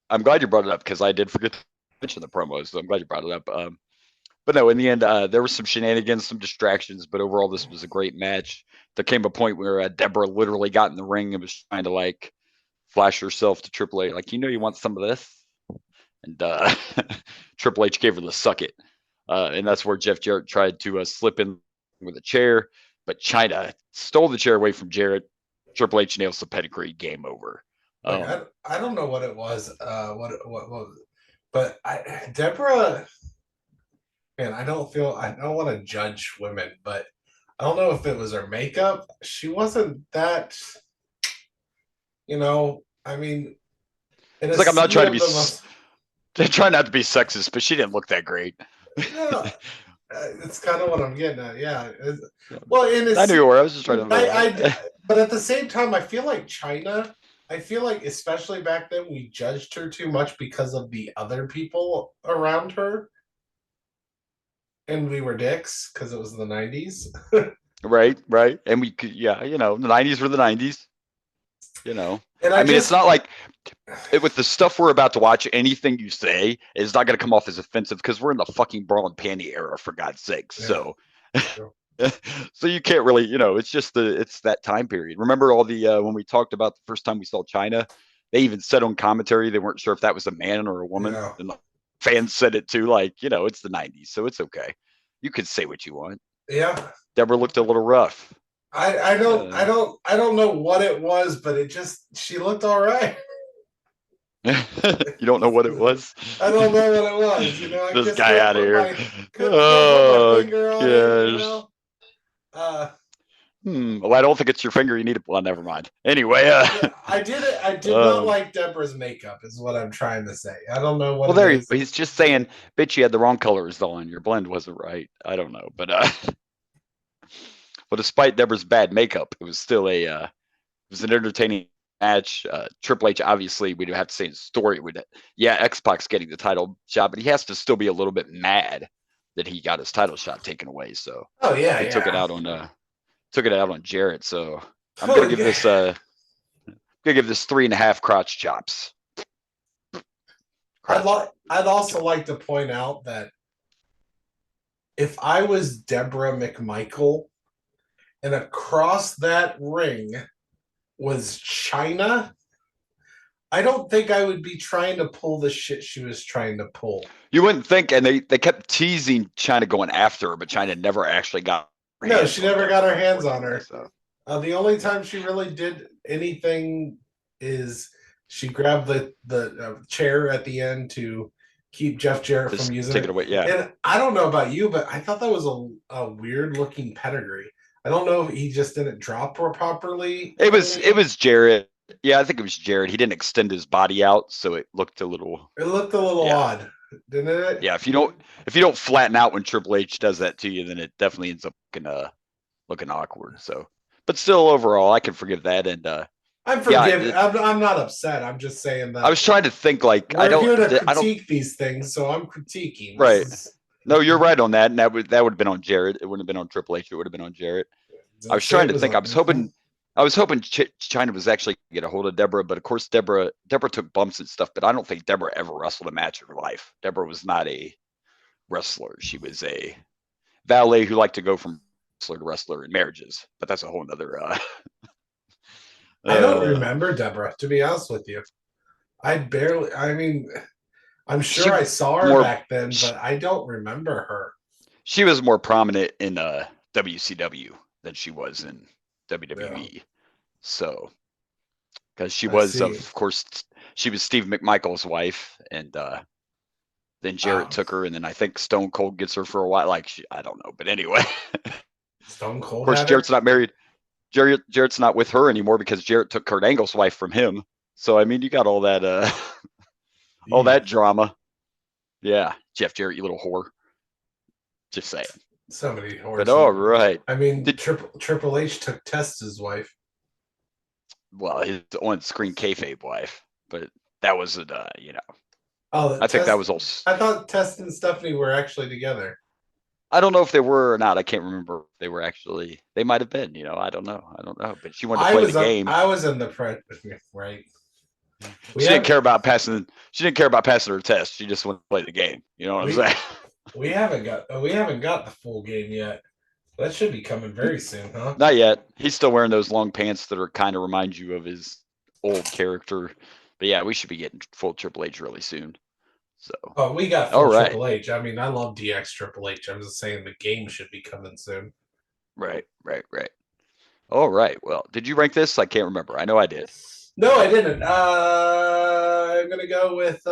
Speaker 3: I'm glad you brought it up because I did forget to mention the promos. So I'm glad you brought it up. But no, in the end, there were some shenanigans, some distractions, but overall, this was a great match. There came a point where Deborah literally got in the ring and was trying to like flash herself to Triple H, like, you want some of this, and Triple H gave her the suck it, and that's where Jeff Jarrett tried to slip in with a chair, but Chyna stole the chair away from Jarrett. Triple H nails the pedigree. Game over.
Speaker 4: I don't know what it was. But Deborah. Man, I don't want to judge women, but I don't know if it was her makeup. She wasn't that, I mean.
Speaker 3: It's like I'm not trying to be. They try not to be sexist, but she didn't look that great.
Speaker 4: Yeah, it's kind of what I'm getting at. Yeah. Well,
Speaker 3: I knew you were. I was just trying to.
Speaker 4: But at the same time, I feel like Chyna. I feel like, especially back then, we judged her too much because of the other people around her. And we were dicks because it was the 90s.
Speaker 3: Right. And we could, the 90s were the 90s.
Speaker 4: And
Speaker 3: it's not like with the stuff we're about to watch, anything you say is not going to come off as offensive because we're in the fucking bra and panty era, for God's sake. Yeah. So, so you can't really, it's just it's that time period. Remember all the when we talked about the first time we saw Chyna, they even said on commentary they weren't sure if that was a man or a woman. Yeah. And fans said it too, like, it's the 90s, so it's okay. You could say what you want.
Speaker 4: Yeah.
Speaker 3: Deborah looked a little rough.
Speaker 4: I don't know what it was, but she looked all right.
Speaker 3: You don't know what it was?
Speaker 4: I don't know what it was.
Speaker 3: This guy out of here.
Speaker 4: Oh, gosh.
Speaker 3: Well, I don't think it's your finger. You need to. Well, never mind. Anyway,
Speaker 4: I did not like Deborah's makeup, is what I'm trying to say. I don't know what.
Speaker 3: Well, there he's just saying, bitch, you had the wrong colors on. Your blend wasn't right. I don't know, but despite Deborah's bad makeup, it was still it was an entertaining match. Triple H, obviously, we don't have to say his story. X-Pac's getting the title shot, but he has to still be a little bit mad that he got his title shot taken away. So, he took it out on Jarrett. So I'm gonna give this 3.5 crotch chops.
Speaker 4: I'd also like to point out that if I was Deborah McMichael and across that ring was Chyna, I don't think I would be trying to pull the shit she was trying to pull.
Speaker 3: You wouldn't think, and they kept teasing Chyna going after her, but Chyna never actually got.
Speaker 4: No, she never got her hands on her. So. The only time she really did anything is she grabbed the chair at the end to keep Jeff Jarrett from using it.
Speaker 3: Take it away, yeah.
Speaker 4: And I don't know about you, but I thought that was a weird looking pedigree. I don't know if he just didn't drop her properly.
Speaker 3: It was Jarrett. Yeah, I think it was Jarrett. He didn't extend his body out, so it looked a little.
Speaker 4: It looked a little
Speaker 3: Yeah.
Speaker 4: odd, didn't it?
Speaker 3: Yeah, if you don't flatten out when Triple H does that to you, then it definitely ends up looking awkward. So, but still, overall, I can forgive that. And
Speaker 4: I'm forgiving. I'm not upset. I'm just saying that
Speaker 3: I was trying to think like
Speaker 4: we're here to
Speaker 3: I don't
Speaker 4: critique these things, so I'm critiquing.
Speaker 3: right. No, you're right on that, and that would have been on Jarrett. It wouldn't have been on Triple H. It would have been on Jarrett. I was trying to think. I was hoping China was actually going to get a hold of Deborah, but of course Deborah took bumps and stuff. But I don't think Deborah ever wrestled a match in her life. Deborah was not a wrestler. She was a valet who liked to go from wrestler to wrestler in marriages. But that's a whole nother.
Speaker 4: I don't remember Deborah, to be honest with you. I mean, I'm sure I saw her back then, but I don't remember her.
Speaker 3: She was more prominent in WCW than she was in WWE. Yeah. So, because she was, of course, she was Steve McMichael's wife, and then Jarrett took her, and then I think Stone Cold gets her for a while. Like, I don't know, but anyway.
Speaker 4: Stone Cold.
Speaker 3: Of course, Jarrett's not married. Jarrett's not with her anymore because Jarrett took Kurt Angle's wife from him. So I mean, you got all that, all that drama. Yeah, Jeff Jarrett, you little whore. Just saying.
Speaker 4: So many whores.
Speaker 3: But all right.
Speaker 4: I mean, Triple H took Testa's wife.
Speaker 3: Well, his on-screen kayfabe wife, but that wasn't, you know.
Speaker 4: Oh,
Speaker 3: I think that was all.
Speaker 4: I thought Test and Stephanie were actually together.
Speaker 3: I don't know if they were or not. I can't remember if they were actually. They might have been. You know, I don't know. But she wanted to play the game.
Speaker 4: I was in the front, right?
Speaker 3: She didn't care about passing. She didn't care about passing her test. She just wanted to play the game. You know what I'm saying?
Speaker 4: We haven't got the full game yet. That should be coming very soon, huh?
Speaker 3: Not yet. He's still wearing those long pants that are kind of remind you of his old character. But yeah, we should be getting full Triple H really soon. So.
Speaker 4: Oh, we got full Triple H. I mean, I love DX Triple H. I'm just saying the game should be coming soon.
Speaker 3: Right. All right. Well, did you rank this? I can't remember. I know I did.
Speaker 4: No, I didn't. I'm gonna go with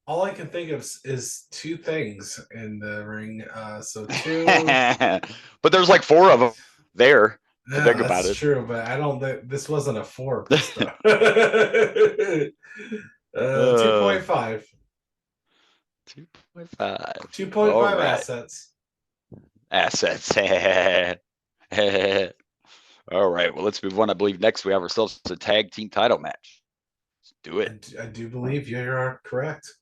Speaker 4: all I can think of is two things in the ring. So two.
Speaker 3: But there's like four of them there.
Speaker 4: Yeah,
Speaker 3: think about it.
Speaker 4: That's true, but I don't think this wasn't a 4. 2.5.
Speaker 3: 2.5.
Speaker 4: 2.5 assets.
Speaker 3: Assets. All right. Well, let's move on. I believe next we have ourselves a tag team title match. Let's do it.
Speaker 4: I do believe you are correct.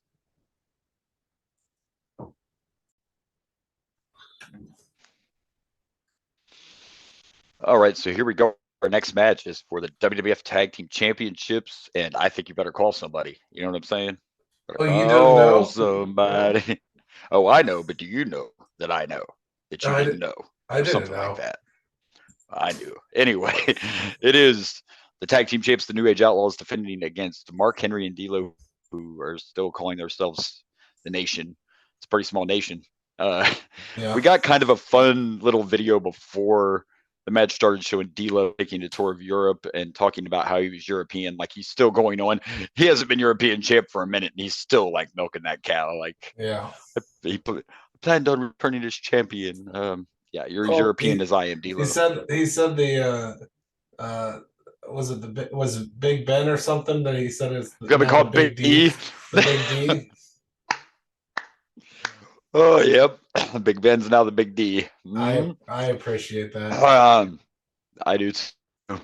Speaker 3: All right, so here we go. Our next match is for the WWF Tag Team Championships, and I think you better call somebody. You know what I'm saying?
Speaker 4: Oh, you don't know?
Speaker 3: Somebody. Oh, I know, but do you know that I know that you didn't know?
Speaker 4: I didn't
Speaker 3: something
Speaker 4: know.
Speaker 3: Like that. I knew. Anyway, it is the Tag Team Champs, the New Age Outlaws, defending against Mark Henry and D'Lo, who are still calling themselves the Nation. It's a pretty small nation. We got kind of a fun little video before the match started showing D'Lo taking a tour of Europe and talking about how he was European, like he's still going on. He hasn't been European champ for a minute, and he's still like milking that cow. Like, he planned on returning as champion. Yeah, you're as European as I am, D'Lo.
Speaker 4: He said the was it Big Ben or something that he said is
Speaker 3: gonna be called Big D.
Speaker 4: The Big D.
Speaker 3: Oh, yep. Big Ben's now the Big D.
Speaker 4: I appreciate that.
Speaker 3: I do too.
Speaker 4: And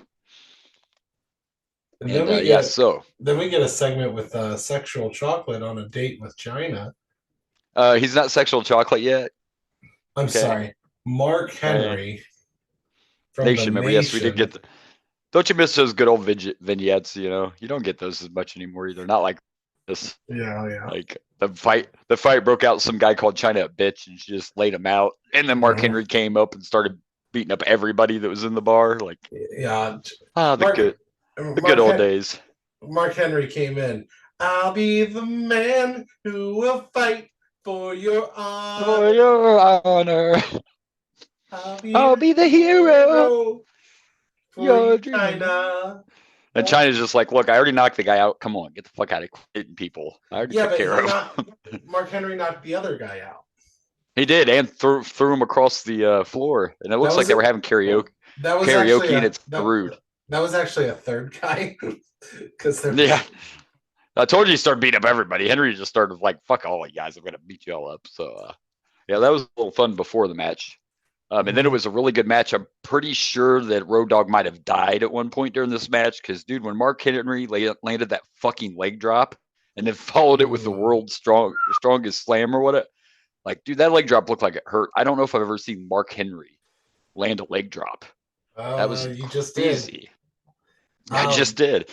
Speaker 4: then we get a segment with Sexual Chocolate on a date with China.
Speaker 3: He's not Sexual Chocolate yet.
Speaker 4: I'm sorry. Mark Henry
Speaker 3: from Nation. Remember, yes, we did get the. Don't you miss those good old vignettes? You know, you don't get those as much anymore either. Not like this.
Speaker 4: Yeah.
Speaker 3: Like the fight broke out. Some guy called China a bitch, and she just laid him out. And then Mark Henry came up and started beating up everybody that was in the bar. Like, the good old days.
Speaker 4: Mark Henry came in. I'll be the man who will fight for your honor.
Speaker 3: For your honor. I'll be the hero.
Speaker 4: For your China.
Speaker 3: And China's just like, look, I already knocked the guy out. Come on, get the fuck out of hitting people. I already took care of him.
Speaker 4: Mark Henry knocked the other guy out.
Speaker 3: He did, and threw him across the floor, and it looks like they were having karaoke.
Speaker 4: That was actually
Speaker 3: And it's rude.
Speaker 4: That was actually a third guy, because
Speaker 3: Yeah, I told you he started beating up everybody. Henry just started like, "Fuck all you guys, I'm gonna beat you all up." So yeah, that was a little fun before the match. And then it was a really good match. I'm pretty sure that Road Dogg might have died at one point during this match because, dude, when Mark Henry landed that fucking leg drop and then followed it with the world's strongest slam or whatever, like, dude, that leg drop looked like it hurt. I don't know if I've ever seen Mark Henry land a leg drop. That was
Speaker 4: you just
Speaker 3: crazy.
Speaker 4: Did.
Speaker 3: I just did.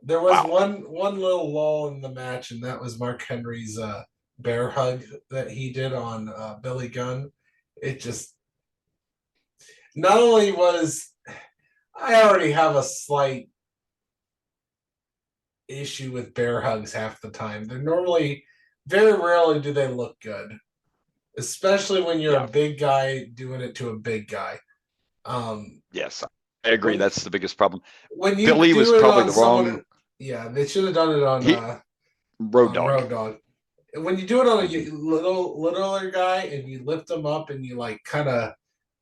Speaker 4: There was one little lull in the match, and that was Mark Henry's bear hug that he did on Billy Gunn. It just not only was I already have a slight issue with bear hugs half the time. They're normally very rarely do they look good, especially when you're a big guy doing it to a big guy.
Speaker 3: Yes, I agree. That's the biggest problem.
Speaker 4: When you
Speaker 3: Billy was probably the wrong.
Speaker 4: Yeah, they should have done it on
Speaker 3: Road Dogg.
Speaker 4: Road Dogg. When you do it on a littler guy and you lift him up and you like kind of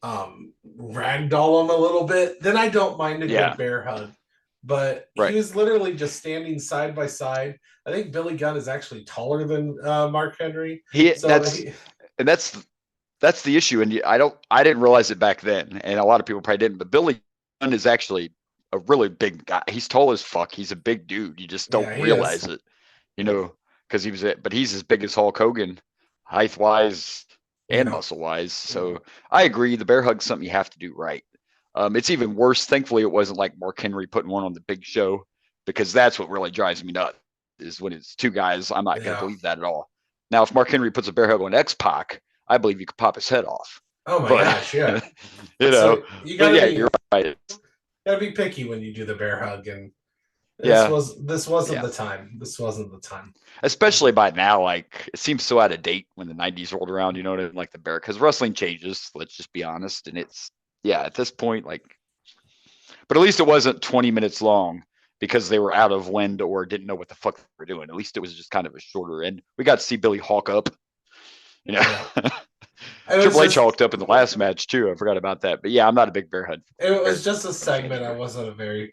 Speaker 4: ragdoll him a little bit, then I don't mind a good bear hug. But he was literally just standing side by side. I think Billy Gunn is actually taller than Mark Henry.
Speaker 3: That's the issue, and I didn't realize it back then, and a lot of people probably didn't. But Billy Gunn is actually a really big guy. He's tall as fuck. He's a big dude. You just don't realize it, because but he's as big as Hulk Hogan, height wise and muscle wise. So I agree. The bear hug's something you have to do right. It's even worse. Thankfully, it wasn't like Mark Henry putting one on the Big Show, because that's what really drives me nuts. Is when it's two guys. I'm not going to believe that at all. Now, if Mark Henry puts a bear hug on X-Pac, I believe you could pop his head off.
Speaker 4: Oh my gosh, yeah.
Speaker 3: You're right.
Speaker 4: Gotta be picky when you do the bear hug, and this wasn't the time. This wasn't the time.
Speaker 3: Especially by now, like, it seems so out of date when the 90s rolled around, you know what I mean? Like the bear, because wrestling changes, let's just be honest. And it's at this point, like, but at least it wasn't 20 minutes long because they were out of wind or didn't know what the fuck they were doing. At least it was just kind of a shorter, and we got to see Billy Hawk up. Triple H hulked up in the last match too. I forgot about that. But yeah, I'm not a big bear hug.
Speaker 4: It was just a segment I wasn't a big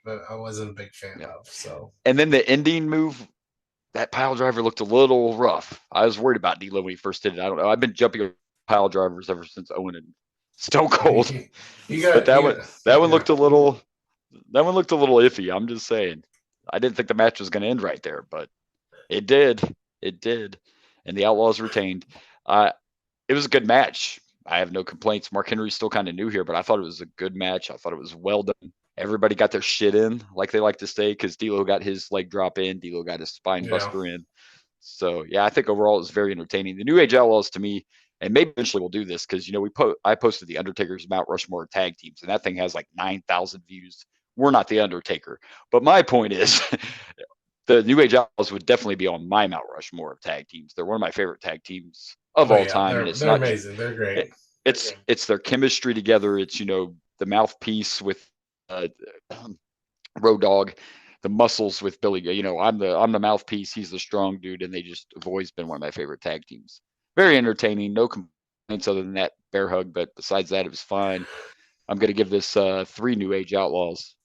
Speaker 4: fan of. So,
Speaker 3: and then the ending move, that pile driver looked a little rough. I was worried about D'Lo when he first did it. I don't know. I've been jumping pile drivers ever since Owen and Stone Cold. But that one looked a little iffy. I'm just saying. I didn't think the match was going to end right there, but it did. It did, and the Outlaws retained. It was a good match. I have no complaints. Mark Henry's still kind of new here, but I thought it was a good match. I thought it was well done. Everybody got their shit in, like they like to say, because D'Lo got his leg drop in. D'Lo got his spine buster in. So, yeah, I think overall it was very entertaining. The New Age Outlaws, to me, and maybe eventually we'll do this, because, I posted the Undertaker's Mount Rushmore tag teams, and that thing has like 9,000 views. We're not the Undertaker. But my point is, the New Age Outlaws would definitely be on my Mount Rushmore of tag teams. They're one of my favorite tag teams of all time. And
Speaker 4: they're amazing. They're great.
Speaker 3: It's their chemistry together. It's, the mouthpiece with Road Dogg, the muscles with Billy. I'm the mouthpiece. He's the strong dude, and they just have always been one of my favorite tag teams. Very entertaining. No complaints other than that bear hug, but besides that, it was fine. I'm gonna give this 3 New Age Outlaws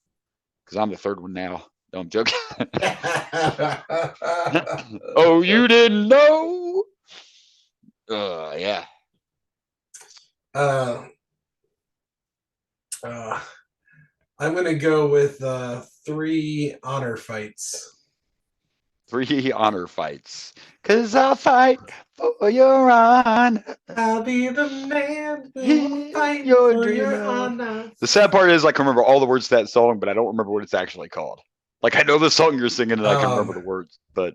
Speaker 3: because I'm the third one now. No, I'm joking. Oh, you didn't know? Yeah.
Speaker 4: I'm going to go with 3 honor fights.
Speaker 3: 3 honor fights. Because I'll fight for your honor.
Speaker 4: I'll be the man who will fight for your honor.
Speaker 3: The sad part is I can remember all the words to that song, but I don't remember what it's actually called. Like, I know the song you're singing, and I can remember the words, but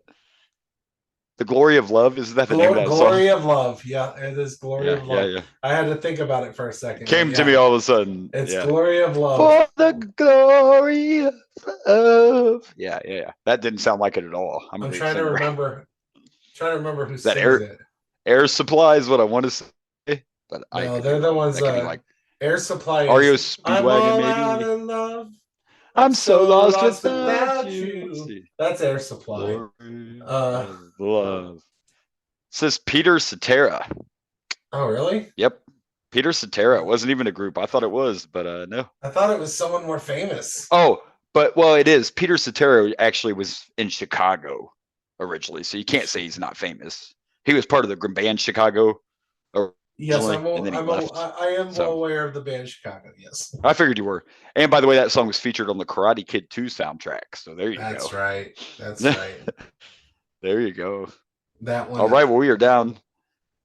Speaker 3: The Glory of Love, is that the name of that song?
Speaker 4: Glory of Love, yeah, it is Glory of Love.
Speaker 3: Yeah.
Speaker 4: I had to think about it for a second.
Speaker 3: Came to me all of a sudden.
Speaker 4: It's Glory of Love.
Speaker 3: For the glory of love. Yeah. That didn't sound like it at all.
Speaker 4: I'm trying to remember. Who sings it.
Speaker 3: Air Supply is what I want to say, but
Speaker 4: they're the ones. Like Air Supply.
Speaker 3: REO Speedwagon, maybe.
Speaker 4: In love.
Speaker 3: I'm so lost without you.
Speaker 4: That's Air Supply.
Speaker 3: Love. It says Peter Cetera.
Speaker 4: Oh, really?
Speaker 3: Yep. Peter Cetera. It wasn't even a group. I thought it was, but no.
Speaker 4: I thought it was someone more famous.
Speaker 3: Oh, but well, it is. Peter Cetera actually was in Chicago originally, so you can't say he's not famous. He was part of the band Chicago
Speaker 4: Yes,
Speaker 3: originally, and then he left.
Speaker 4: I am well
Speaker 3: So
Speaker 4: aware of the band Chicago. Yes,
Speaker 3: I figured you were. And by the way, that song was featured on the Karate Kid 2 soundtrack. So there you
Speaker 4: that's
Speaker 3: go.
Speaker 4: right. That's right.
Speaker 3: There you go.
Speaker 4: That one.
Speaker 3: All right. Well, we are down.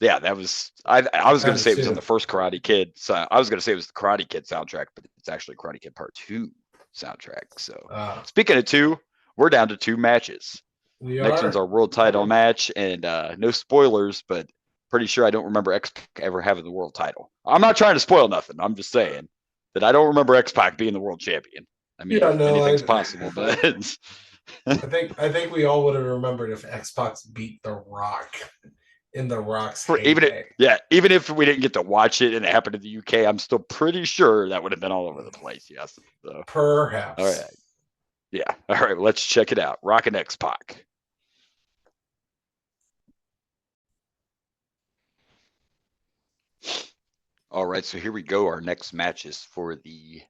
Speaker 3: Yeah, that was. I was going
Speaker 4: That
Speaker 3: to
Speaker 4: is
Speaker 3: say it was in
Speaker 4: too.
Speaker 3: the first Karate Kid. So I was going to say it was the Karate Kid soundtrack, but it's actually Karate Kid Part 2 soundtrack. So speaking of 2, we're down to 2 matches.
Speaker 4: We
Speaker 3: Next
Speaker 4: are.
Speaker 3: one's our world title match, and no spoilers, but pretty sure I don't remember X-Pac ever having the world title. I'm not trying to spoil nothing. I'm just saying that I don't remember X-Pac being the world champion. I mean,
Speaker 4: Yeah, no,
Speaker 3: anything's possible, but
Speaker 4: I think we all would have remembered if Xbox beat The Rock in The Rock's heyday.
Speaker 3: even if we didn't get to watch it and it happened in the UK, I'm still pretty sure that would have been all over the place. Yes. So,
Speaker 4: Perhaps.
Speaker 3: all right. Yeah. All right. Let's check it out. Rock and X-Pac. All right. So here we go. Our next match is for the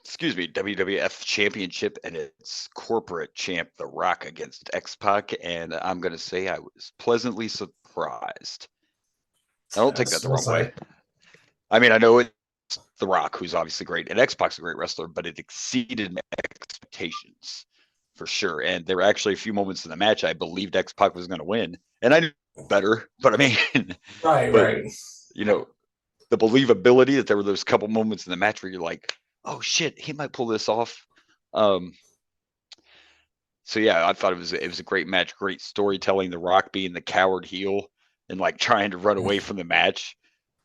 Speaker 3: WWF Championship, and it's corporate champ The Rock against X-Pac, and I'm going to say I was pleasantly surprised. I don't take that the wrong way. I mean, I know it's The Rock, who's obviously great, and X-Pac's a great wrestler, but it exceeded my expectations for sure. And there were actually a few moments in the match I believed X-Pac was going to win, and I knew better, but I mean,
Speaker 4: right.
Speaker 3: You know, the believability that there were those couple moments in the match where you're like, oh shit, he might pull this off. So yeah, I thought it was a great match, great storytelling. The Rock being the coward heel and like trying to run away from the match.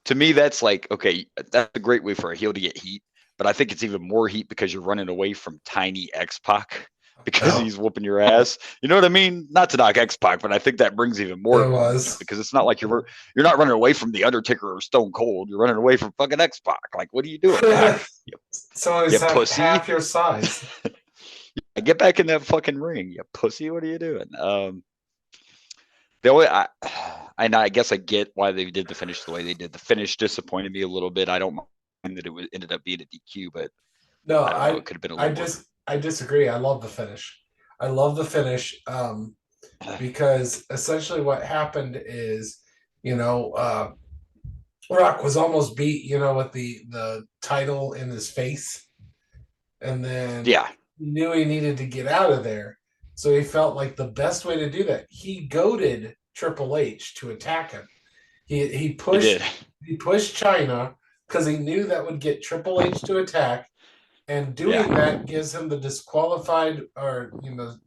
Speaker 3: To me, that's like, okay, that's a great way for a heel to get heat, but I think it's even more heat because you're running away from tiny X-Pac because he's whooping your ass. You know what I mean? Not to knock X-Pac, but I think that brings even more because it's not like you're not running away from the Undertaker or Stone Cold. You're running away from fucking X-Pac. Like, what are you doing, Pac?
Speaker 4: So it's pussy. Half your size.
Speaker 3: Get back in that fucking ring, you pussy. What are you doing? The only I guess I get why they did the finish the way they did. The finish disappointed me a little bit. I don't mind that it ended up being a DQ, but
Speaker 4: no,
Speaker 3: I don't know. It could have been a little
Speaker 4: I disagree. I love the finish. Because essentially what happened is, Rock was almost beat, with the title in his face, and then he knew he needed to get out of there. So he felt like the best way to do that, he goaded Triple H to attack him. He pushed China because he knew that would get Triple H to attack, and doing that gives him the disqualified the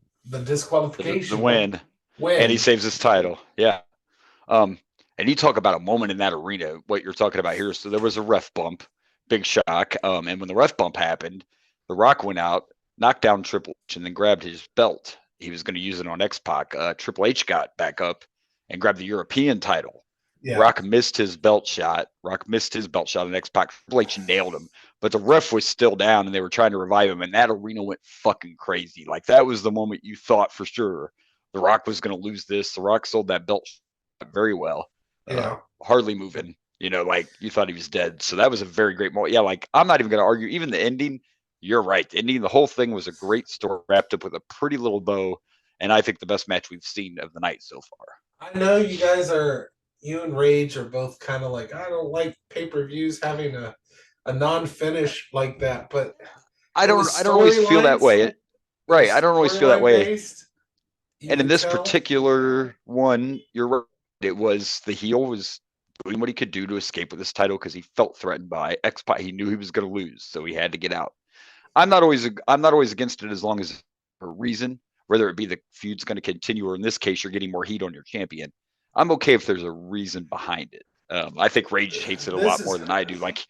Speaker 4: disqualification
Speaker 3: the win, and he saves his title. Yeah. And you talk about a moment in that arena, what you're talking about here. So there was a ref bump, big shock. And when the ref bump happened, The Rock went out, knocked down Triple H, and then grabbed his belt. He was going to use it on X-Pac. Triple H got back up and grabbed the European title. Yeah. Rock missed his belt shot. And X-Pac. Triple H nailed him. But the ref was still down, and they were trying to revive him. And that arena went fucking crazy. Like, that was the moment you thought for sure The Rock was going to lose this. The Rock sold that belt very well. Hardly moving. Like you thought he was dead. So that was a very great moment. Yeah, like I'm not even going to argue. Even the ending, you're right. The ending, the whole thing was a great story wrapped up with a pretty little bow. And I think the best match we've seen of the night so far.
Speaker 4: I know you and Rage are both kind of like, I don't like pay-per-views having a non-finish like that, but
Speaker 3: I don't always feel that way. Right. I don't always feel that way. And in this particular one, you're right. It was the heel was doing what he could do to escape with this title because he felt threatened by X-Pac. He knew he was going to lose, so he had to get out. I'm not always against it as long as for a reason, whether it be the feud's going to continue or in this case you're getting more heat on your champion. I'm okay if there's a reason behind it. I think Rage hates it a lot more than I do. Like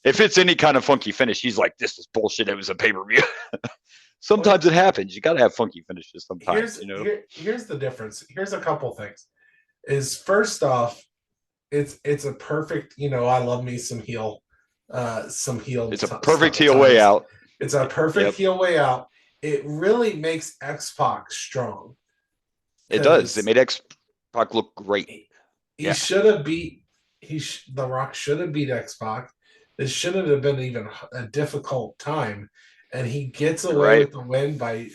Speaker 3: if it's any kind of funky finish, he's like, "This is bullshit. It was a pay-per-view." Sometimes it happens. You got to have funky finishes sometimes.
Speaker 4: Here's the difference. Here's a couple things. Is first off, it's a perfect, I love me some heel. It's
Speaker 3: a perfect heel way out.
Speaker 4: It's a perfect heel way out. It really makes X-Pac strong.
Speaker 3: It does. It made X-Pac look great.
Speaker 4: He should have beat The Rock should have beat X-Pac. This shouldn't have been even a difficult time, and he gets away
Speaker 3: Right.
Speaker 4: with the win by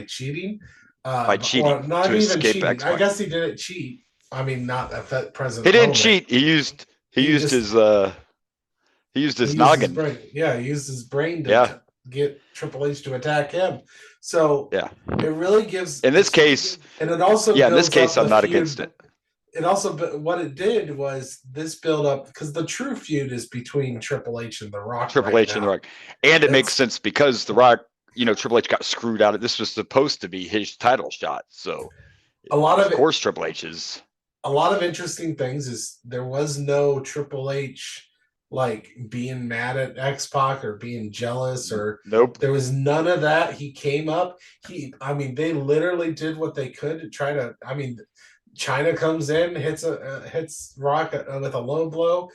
Speaker 4: cheating.
Speaker 3: By cheating
Speaker 4: Or not
Speaker 3: to
Speaker 4: even
Speaker 3: escape
Speaker 4: cheating. I
Speaker 3: X-Pac.
Speaker 4: guess he didn't cheat. I mean, not at that present
Speaker 3: He didn't
Speaker 4: moment.
Speaker 3: cheat. He used
Speaker 4: He
Speaker 3: his
Speaker 4: used his
Speaker 3: noggin.
Speaker 4: brain. Yeah, he used his brain to
Speaker 3: Yeah.
Speaker 4: get Triple H to attack him. So
Speaker 3: Yeah.
Speaker 4: it really gives.
Speaker 3: In this case,
Speaker 4: and it also
Speaker 3: yeah, in this
Speaker 4: builds
Speaker 3: case,
Speaker 4: up
Speaker 3: I'm
Speaker 4: the
Speaker 3: not
Speaker 4: feud.
Speaker 3: against it.
Speaker 4: It also, what it did was this build up, because the true feud is between Triple H and The Rock.
Speaker 3: Triple H and The Rock. And it makes sense because The Rock, Triple H got screwed out. This was supposed to be his title shot. So of course Triple H is.
Speaker 4: A lot of interesting things is there was no Triple H like being mad at X-Pac or being jealous, or
Speaker 3: nope.
Speaker 4: There was none of that. He came up. They literally did what they could to try to. China comes in, hits Rock with a low blow.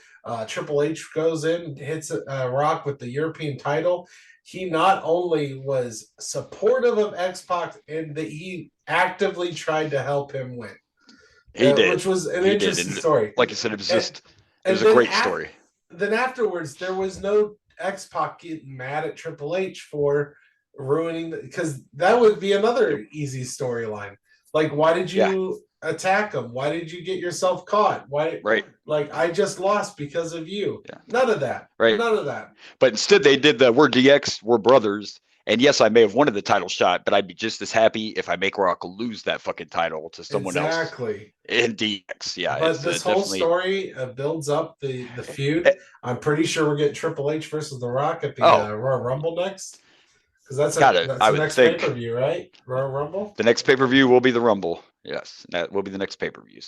Speaker 4: Triple H goes in, hits Rock with the European title. He not only was supportive of X-Pac, and that he actively tried to help him win.
Speaker 3: He did,
Speaker 4: which was an interesting story.
Speaker 3: Like I said, it was a great story.
Speaker 4: Then afterwards, there was no X-Pac getting mad at Triple H for ruining, because that would be another easy storyline. Like, why did you attack him? Why did you get yourself caught? Why?
Speaker 3: Right.
Speaker 4: Like, I just lost because of you.
Speaker 3: Yeah.
Speaker 4: None of that.
Speaker 3: Right.
Speaker 4: None of that.
Speaker 3: But instead, they did we're DX, we're brothers. And yes, I may have wanted the title shot, but I'd be just as happy if I make Rock lose that fucking title to someone else.
Speaker 4: Exactly.
Speaker 3: In DX, yeah.
Speaker 4: But this whole story builds up the feud. I'm pretty sure we're getting Triple H versus The Rock at the Royal Rumble next. Because that's the next pay-per-view, right? Royal Rumble?
Speaker 3: The next pay-per-view will be the Rumble. Yes, that will be the next pay-per-view.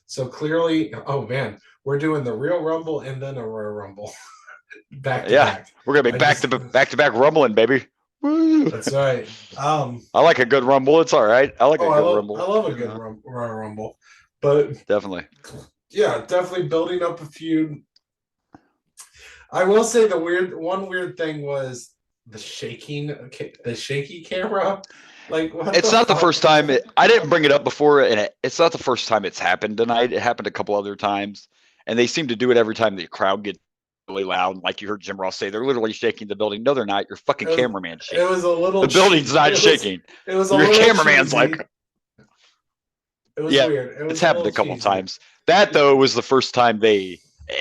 Speaker 4: So clearly, oh man, we're doing the real Rumble and then a Royal Rumble. back to back.
Speaker 3: We're gonna be back to back rumbling, baby. Woo.
Speaker 4: That's right.
Speaker 3: I like a good rumble. It's all right. I like a good rumble.
Speaker 4: I love a good Royal Rumble, but
Speaker 3: definitely,
Speaker 4: definitely building up a feud. I will say one weird thing was the shaky camera. Like,
Speaker 3: it's not the first time. I didn't bring it up before, and it's not the first time it's happened tonight. It happened a couple other times, and they seem to do it every time the crowd gets really loud. Like you heard Jim Ross say, they're literally shaking the building. No, they're not. Your fucking cameraman shaking.
Speaker 4: It was a little.
Speaker 3: The building's not shaking.
Speaker 4: It was
Speaker 3: your cameraman's cheesy. Like.
Speaker 4: It was weird.
Speaker 3: It's happened a couple times. That though was the first time they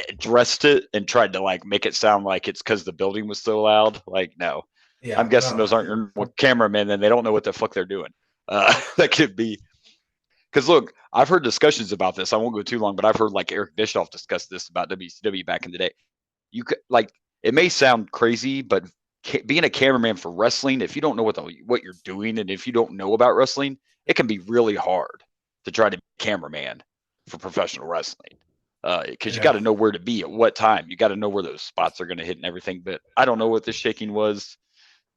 Speaker 3: addressed it and tried to like make it sound like it's because the building was so loud. Like no. Yeah, I'm guessing those aren't your cameramen, and they don't know what the fuck they're doing. That could be. Because look, I've heard discussions about this. I won't go too long, but I've heard like Eric Bischoff discuss this about WCW back in the day. You could like, it may sound crazy, but being a cameraman for wrestling, if you don't know what you're doing, and if you don't know about wrestling, it can be really hard to try to be a cameraman for professional wrestling. Because you got to know where to be at what time. You got to know where those spots are going to hit and everything. But I don't know what this shaking was,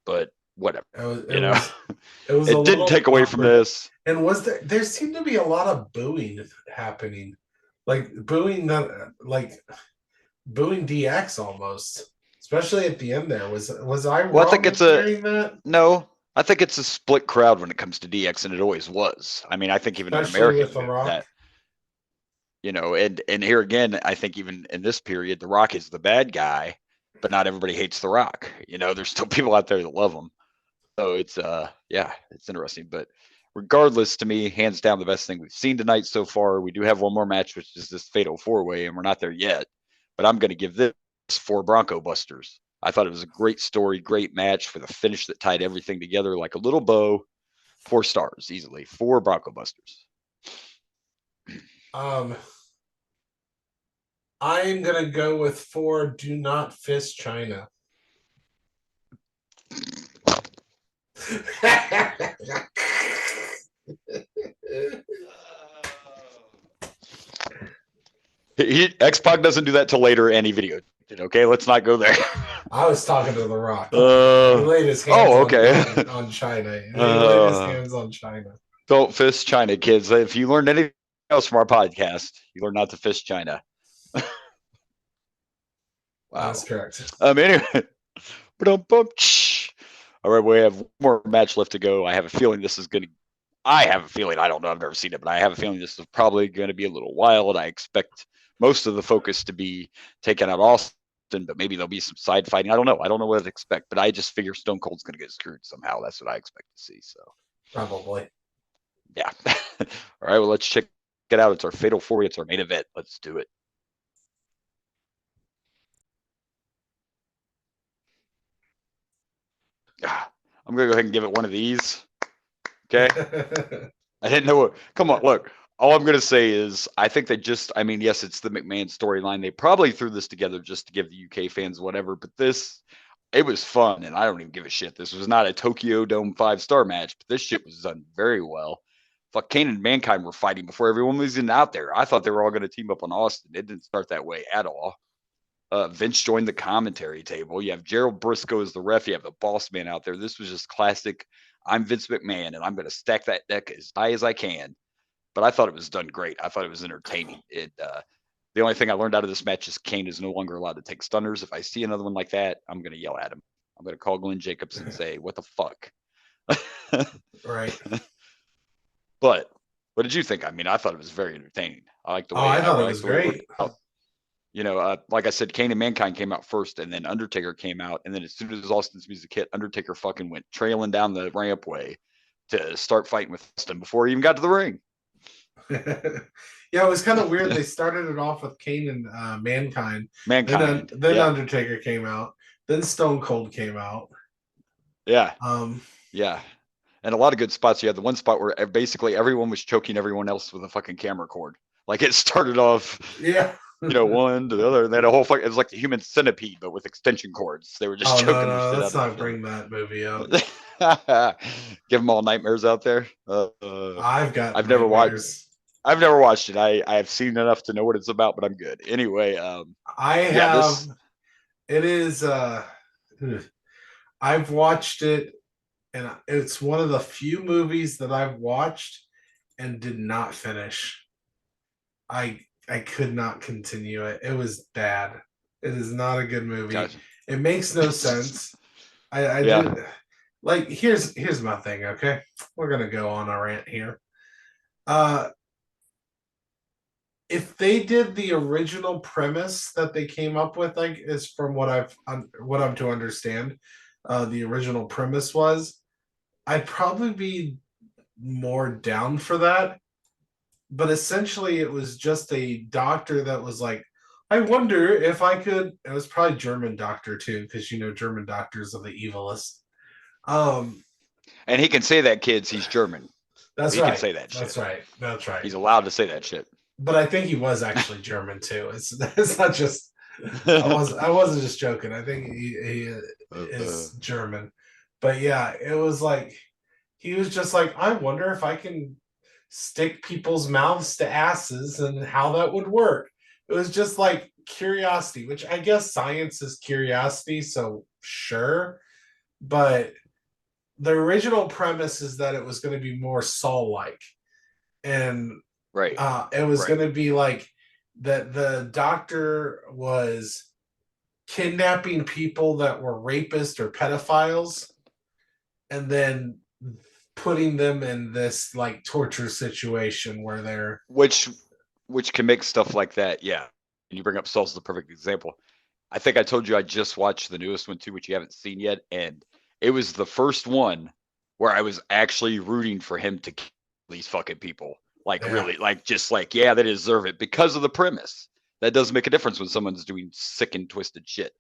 Speaker 3: but whatever. It didn't take away from this.
Speaker 4: And there seemed to be a lot of booing happening, like booing DX almost, especially at the end there. Was I wrong?
Speaker 3: Well, I think I think it's a split crowd when it comes to DX, and it always was. I mean, I think even
Speaker 4: especially
Speaker 3: in America, and here again, I think even in this period, The Rock is the bad guy, but not everybody hates The Rock. There's still people out there that love him. So it's it's interesting. But regardless, to me, hands down, the best thing we've seen tonight so far. We do have one more match, which is this Fatal 4-Way, and we're not there yet. But I'm going to give this 4 Bronco Busters. I thought it was a great story, great match with a finish that tied everything together like a little bow. 4 stars easily. 4 Bronco Busters.
Speaker 4: I'm going to go with 4 Do Not Fist China.
Speaker 3: X-Pac doesn't do that till later, and he videoed it. Okay, let's not go there.
Speaker 4: I was talking to The Rock. He laid his hands on China. He laid his hands on China.
Speaker 3: Don't fist China, kids. If you learned anything else from our podcast, you learn not to fist China.
Speaker 4: Wow. That's correct.
Speaker 3: Anyway. All right, we have one more match left to go. I have a feeling this is going to. I have a feeling, I don't know, I've never seen it, but I have a feeling this is probably going to be a little wild. I expect most of the focus to be taken out Austin, but maybe there'll be some side fighting. I don't know. I don't know what to expect, but I just figure Stone Cold's going to get screwed somehow. That's what I expect to see. So,
Speaker 4: Probably.
Speaker 3: yeah. All right. Well, let's check it out. It's our Fatal 4. It's our main event. Let's do it. I'm going to go ahead and give it one of these. Okay. I didn't know what. Come on, look. All I'm gonna say is, I think they just. I mean, yes, it's the McMahon storyline. They probably threw this together just to give the UK fans whatever. But this, it was fun, and I don't even give a shit. This was not a Tokyo Dome 5-star match, but this shit was done very well. Fuck, Kane and Mankind were fighting before everyone was even out there. I thought they were all gonna team up on Austin. It didn't start that way at all. Vince joined the commentary table. You have Gerald Briscoe as the ref. You have the boss man out there. This was just classic. I'm Vince McMahon, and I'm going to stack that deck as high as I can. But I thought it was done great. I thought it was entertaining. The only thing I learned out of this match is Kane is no longer allowed to take stunners. If I see another one like that, I'm going to yell at him. I'm going to call Glenn Jacobs and say, "What the fuck?"
Speaker 4: Right.
Speaker 3: But what did you think? I mean, I thought it was very entertaining. I like the way.
Speaker 4: I thought it was great.
Speaker 3: You know, like I said, Kane and Mankind came out first, and then Undertaker came out, and then as soon as Austin's music hit, Undertaker fucking went trailing down the rampway to start fighting with Austin before he even got to the ring.
Speaker 4: Yeah, it was kind of weird. They started it off with Kane and Mankind.
Speaker 3: Mankind.
Speaker 4: Then
Speaker 3: yeah.
Speaker 4: Undertaker came out. Then Stone Cold came out.
Speaker 3: Yeah.
Speaker 4: Yeah.
Speaker 3: And a lot of good spots. You had the one spot where basically everyone was choking everyone else with a fucking camera cord. Like it started off.
Speaker 4: Yeah.
Speaker 3: You know, one to the other, and then a whole fuck. It was like the Human Centipede, but with extension cords. They were just choking the shit
Speaker 4: let's
Speaker 3: out
Speaker 4: not
Speaker 3: of
Speaker 4: bring that movie up.
Speaker 3: Give them all nightmares out there.
Speaker 4: I've
Speaker 3: never watched. I've never watched it. I have seen enough to know what it's about, but I'm good. Anyway,
Speaker 4: I have. It is. I've watched it, and it's one of the few movies that I've watched and did not finish. I could not continue it. It was bad. It is not a good movie.
Speaker 3: Gotcha.
Speaker 4: It makes no sense. I did, like here's my thing, okay? We're gonna go on a rant here. If they did the original premise that they came up with, like is from what I'm to understand, the original premise was, I'd probably be more down for that. But essentially it was just a doctor that was like, I wonder if I could. It was probably German doctor too, because you know German doctors are the evilest.
Speaker 3: And he can say that, kids. He's German.
Speaker 4: That's
Speaker 3: he
Speaker 4: right.
Speaker 3: Can say that shit.
Speaker 4: That's right. That's right.
Speaker 3: He's allowed to say that shit.
Speaker 4: But I think he was actually German too. It's not just. I wasn't just joking. I think he is German. But yeah, it was like he was just like, I wonder if I can stick people's mouths to asses and how that would work. It was just like curiosity, which I guess science is curiosity, so sure. But the original premise is that it was going to be more Saul-like. And
Speaker 3: right.
Speaker 4: It was going to be like that the doctor was kidnapping people that were rapists or pedophiles and then putting them in this like torture situation where they're
Speaker 3: which can make stuff like that. Yeah. And you bring up Saul's the perfect example. I think I told you I just watched the newest one too, which you haven't seen yet. And it was the first one where I was actually rooting for him to kill these fucking people. Like really, like just like, yeah, they deserve it because of the premise. That does make a difference when someone's doing sick and twisted shit.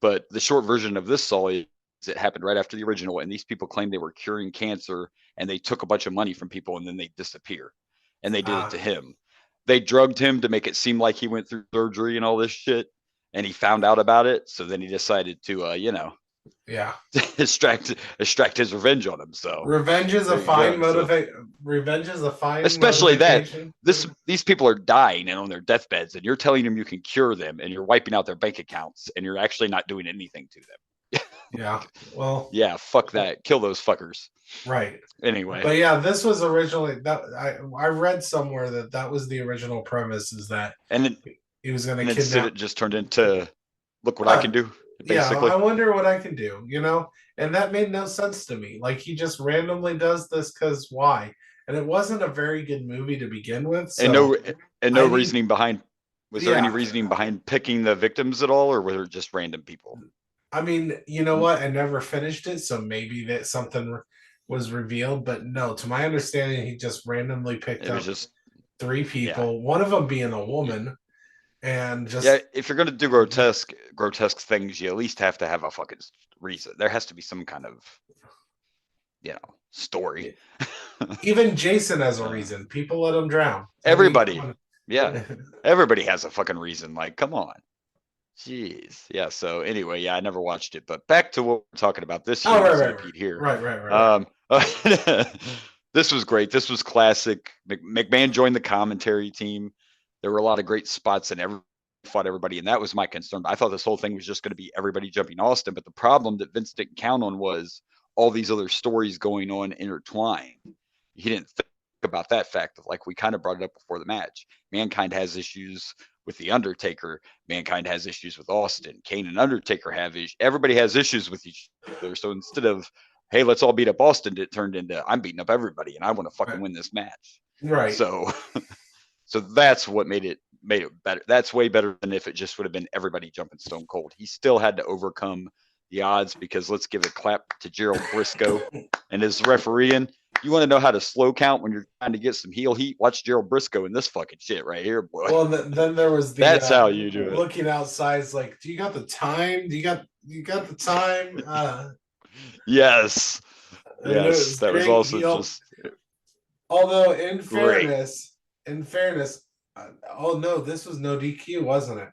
Speaker 3: But the short version of this, Saul, is it happened right after the original, and these people claimed they were curing cancer, and they took a bunch of money from people, and then they disappear. And they did it to him. They drugged him to make it seem like he went through surgery and all this shit, and he found out about it. So then he decided to, extract his revenge on him. So
Speaker 4: revenge is a fine motivation. Revenge is a fine,
Speaker 3: especially motivation. These people are dying and on their deathbeds, and you're telling them you can cure them, and you're wiping out their bank accounts, and you're actually not doing anything to them.
Speaker 4: Yeah. Well.
Speaker 3: Yeah. Fuck that. Kill those fuckers.
Speaker 4: Right.
Speaker 3: Anyway.
Speaker 4: But yeah, this was originally that I read somewhere that was the original premise, is that
Speaker 3: and then
Speaker 4: he was going to
Speaker 3: kidnap. It just turned into look what I can do. Basically.
Speaker 4: Yeah, I wonder what I can do, and that made no sense to me. Like he just randomly does this because why? and it wasn't a very good movie to begin with.
Speaker 3: And
Speaker 4: So
Speaker 3: no
Speaker 4: I need,
Speaker 3: reasoning behind. Was there any
Speaker 4: yeah.
Speaker 3: reasoning behind picking the victims at all, or were it just random people?
Speaker 4: I mean, you know what? I never finished it, so maybe that something was revealed. But no, to my understanding, he just randomly picked
Speaker 3: It was
Speaker 4: up
Speaker 3: just
Speaker 4: three
Speaker 3: yeah.
Speaker 4: people, one of them being a woman, and
Speaker 3: Yeah,
Speaker 4: just
Speaker 3: if you're gonna do grotesque things, you at least have to have a fucking reason. There has to be some kind of, story.
Speaker 4: even Jason has a
Speaker 3: Uh,
Speaker 4: reason. People let him drown. I mean,
Speaker 3: everybody, yeah, everybody has a fucking reason. Like, come on, jeez, yeah. So anyway, yeah, I never watched it, but back to what we're talking about this
Speaker 4: oh,
Speaker 3: year with
Speaker 4: right, right,
Speaker 3: Centipede here.
Speaker 4: right.
Speaker 3: Um, this was great. This was classic. McMahon joined the commentary team. There were a lot of great spots, and fought everybody, and that was my concern. I thought this whole thing was just going to be everybody jumping Austin, but the problem that Vince didn't count on was all these other stories going on intertwined. He didn't think about that fact of, like, we kind of brought it up before the match. Mankind has issues with the Undertaker. Mankind has issues with Austin. Kane and Undertaker have issues. Everybody has issues with each other. So instead of, hey, let's all beat up Austin, it turned into, I'm beating up everybody and I want to fucking win this match.
Speaker 4: Right.
Speaker 3: So that's what made it better. That's way better than if it just would have been everybody jumping Stone Cold. He still had to overcome the odds, because let's give a clap to Gerald Briscoe and his refereeing. You want to know how to slow count when you're trying to get some heel heat? Watch Gerald Briscoe in this fucking shit right here, boy.
Speaker 4: Well, then there was the
Speaker 3: That's how you do it.
Speaker 4: looking outside. It's like, do you got the time? Do you got the time?
Speaker 3: Yes.
Speaker 4: Yes,
Speaker 3: That was also just
Speaker 4: although
Speaker 3: great.
Speaker 4: in fairness, oh no, this was no DQ, wasn't it?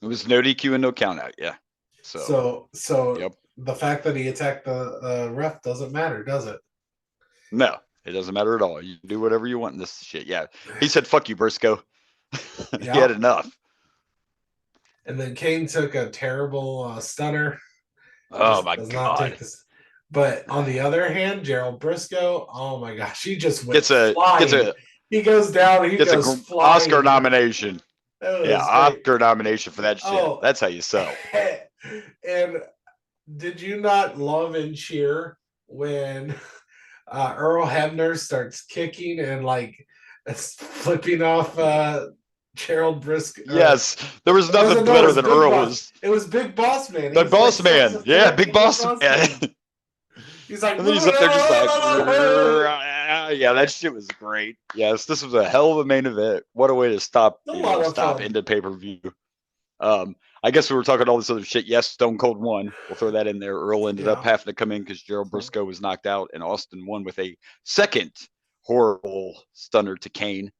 Speaker 3: It was no DQ and no count out. Yeah.
Speaker 4: So
Speaker 3: yep.
Speaker 4: The fact that he attacked the ref doesn't matter, does it?
Speaker 3: No, it doesn't matter at all. You can do whatever you want in this shit. Yeah. He said, fuck you, Briscoe. He had enough.
Speaker 4: And then Kane took a terrible stunner.
Speaker 3: Oh my God.
Speaker 4: But on the other hand, Gerald Briscoe, oh my gosh, he just went
Speaker 3: flying.
Speaker 4: He goes down. He goes flying.
Speaker 3: Oscar nomination. Yeah, Oscar nomination for that shit.
Speaker 4: Oh,
Speaker 3: that's how you sell.
Speaker 4: And did you not love and cheer when Earl Hebner starts kicking and like flipping off Gerald Briscoe?
Speaker 3: Yes, there was nothing better than Earl was.
Speaker 4: It was Big Boss Man.
Speaker 3: The Boss Man. Yeah, Big Boss Man.
Speaker 4: He's like,
Speaker 3: and then he's up there just like, yeah, that shit was great. Yes, this was a hell of a main event. What a way to stop into pay-per-view. I guess we were talking all this other shit. Yes, Stone Cold won. We'll throw that in there. Earl ended up having to come in because Gerald Briscoe was knocked out, and Austin won with a second horrible stunner to Kane.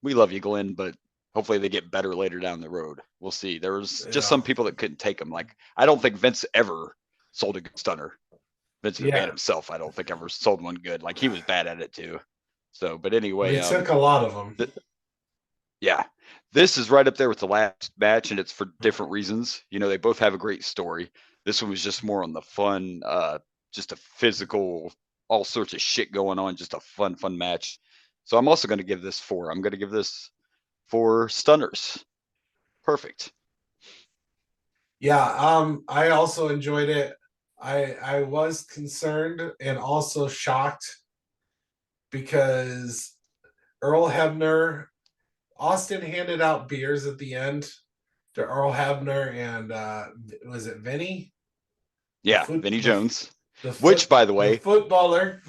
Speaker 3: We love you, Glenn, but hopefully they get better later down the road. We'll see. There was just some people that couldn't take them. Like, I don't think Vince ever sold a good stunner. Vince McMahon himself, I don't think ever sold one good. Like, he was bad at it too. So, but anyway,
Speaker 4: he took a lot of them.
Speaker 3: This is right up there with the last match, and it's for different reasons. They both have a great story. This one was just more on the fun, just a physical, all sorts of shit going on, just a fun match. So I'm also going to give this 4. I'm going to give this 4 stunners. Perfect.
Speaker 4: Yeah, I also enjoyed it. I was concerned and also shocked because Earl Hebner, Austin handed out beers at the end to Earl Hebner and was it Vinny?
Speaker 3: Yeah, Vinny Jones. Which, by the way,
Speaker 4: footballer.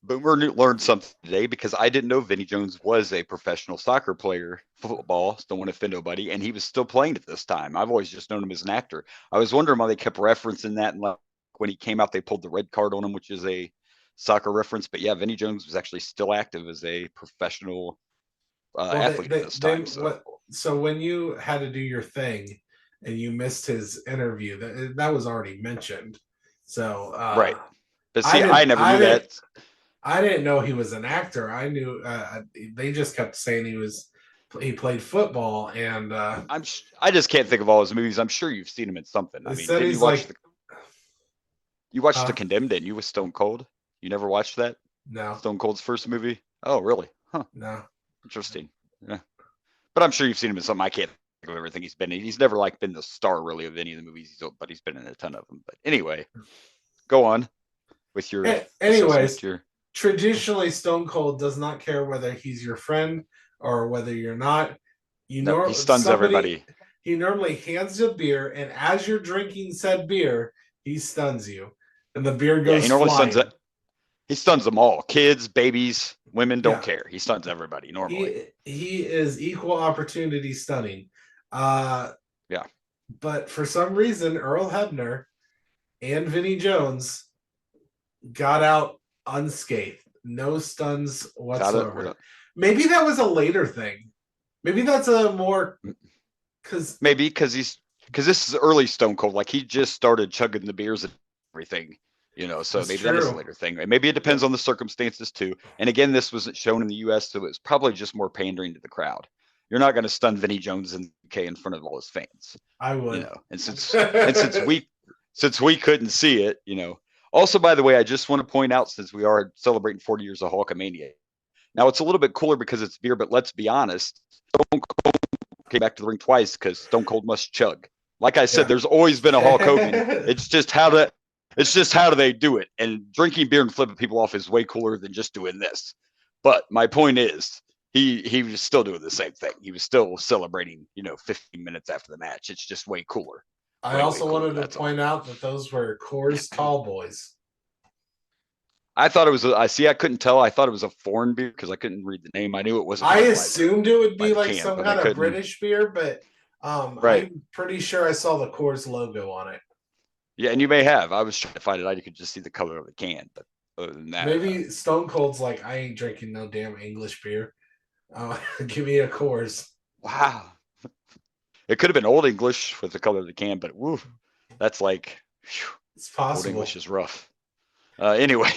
Speaker 3: Boomer learned something today, because I didn't know Vinny Jones was a professional soccer player, football, don't want to offend nobody, and he was still playing at this time. I've always just known him as an actor. I was wondering why they kept referencing that, and like when he came out, they pulled the red card on him, which is a soccer reference. But yeah, Vinny Jones was actually still active as a professional athlete at this time.
Speaker 4: So when you had to do your thing and you missed his interview, that was already mentioned. So
Speaker 3: right, but see, I never knew that.
Speaker 4: I didn't know he was an actor. I knew they just kept saying he played football, and
Speaker 3: I just can't think of all his movies. I'm sure you've seen him in something. I mean, did you watch you watched The Condemned, didn't you, with Stone Cold? You never watched that?
Speaker 4: No.
Speaker 3: Stone Cold's first movie? Oh, really? Huh.
Speaker 4: No.
Speaker 3: Interesting. Yeah. But I'm sure you've seen him in something. I can't think of everything he's been in. He's never been the star really of any of the movies but he's been in a ton of them. But anyway, go on with your
Speaker 4: anyways. traditionally Stone Cold does not care whether he's your friend or whether you're not.
Speaker 3: No, he stuns everybody.
Speaker 4: He normally hands you a beer, and as you're drinking said beer, he stuns you, and the beer
Speaker 3: Yeah,
Speaker 4: goes
Speaker 3: he normally
Speaker 4: flying.
Speaker 3: he stuns them all. Kids, babies, women don't
Speaker 4: Yeah.
Speaker 3: care. He stuns everybody normally.
Speaker 4: He is equal opportunity stunning.
Speaker 3: Yeah.
Speaker 4: But for some reason, Earl Hebner and Vinnie Jones got out unscathed. No stuns whatsoever. Maybe that was a later thing. Maybe that's a more because
Speaker 3: because this is early Stone Cold. Like he just started chugging the beers and everything, so maybe
Speaker 4: true.
Speaker 3: that is a later thing. And maybe it depends on the circumstances too. And again, this wasn't shown in the U.S., so it's probably just more pandering to the crowd. You're not going to stun Vinnie Jones in the UK in front of all his fans.
Speaker 4: I would,
Speaker 3: and since we couldn't see it, Also, by the way, I just want to point out, since we are celebrating 40 years of Hulkamania, now it's a little bit cooler because it's beer, but let's be honest, Stone Cold came back to the ring twice because Stone Cold must chug. Like I said, there's always been a Hulk Hogan. It's just how do they do it? And drinking beer and flipping people off is way cooler than just doing this. But my point is, he was still doing the same thing. He was still celebrating, 15 minutes after the match. It's just way cooler.
Speaker 4: I also wanted to point out that those were Coors Tall Boys.
Speaker 3: I thought it was. I couldn't tell. I thought it was a foreign beer because I couldn't read the name. I knew it wasn't.
Speaker 4: I assumed it would be like some kind of British beer, but right. I'm pretty sure I saw the Coors logo on it.
Speaker 3: Yeah, and you may have. I was trying to find it out. You could just see the color of the can, but other than that,
Speaker 4: maybe Stone Cold's like, I ain't drinking no damn English beer. Give me a Coors.
Speaker 3: Wow. It could have been Old English with the color of the can, but woo, that's like, whew,
Speaker 4: it's possible.
Speaker 3: Old English is rough. Anyway,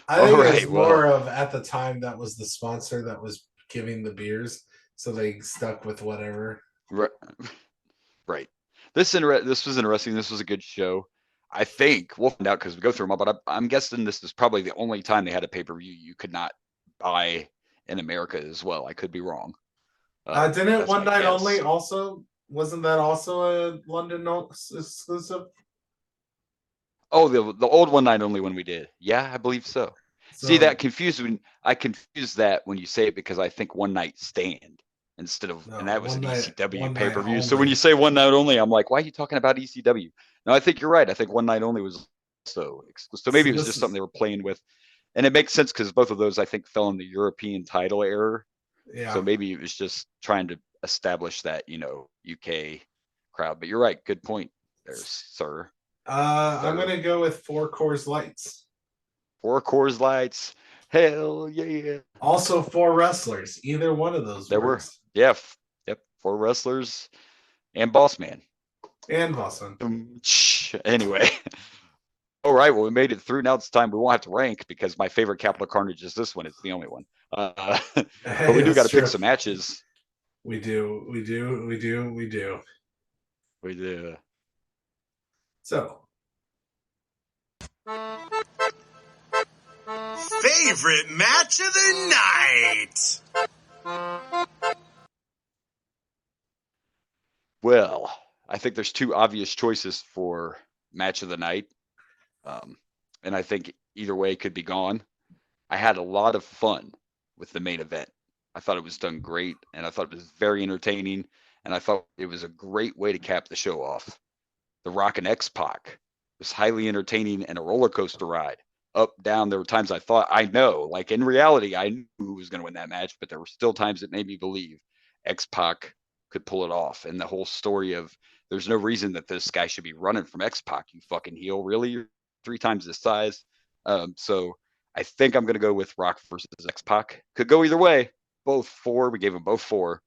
Speaker 4: I think it was more of, at the time, that was the sponsor that was giving the beers, so they stuck with whatever.
Speaker 3: Right. This was interesting. This was a good show. I think we'll find out because we go through them all, but I'm guessing this is probably the only time they had a pay-per-view you could not buy in America as well. I could be wrong.
Speaker 4: Didn't it One Night Only also? Wasn't that also a London exclusive?
Speaker 3: Oh, the old One Night Only when we did. Yeah, I believe so. See, that confused me. I confused that when you say it because I think One Night Stand instead of, and that was an ECW pay-per-view. So when you say One Night Only, I'm like, why are you talking about ECW? No, I think you're right. I think One Night Only was so exclusive. So maybe it was just something they were playing with. And it makes sense because both of those, I think, fell in the European title era. Yeah. So maybe it was just trying to establish that, UK crowd. But you're right. Good point there, sir.
Speaker 4: I'm going to go with 4 Coors Lights.
Speaker 3: 4 Coors Lights. Hell yeah.
Speaker 4: Also 4 wrestlers. Either one of those.
Speaker 3: There works. Were. Yeah. Yep. 4 wrestlers and Boss Man.
Speaker 4: And Boss Man.
Speaker 3: Anyway. All right. Well, we made it through. Now it's time. We won't have to rank because my favorite Capital Carnage is this one. It's the only one. But we do got to pick some matches.
Speaker 4: We do. So,
Speaker 2: favorite match of the night.
Speaker 3: Well, I think there's 2 obvious choices for match of the night. And I think either way could be gone. I had a lot of fun with the main event. I thought it was done great, and I thought it was very entertaining, and I thought it was a great way to cap the show off. The Rock and X-Pac was highly entertaining and a roller coaster ride. Up, down. There were times I thought, like in reality, I knew who was going to win that match, but there were still times that made me believe X-Pac could pull it off. And the whole story of there's no reason that this guy should be running from X-Pac, you fucking heel. Really? You're 3 times this size. So I think I'm going to go with Rock versus X-Pac. Could go either way. Both 4. We gave them both 4.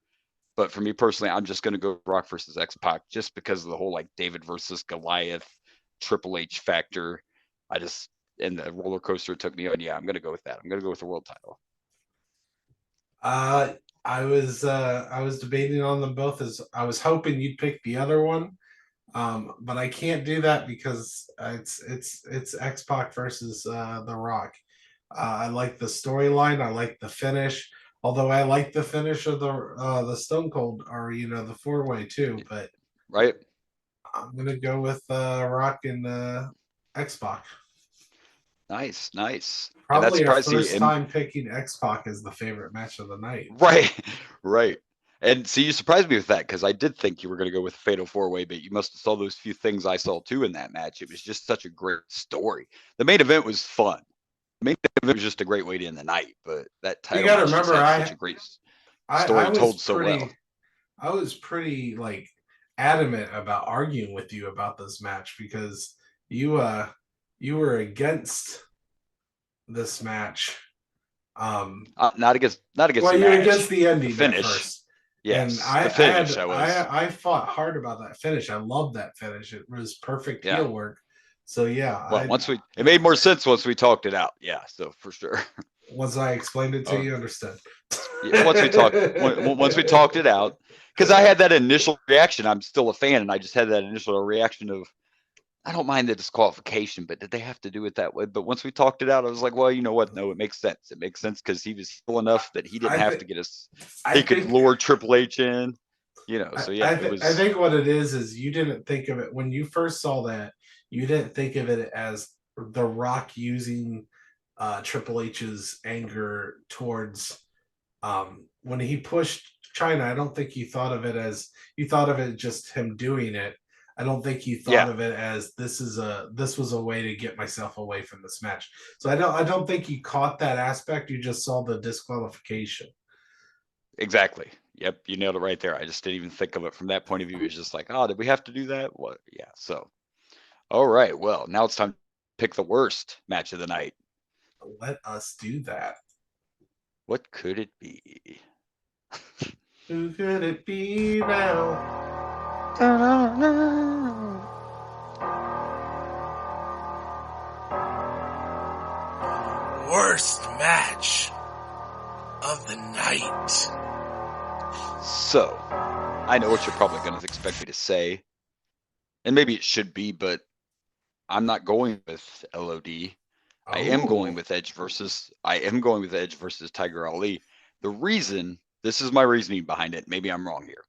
Speaker 3: But for me personally, I'm just going to go Rock versus X-Pac just because of the whole like David versus Goliath, Triple H factor. And the roller coaster took me on. Yeah, I'm going to go with that. I'm going to go with the world title.
Speaker 4: I was debating on them both as I was hoping you'd pick the other one. But I can't do that because it's X-Pac versus The Rock. I like the storyline. I like the finish. Although I like the finish of the Stone Cold or the 4-way too. But
Speaker 3: right,
Speaker 4: I'm gonna go with Rock and X-Pac.
Speaker 3: Nice, nice. And that's
Speaker 4: Probably our
Speaker 3: surprising.
Speaker 4: first time picking X-Pac as the favorite match of the night.
Speaker 3: Right, right. And see, you surprised me with that because I did think you were going to go with Fatal 4-Way, but you must have saw those few things I saw too in that match. It was just such a great story. The main event was fun. The main event was just a great way to end the night, but that
Speaker 4: You
Speaker 3: title
Speaker 4: got to
Speaker 3: match just
Speaker 4: remember,
Speaker 3: had such a great story told so well.
Speaker 4: I was pretty like adamant about arguing with you about this match because you were against this match.
Speaker 3: Not against the
Speaker 4: You're
Speaker 3: match.
Speaker 4: against the ending
Speaker 3: The finish.
Speaker 4: at first.
Speaker 3: Yes,
Speaker 4: And
Speaker 3: the finish.
Speaker 4: I fought hard about that finish. I loved that finish. It was perfect heel work. So yeah,
Speaker 3: well, it made more sense once we talked it out. Yeah, so for sure.
Speaker 4: Once I explained it to you, understood.
Speaker 3: Yeah, once we talked it out, because I had that initial reaction. I'm still a fan, and I just had that initial reaction of, I don't mind the disqualification, but did they have to do it that way? But once we talked it out, I was like, well, you know what? No, it makes sense. It makes sense because he was heel enough that he didn't have to get us. He could lure Triple H in, So yeah,
Speaker 4: it was. I think what it is you didn't think of it when you first saw that. You didn't think of it as The Rock using Triple H's anger towards when he pushed China. I don't think you thought of it as you thought of it just him doing it. I don't think you thought of it as this was a way to get myself away from this match. So I don't think you caught that aspect. You just saw the disqualification.
Speaker 3: Exactly. Yep, you nailed it right there. I just didn't even think of it from that point of view. It's just like, oh, did we have to do that? What? Yeah. So, all right. Well, now it's time to pick the worst match of the night.
Speaker 4: Let us do that.
Speaker 3: What could it be?
Speaker 4: Who could it be now?
Speaker 2: Worst match of the night.
Speaker 3: So, I know what you're probably going to expect me to say, and maybe it should be, but I'm not going with LOD. I am going with Edge versus Tiger Ali. The reason, this is my reasoning behind it. Maybe I'm wrong here.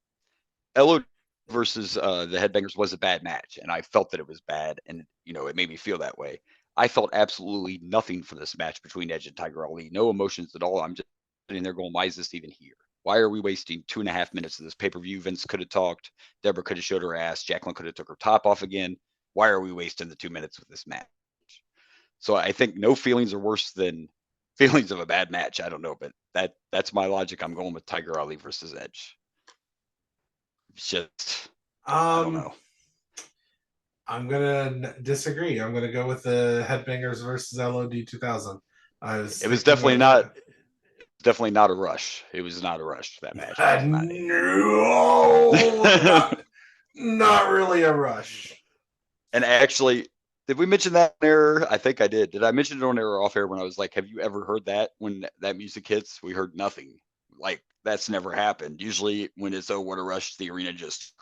Speaker 3: LOD versus the Headbangers was a bad match, and I felt that it was bad, and it made me feel that way. I felt absolutely nothing for this match between Edge and Tiger Ali. No emotions at all. I'm just sitting there going, why is this even here? Why are we wasting 2.5 minutes of this pay-per-view? Vince could have talked. Deborah could have showed her ass. Jacqueline could have took her top off again. Why are we wasting the 2 minutes with this match? So I think no feelings are worse than feelings of a bad match. I don't know, but that's my logic. I'm going with Tiger Ali versus Edge. It's just, I don't know.
Speaker 4: I'm gonna disagree. I'm gonna go with the Headbangers versus LOD 2000.
Speaker 3: It was definitely not a rush. It was not a rush, that match.
Speaker 4: No, not really a rush.
Speaker 3: And actually, did we mention that on air? I think I did. Did I mention it on air or off air when I was like, have you ever heard that when that music hits? We heard nothing. Like, that's never happened. Usually when it's oh, what a rush, the arena just...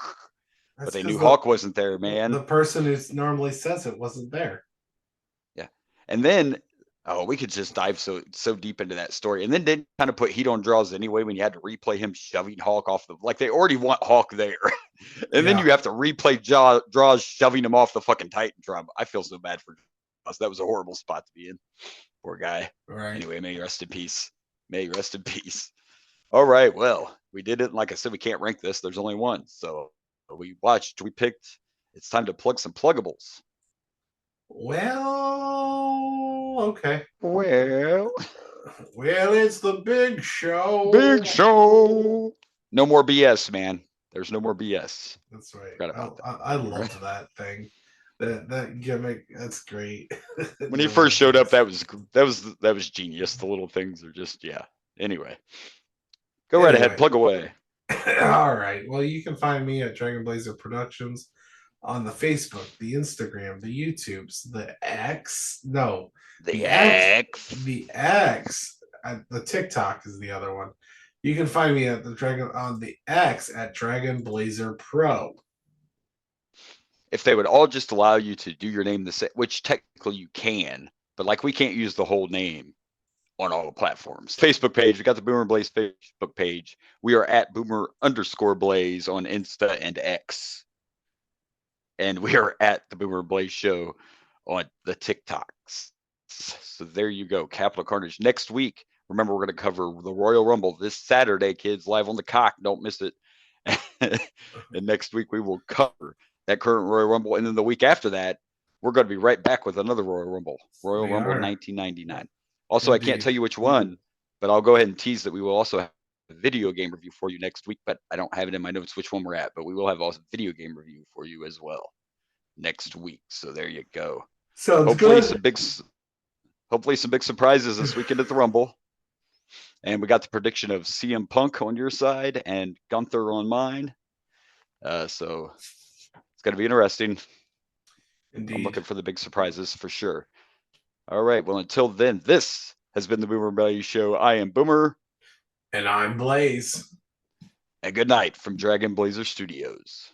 Speaker 3: But they knew Hawk wasn't there, man.
Speaker 4: The person who normally says it wasn't there.
Speaker 3: Yeah. And then, we could just dive so deep into that story. And then didn't kind of put heat on draws anyway when you had to replay him shoving Hawk off the... Like, they already want Hawk there. And then you have to replay draws shoving him off the fucking Titantron. I feel so bad for Draws. That was a horrible spot to be in. Poor guy.
Speaker 4: Right.
Speaker 3: Anyway, may he rest in peace. May he rest in peace. All right. Well, we did it. Like I said, we can't rank this. There's only one. So we picked. It's time to plug some pluggables.
Speaker 4: Well, okay.
Speaker 3: Well,
Speaker 4: it's the big show.
Speaker 3: Big show. No more BS, man. There's no more BS.
Speaker 4: That's right.
Speaker 3: I
Speaker 4: love that thing. That gimmick. That's great.
Speaker 3: When he first showed up, that was genius. The little things are just Anyway, go right ahead. Plug away.
Speaker 4: All right. Well, you can find me at Dragon Blazer Productions on the Facebook, the Instagram, the YouTubes, the X. No,
Speaker 3: the X.
Speaker 4: The X. The TikTok is the other one. You can find me at on the X at Dragon Blazer Pro.
Speaker 3: If they would all just allow you to do your name the same, which technically you can, but like we can't use the whole name on all the platforms. Facebook page, we got the Boomer Blaze Facebook page. We are at Boomer_Blaze on Insta and X. And we are at the Boomer Blaze Show on the TikToks. So there you go, Capital Carnage. Next week, remember, we're going to cover the Royal Rumble this Saturday, kids, live on the Cock. Don't miss it. And next week, we will cover that current Royal Rumble. And then the week after that, we're going to be right back with another Royal Rumble, Royal Rumble 1999. Also, I can't tell you which one, but I'll go ahead and tease that we will also have a video game review for you next week, but I don't have it in my notes which one we're at, but we will have also a video game review for you as well next week. So there you go.
Speaker 4: Sounds
Speaker 3: hopefully
Speaker 4: good.
Speaker 3: Hopefully some big surprises this weekend at the Rumble. And we got the prediction of CM Punk on your side and Gunther on mine. So it's going to be interesting.
Speaker 4: Indeed.
Speaker 3: I'm looking for the big surprises for sure. All right. Well, until then, this has been the Boomer and Blaze Show. I am Boomer.
Speaker 4: And I'm Blaze.
Speaker 3: And good night from Dragon Blazer Studios.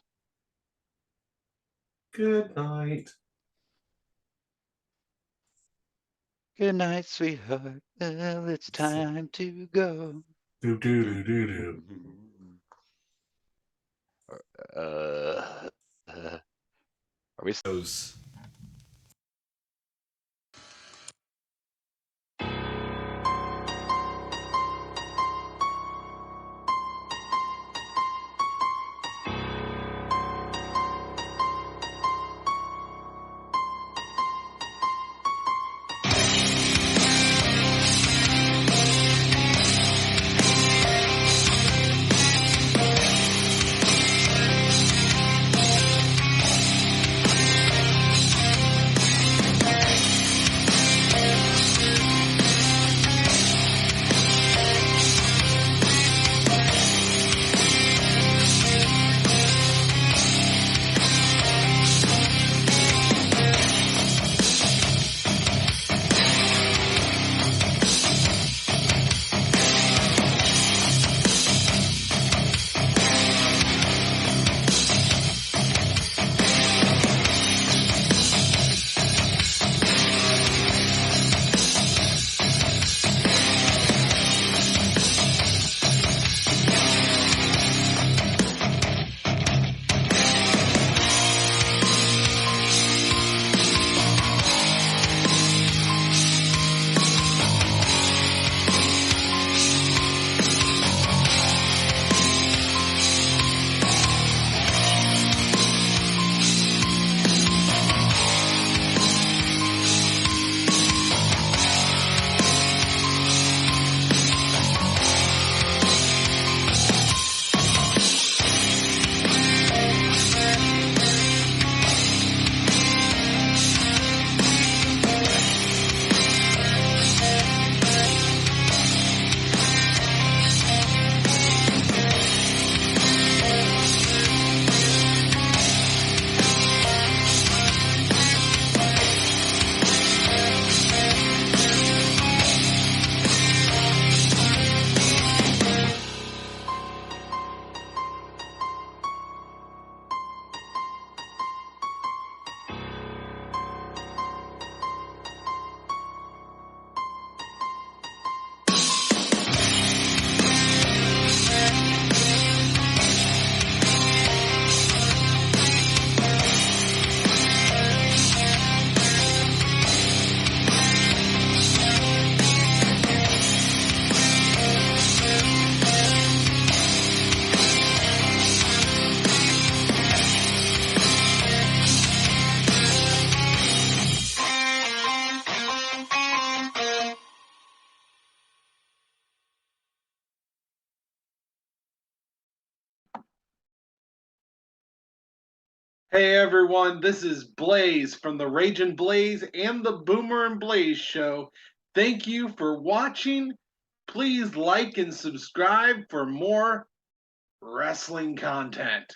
Speaker 4: Good night.
Speaker 3: Good night, sweetheart. Well, it's time to go.
Speaker 4: Do do do do do.
Speaker 3: Are we?
Speaker 4: Those.
Speaker 5: Hey everyone, this is Blaze from the Raging Blaze and the Boomer and Blaze Show. Thank you for watching. Please like and subscribe for more wrestling content.